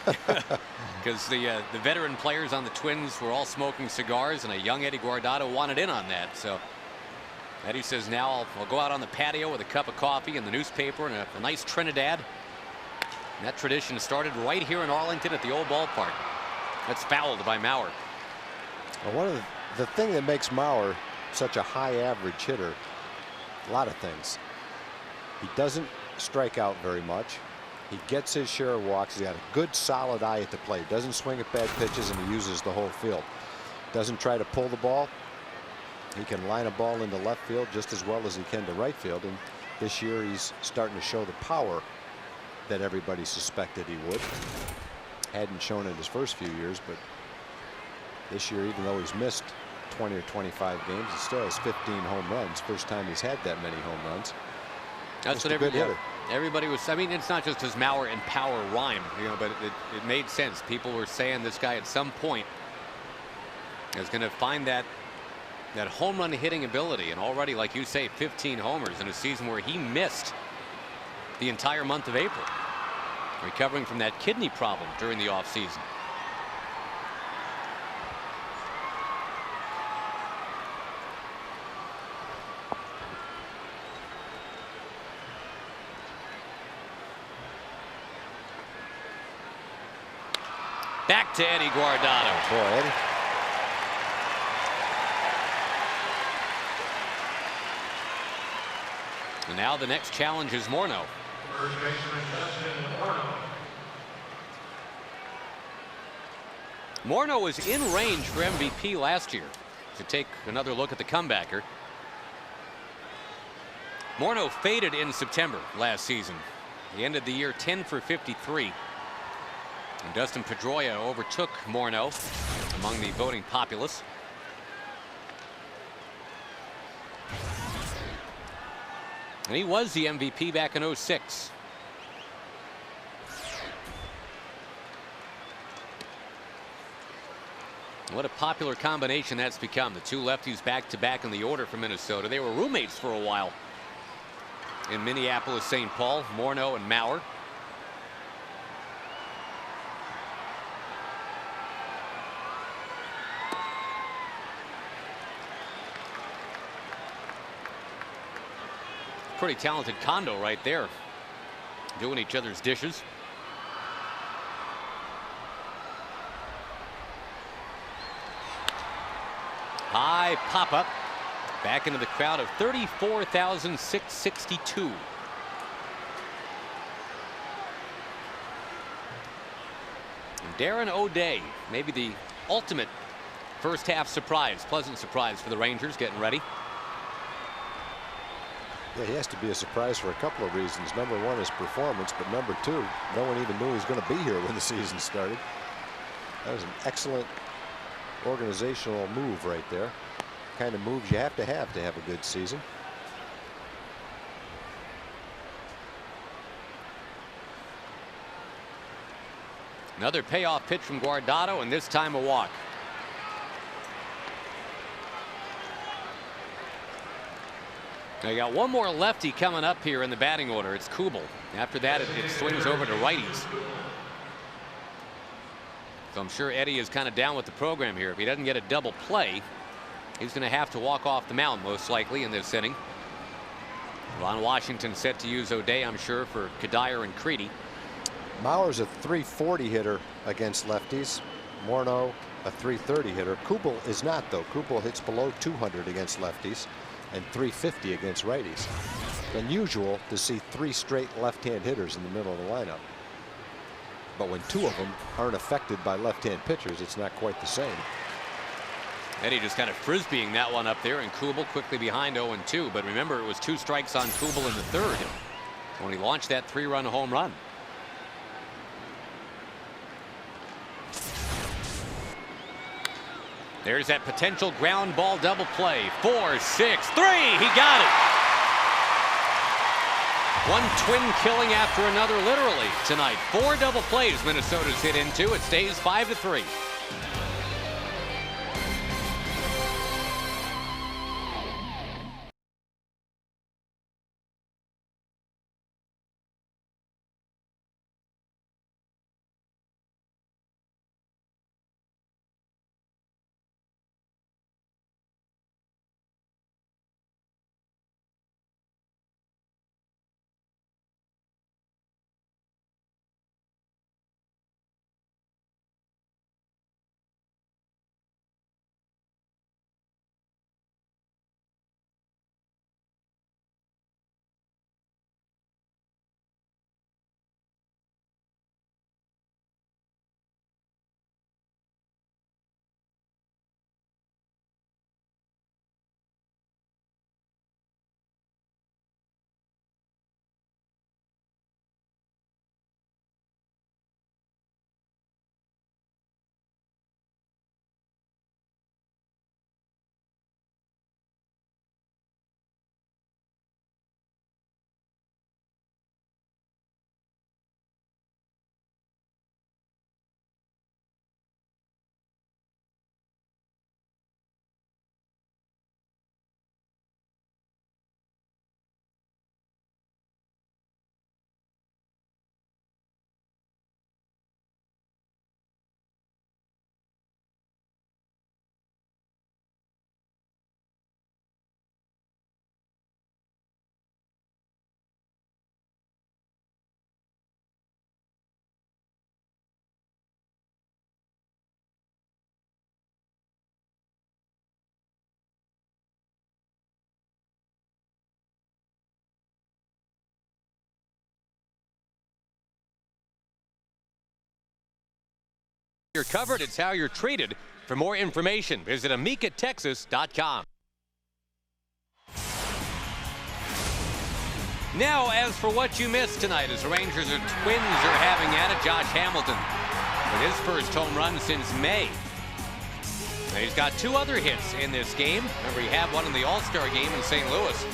Because the veteran players on the Twins were all smoking cigars, and a young Eddie Guardado wanted in on that. So Eddie says, now I'll go out on the patio with a cup of coffee and the newspaper and a nice Trinidad. And that tradition started right here in Arlington at the old ballpark. That's fouled by Mauer.
Well, one of the thing that makes Mauer such a high average hitter, a lot of things. He doesn't strike out very much. He gets his share of walks. He's got a good solid eye at the plate. Doesn't swing at bad pitches, and he uses the whole field. Doesn't try to pull the ball. He can line a ball into left field just as well as he can to right field. And this year he's starting to show the power that everybody suspected he would. Hadn't shown in his first few years, but this year, even though he's missed 20 or 25 games, he still has 15 home runs. First time he's had that many home runs.
That's what everybody was. I mean, it's not just his Mauer and power rhyme, you know, but it made sense. People were saying this guy at some point is going to find that home run hitting ability, and already, like you say, 15 homers in a season where he missed the entire month of April, recovering from that kidney problem during the offseason. Back to Eddie Guardado.
Boy, Eddie.
And now the next challenge is Morneau.
First baseman Justin Morneau.
Morneau was in range for MVP last year. To take another look at the comebacker, Morneau faded in September last season. He ended the year 10 for 53. And Dustin Pedroia overtook Morneau among the voting populace. And he was the MVP back in '06. What a popular combination that's become. The two lefties back to back in the order for Minnesota. They were roommates for a while in Minneapolis, St. Paul, Morneau and Mauer. Pretty talented condo right there, doing each other's dishes. High pop up back into the crowd of 34,662. Darren O'Day, maybe the ultimate first half surprise, pleasant surprise for the Rangers getting ready.
Yeah, he has to be a surprise for a couple of reasons. Number one is performance, but number two, no one even knew he was going to be here when the season started. That was an excellent organizational move right there. Kind of moves you have to have a good season.
Another payoff pitch from Guardado, and this time a walk. Now you got one more lefty coming up here in the batting order. It's Kubel. After that, it swings over to righties. So I'm sure Eddie is kind of down with the program here. If he doesn't get a double play, he's going to have to walk off the mound most likely in this inning. Ron Washington set to use O'Day, I'm sure, for Kadire and Creedy.
Mauer's a .340 hitter against lefties. Morneau a .330 hitter. Kubel is not, though. Kubel hits below 200 against lefties and .350 against righties. It's unusual to see 3 straight left-hand hitters in the middle of the lineup. But when 2 of them aren't affected by left-hand pitchers, it's not quite the same.
Eddie just kind of frisbeeing that one up there, and Kubel quickly behind 0-2. But remember, it was 2 strikes on Kubel in the 3rd when he launched that 3-run home run. There's that potential ground ball double play. 4, 6, 3. He got it. One twin killing after another, literally, tonight. 4 double plays Minnesota's hit into. It stays 5-3. You're covered, it's how you're treated. For more information, visit AmikaTexas.com. Now, as for what you missed tonight, as the Rangers and Twins are having at it, Josh Hamilton with his first home run since May. Now, he's got 2 other hits in this game. Remember, he had one in the All-Star game in St. Louis.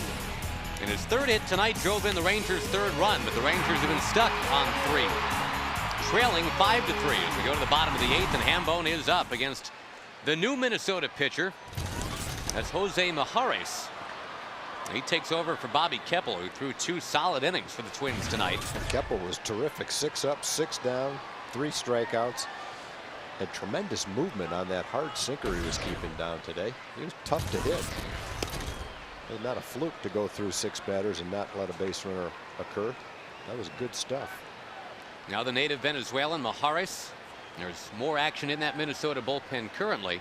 And his 3rd hit tonight drove in the Rangers' 3rd run, but the Rangers have been stuck on 3. Trailing 5-3 as we go to the bottom of the 8th, and Hambone is up against the new Minnesota pitcher. That's Jose Mijares. He takes over for Bobby Keppel, who threw 2 solid innings for the Twins tonight.
Keppel was terrific. 6 up, 6 down, 3 strikeouts. Had tremendous movement on that hard sinker he was keeping down today. He was tough to hit. It was not a fluke to go through 6 batters and not let a base runner occur. That was good stuff.
Now the native Venezuelan Mijares. There's more action in that Minnesota bullpen currently.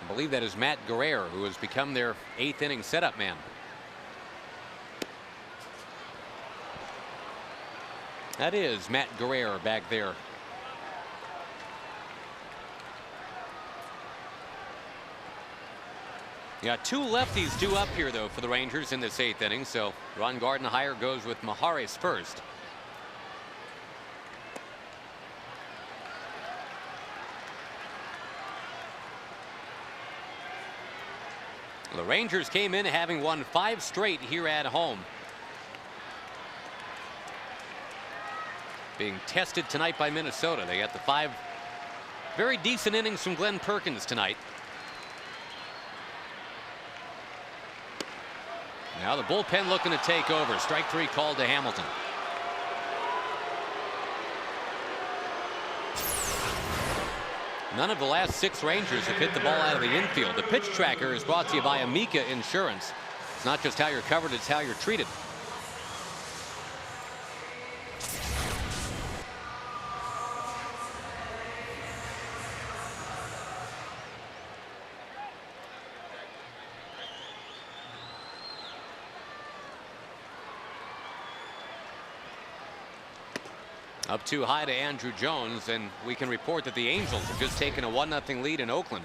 I believe that is Matt Guerrero, who has become their 8th inning setup man. That is Matt Guerrero back there. Yeah, 2 lefties due up here, though, for the Rangers in this 8th inning. So Ron Gardenhire goes with Mijares first. The Rangers came in having won 5 straight here at home. Being tested tonight by Minnesota. They got the 5 very decent innings from Glenn Perkins tonight. Now the bullpen looking to take over. Strike 3 called to Hamilton. None of the last 6 Rangers have hit the ball out of the infield. The pitch tracker is brought to you by Amica Insurance. It's not just how you're covered, it's how you're treated. Up too high to Andrew Jones, and we can report that the Angels have just taken a 1-0 lead in Oakland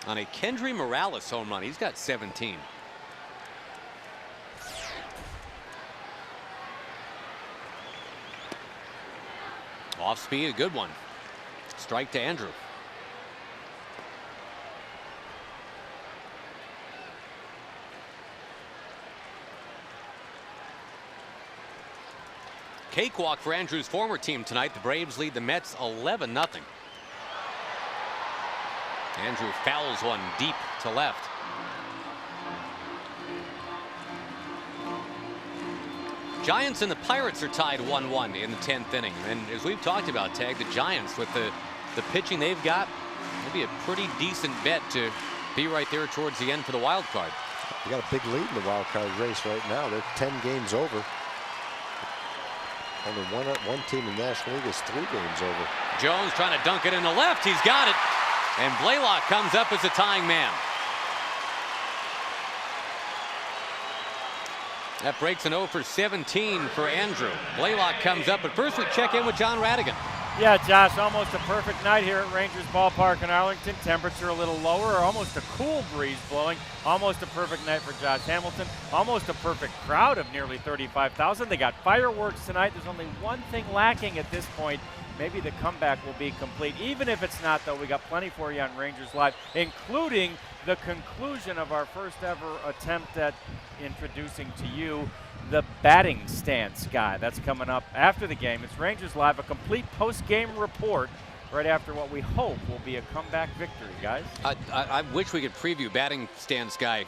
on a Kendry Morales home run. He's got 17. Off speed, a good one. Strike to Andrew. Cakewalk for Andrew's former team tonight. The Braves lead the Mets 11-0. Andrew fouls one deep to left. Giants and the Pirates are tied 1-1 in the 10th inning. And as we've talked about, Tag, the Giants with the pitching they've got, it'll be a pretty decent bet to be right there towards the end for the wild card.
You got a big lead in the wild card race right now. They're 10 games over. Only one team in the National League is 3 games over.
Jones trying to dunk it in the left. He's got it. And Blaylock comes up as a tying man. That breaks an 0 for 17 for Andrew. Blaylock comes up, but first we check in with John Radigan.
Yeah, Josh, almost a perfect night here at Rangers Ballpark in Arlington. Temperature a little lower, almost a cool breeze blowing. Almost a perfect night for Josh Hamilton. Almost a perfect crowd of nearly 35,000. They got fireworks tonight. There's only one thing lacking at this point. Maybe the comeback will be complete. Even if it's not, though, we got plenty for you on Rangers Live, including the conclusion of our first ever attempt at introducing to you the batting stance guy. That's coming up after the game. It's Rangers Live, a complete post-game report right after what we hope will be a comeback victory, guys.
I wish we could preview batting stance guy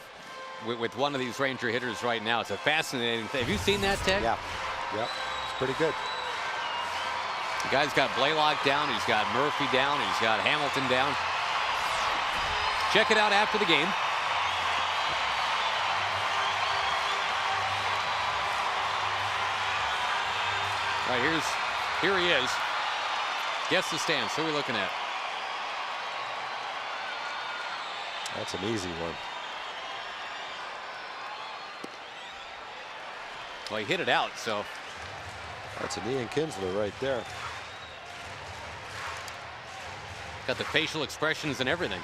with one of these Ranger hitters right now. It's a fascinating thing. Have you seen that, Ted?
Yeah. Yep. It's pretty good.
The guy's got Blaylock down. He's got Murphy down. He's got Hamilton down. Check it out after the game. All right, here he is. Guess the stance. Who are we looking at?
That's an easy one.
Well, he hit it out, so.
That's an Ian Kinsler right there.
Got the facial expressions and everything.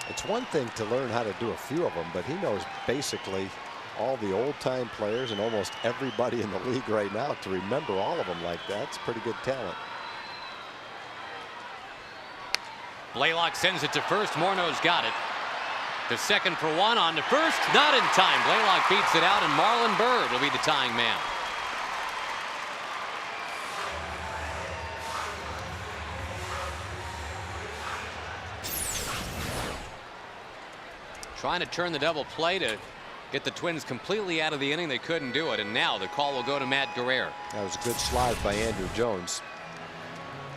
It's one thing to learn how to do a few of them, but he knows basically all the old-time players and almost everybody in the league right now. To remember all of them like that, it's pretty good talent.
Blaylock sends it to first. Morneau's got it. The second for one on to first. Not in time. Blaylock beats it out, and Marlon Byrd will be the tying man. Trying to turn the double play to get the Twins completely out of the inning. They couldn't do it, and now the call will go to Matt Guerrero.
That was a good slide by Andrew Jones.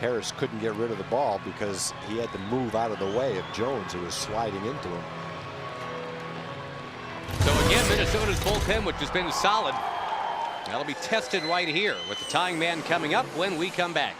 Harris couldn't get rid of the ball because he had to move out of the way of Jones, who was sliding into him.
So again, Minnesota's bullpen, which has been solid, that'll be tested right here with the tying man coming up when we come back.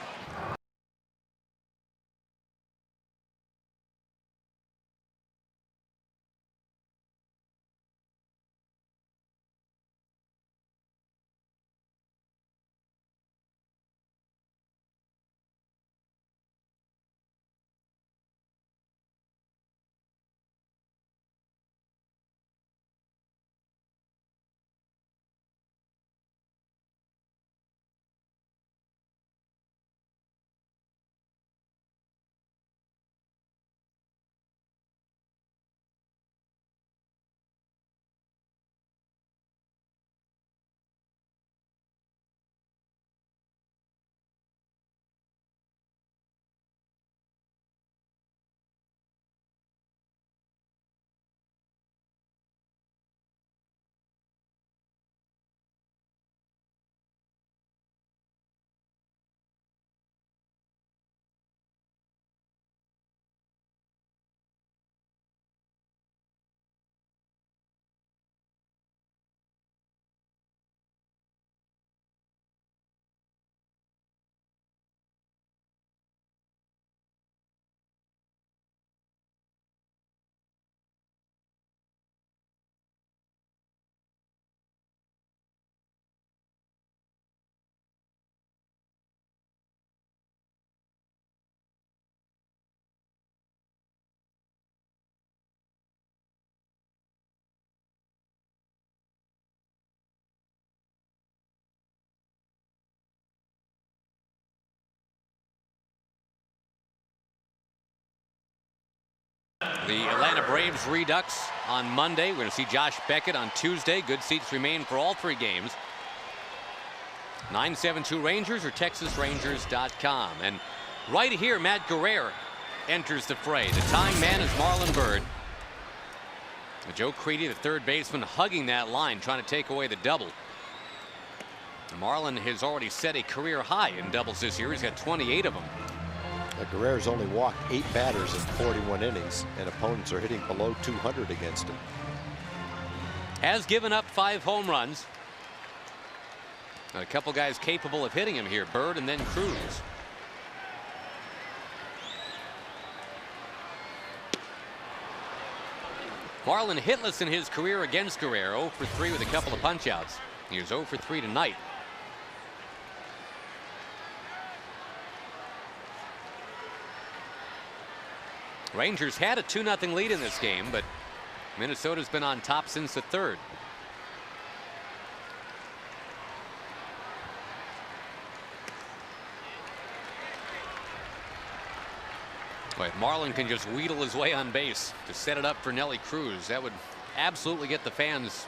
The Atlanta Braves redux on Monday. We're going to see Josh Beckett on Tuesday. Good seats remain for all 3 games. 972 Rangers or TexasRangers.com. And right here, Matt Guerrero enters the fray. The tying man is Marlon Byrd. Joe Creedy, the third baseman, hugging that line, trying to take away the double. Marlon has already set a career high in doubles this year. He's got 28 of them.
Guerrero's only walked 8 batters in 41 innings, and opponents are hitting below 200 against him.
Has given up 5 home runs. A couple guys capable of hitting him here, Byrd and then Cruz. Marlon hitless in his career against Guerrero, 0 for 3 with a couple of punch-outs. He was 0 for 3 tonight. Rangers had a 2-0 lead in this game, but Minnesota's been on top since the 3rd. If Marlon can just wheedle his way on base to set it up for Nelly Cruz, that would absolutely get the fans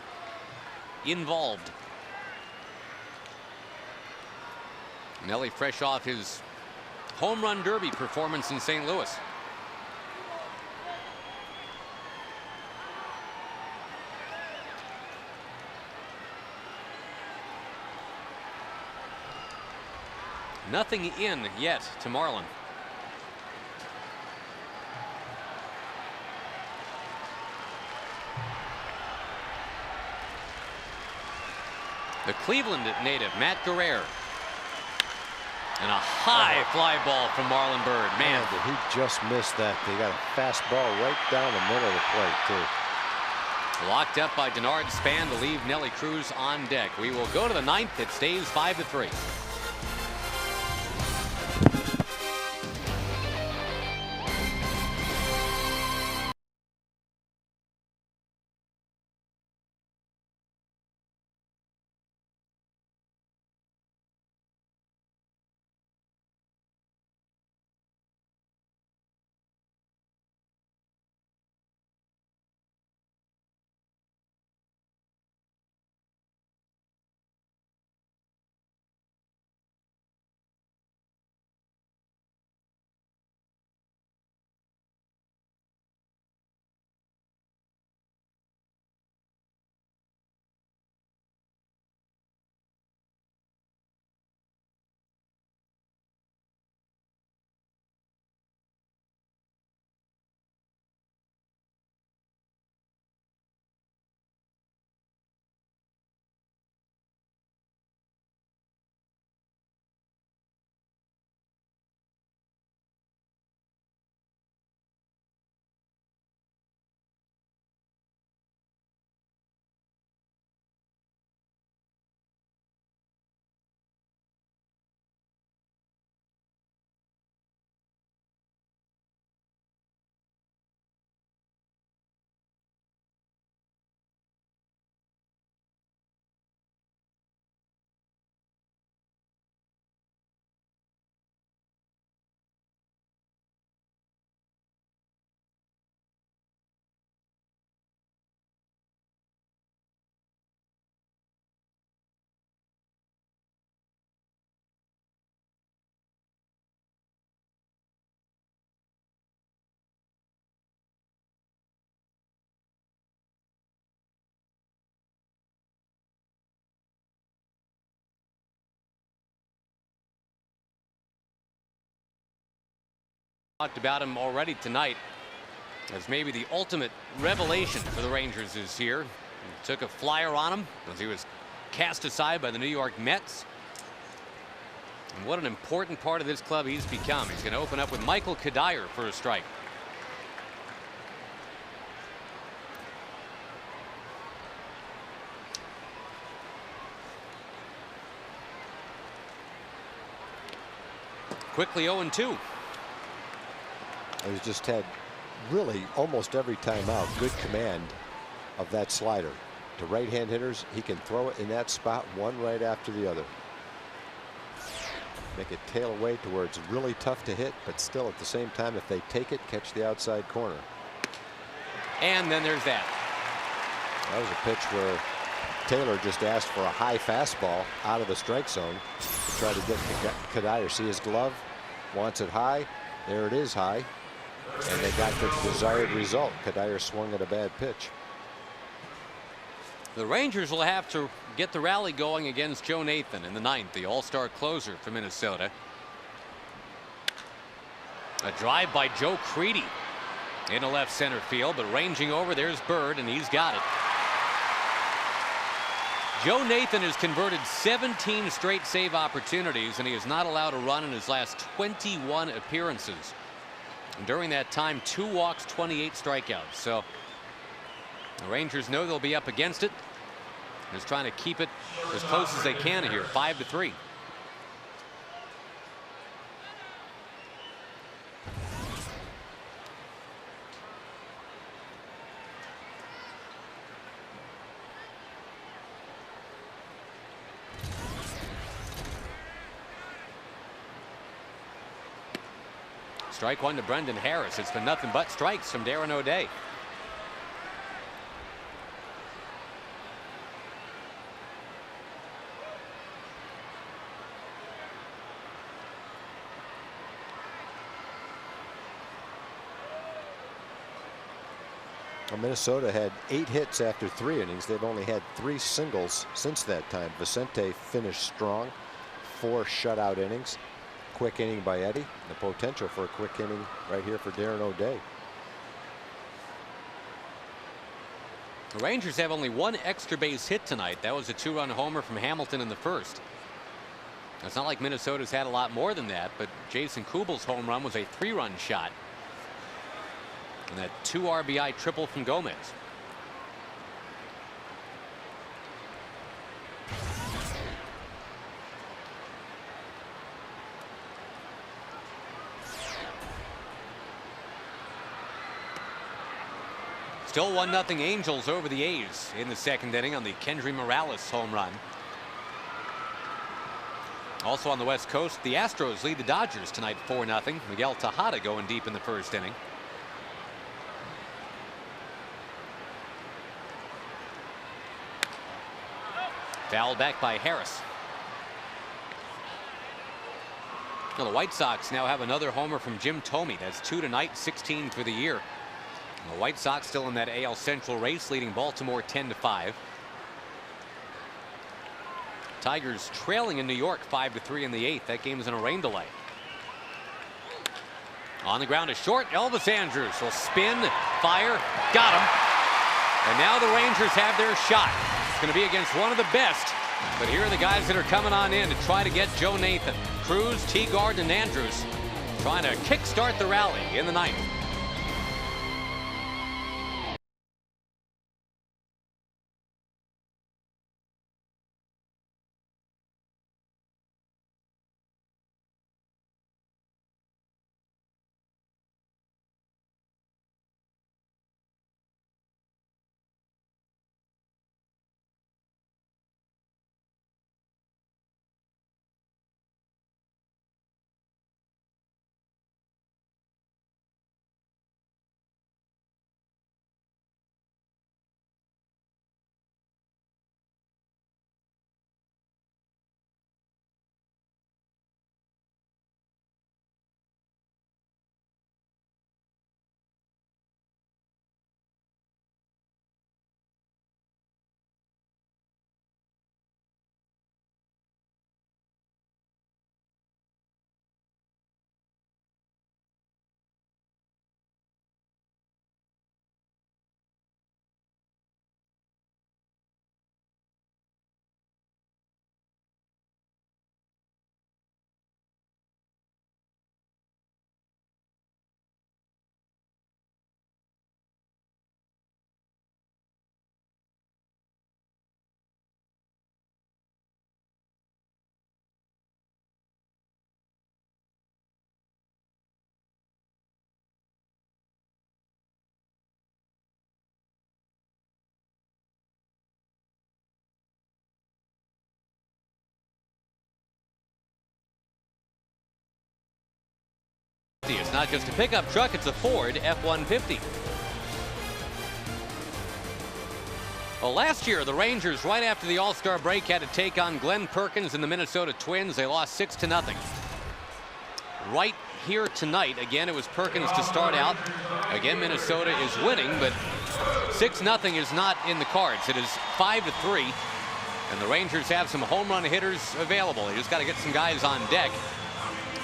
involved. Nelly fresh off his home run derby performance in St. Louis. Nothing in yet to Marlon. The Cleveland native, Matt Guerrero. And a high fly ball from Marlon Byrd. Man,
did he just missed that. They got a fastball right down the middle of the plate, too.
Locked up by Denard Span to leave Nelly Cruz on deck. We will go to the 9th. It stays 5-3. Talked about him already tonight as maybe the ultimate revelation for the Rangers this year. He took a flyer on him as he was cast aside by the New York Mets. And what an important part of this club he's become. He's going to open up with Michael Kadire for a strike. Quickly 0-2.
He's just had really almost every time out good command of that slider. To right-hand hitters, he can throw it in that spot, one right after the other. Make it tail away to where it's really tough to hit, but still at the same time, if they take it, catch the outside corner.
And then there's that.
That was a pitch where Taylor just asked for a high fastball out of the strike zone to try to get Kadire. See his glove, wants it high. There it is, high. And they got the desired result. Kadire swung at a bad pitch.
The Rangers will have to get the rally going against Joe Nathan in the ninth, the all-star closer for Minnesota. A drive by Joe Creedy into left center field, but ranging over, there's Bird, and he's got it. Joe Nathan has converted 17 straight save opportunities, and he has not allowed a run in his last 21 appearances. And during that time, 2 walks, 28 strikeouts. So the Rangers know they'll be up against it. Just trying to keep it as close as they can here, 5-3. Strike one to Brendan Harris. It's been nothing but strikes from Darren O'Day.
Well, Minnesota had 8 hits after 3 innings. They've only had 3 singles since that time. Vicente finished strong, 4 shutout innings. Quick inning by Eddie. The potential for a quick inning right here for Darren O'Day.
The Rangers have only 1 extra base hit tonight. That was a 2-run homer from Hamilton in the first. It's not like Minnesota's had a lot more than that, but Jason Kubel's home run was a 3-run shot. And that 2 RBI triple from Gomez. Still 1-0 Angels over the A's in the second inning on the Kendry Morales home run. Also on the West Coast, the Astros lead the Dodgers tonight 4-0. Miguel Tejada going deep in the first inning. Fouled back by Harris. Now the White Sox now have another homer from Jim Thome. That's 2 tonight, 16 for the year. The White Sox still in that AL Central race, leading Baltimore 10-5. Tigers trailing in New York 5-3 in the 8th. That game is in a rain delay. On the ground to short. Elvis Andrus will spin, fire, got him. And now the Rangers have their shot. It's going to be against one of the best. But here are the guys that are coming on in to try to get Joe Nathan. Cruz, Teagard, and Andrus trying to kickstart the rally in the 9th. It's not just a pickup truck, it's a Ford F-150. Well, last year, the Rangers, right after the All-Star break, had to take on Glenn Perkins and the Minnesota Twins. They lost 6-0. Right here tonight, again, it was Perkins to start out. Again, Minnesota is winning, but 6-0 is not in the cards. It is 5-3, and the Rangers have some home run hitters available. They just got to get some guys on deck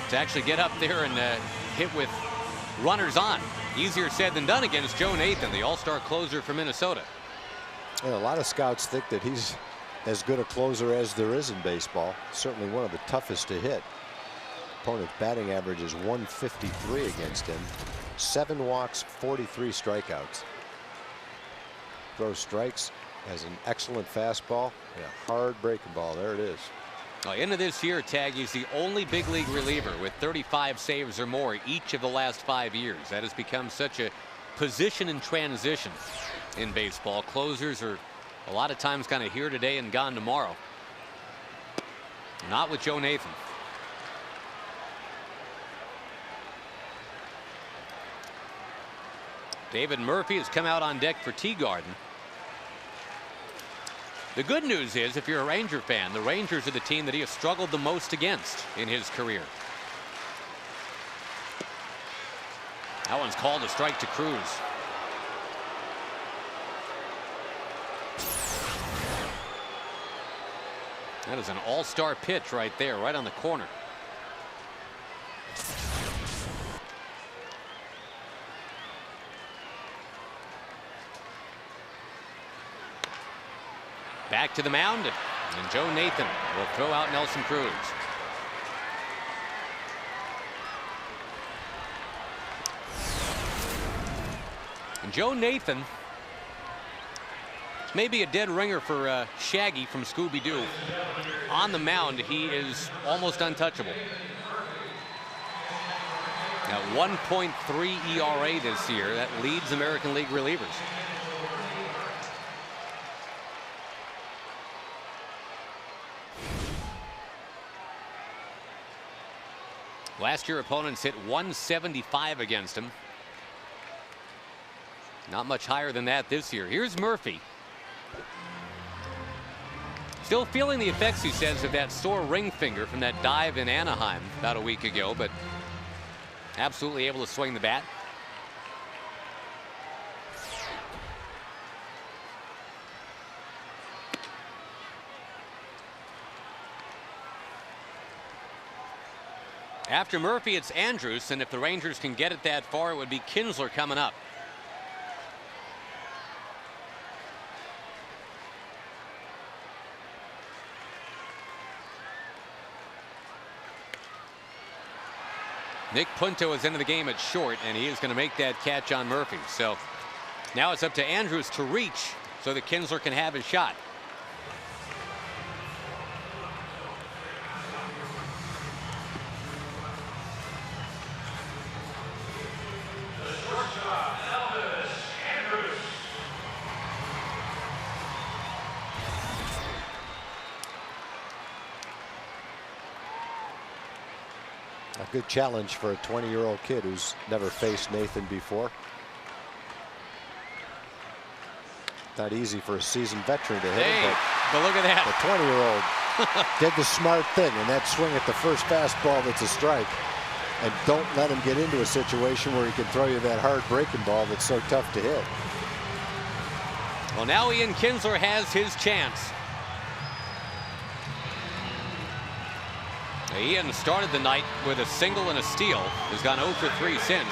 to actually get up there and hit with runners on. Easier said than done against Joe Nathan, the All-Star closer for Minnesota.
And a lot of scouts think that he's as good a closer as there is in baseball. Certainly one of the toughest to hit. Opponent's batting average is 153 against him. 7 walks, 43 strikeouts. Throws strikes, has an excellent fastball and a hard breaking ball. There it is.
Into this year, Tag, he's the only big league reliever with 35 saves or more each of the last 5 years. That has become such a position in transition in baseball. Closers are a lot of times kind of here today and gone tomorrow. Not with Joe Nathan. David Murphy has come out on deck for Teagarden. The good news is, if you're a Ranger fan, the Rangers are the team that he has struggled the most against in his career. That one's called a strike to Cruz. That is an all-star pitch right there, right on the corner. Back to the mound, and Joe Nathan will throw out Nelson Cruz. And Joe Nathan, it's maybe a dead ringer for Shaggy from Scooby-Doo. On the mound, he is almost untouchable. At 1.3 ERA this year, that leads American League relievers. Last year, opponents hit 175 against him. Not much higher than that this year. Here's Murphy. Still feeling the effects, he says, of that sore ring finger from that dive in Anaheim about a week ago, but absolutely able to swing the bat. After Murphy, it's Andrus, and if the Rangers can get it that far, it would be Kinsler coming up. Nick Punto is into the game at short, and he is going to make that catch on Murphy. So now it's up to Andrus to reach so that Kinsler can have his shot.
A good challenge for a 20-year-old kid who's never faced Nathan before. Not easy for a seasoned veteran to hit him,
but look at that.
The 20-year-old did the smart thing, and that swing at the first fastball that's a strike. And don't let him get into a situation where he can throw you that hard breaking ball that's so tough to hit.
Well, now Ian Kinsler has his chance. Ian started the night with a single and a steal. Has gone 0 for 3 since.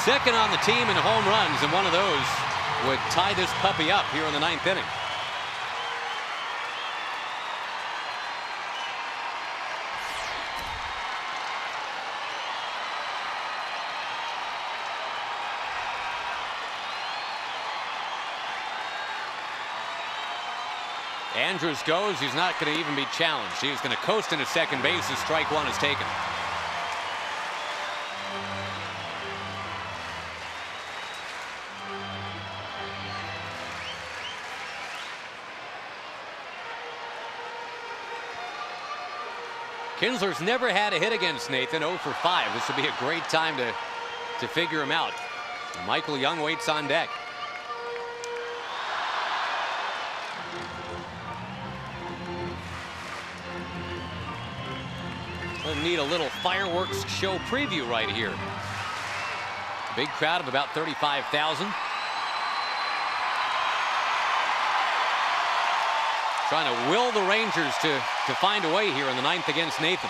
Second on the team in home runs, and one of those would tie this puppy up here in the 9th inning. Andrus goes. He's not going to even be challenged. He's going to coast into second base as strike one is taken. Kinsler's never had a hit against Nathan. 0 for 5. This would be a great time to figure him out. Michael Young waits on deck. We'll need a little fireworks show preview right here. Big crowd of about 35,000. Trying to will the Rangers to find a way here in the 9th against Nathan.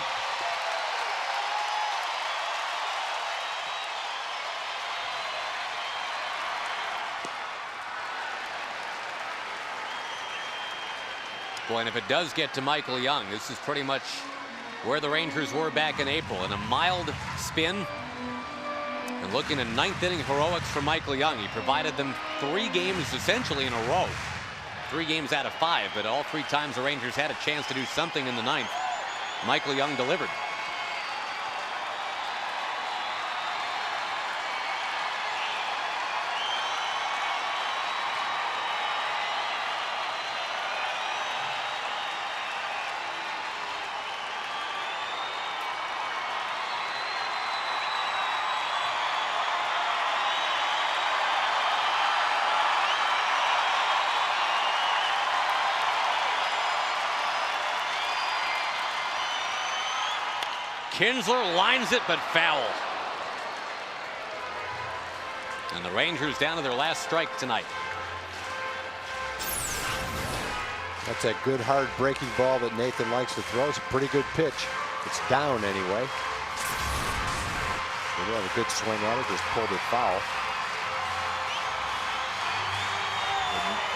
Boy, and if it does get to Michael Young, this is pretty much where the Rangers were back in April, in a mild spin. And looking at 9th inning heroics for Michael Young. He provided them 3 games essentially in a row. 3 games out of 5, but all 3 times the Rangers had a chance to do something in the 9th. Michael Young delivered. Kinsler lines it, but foul. And the Rangers down to their last strike tonight.
That's a good hard breaking ball that Nathan likes to throw. It's a pretty good pitch. It's down anyway. He had a good swing at it, just pulled it foul.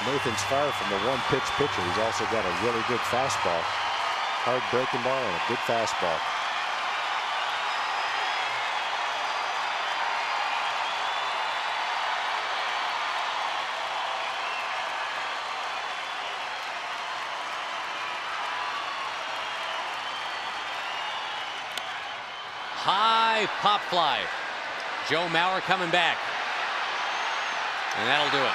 And Nathan's far from the one-pitch pitcher. He's also got a really good fastball. Hard breaking ball and a good fastball.
High pop fly. Joe Mauer coming back. And that'll do it.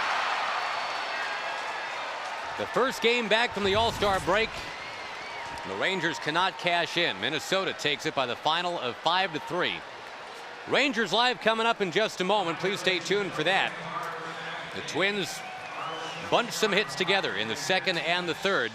The first game back from the All-Star break. The Rangers cannot cash in. Minnesota takes it by the final of 5-3. Rangers Live coming up in just a moment. Please stay tuned for that. The Twins bunched some hits together in the 2nd and the 3rd.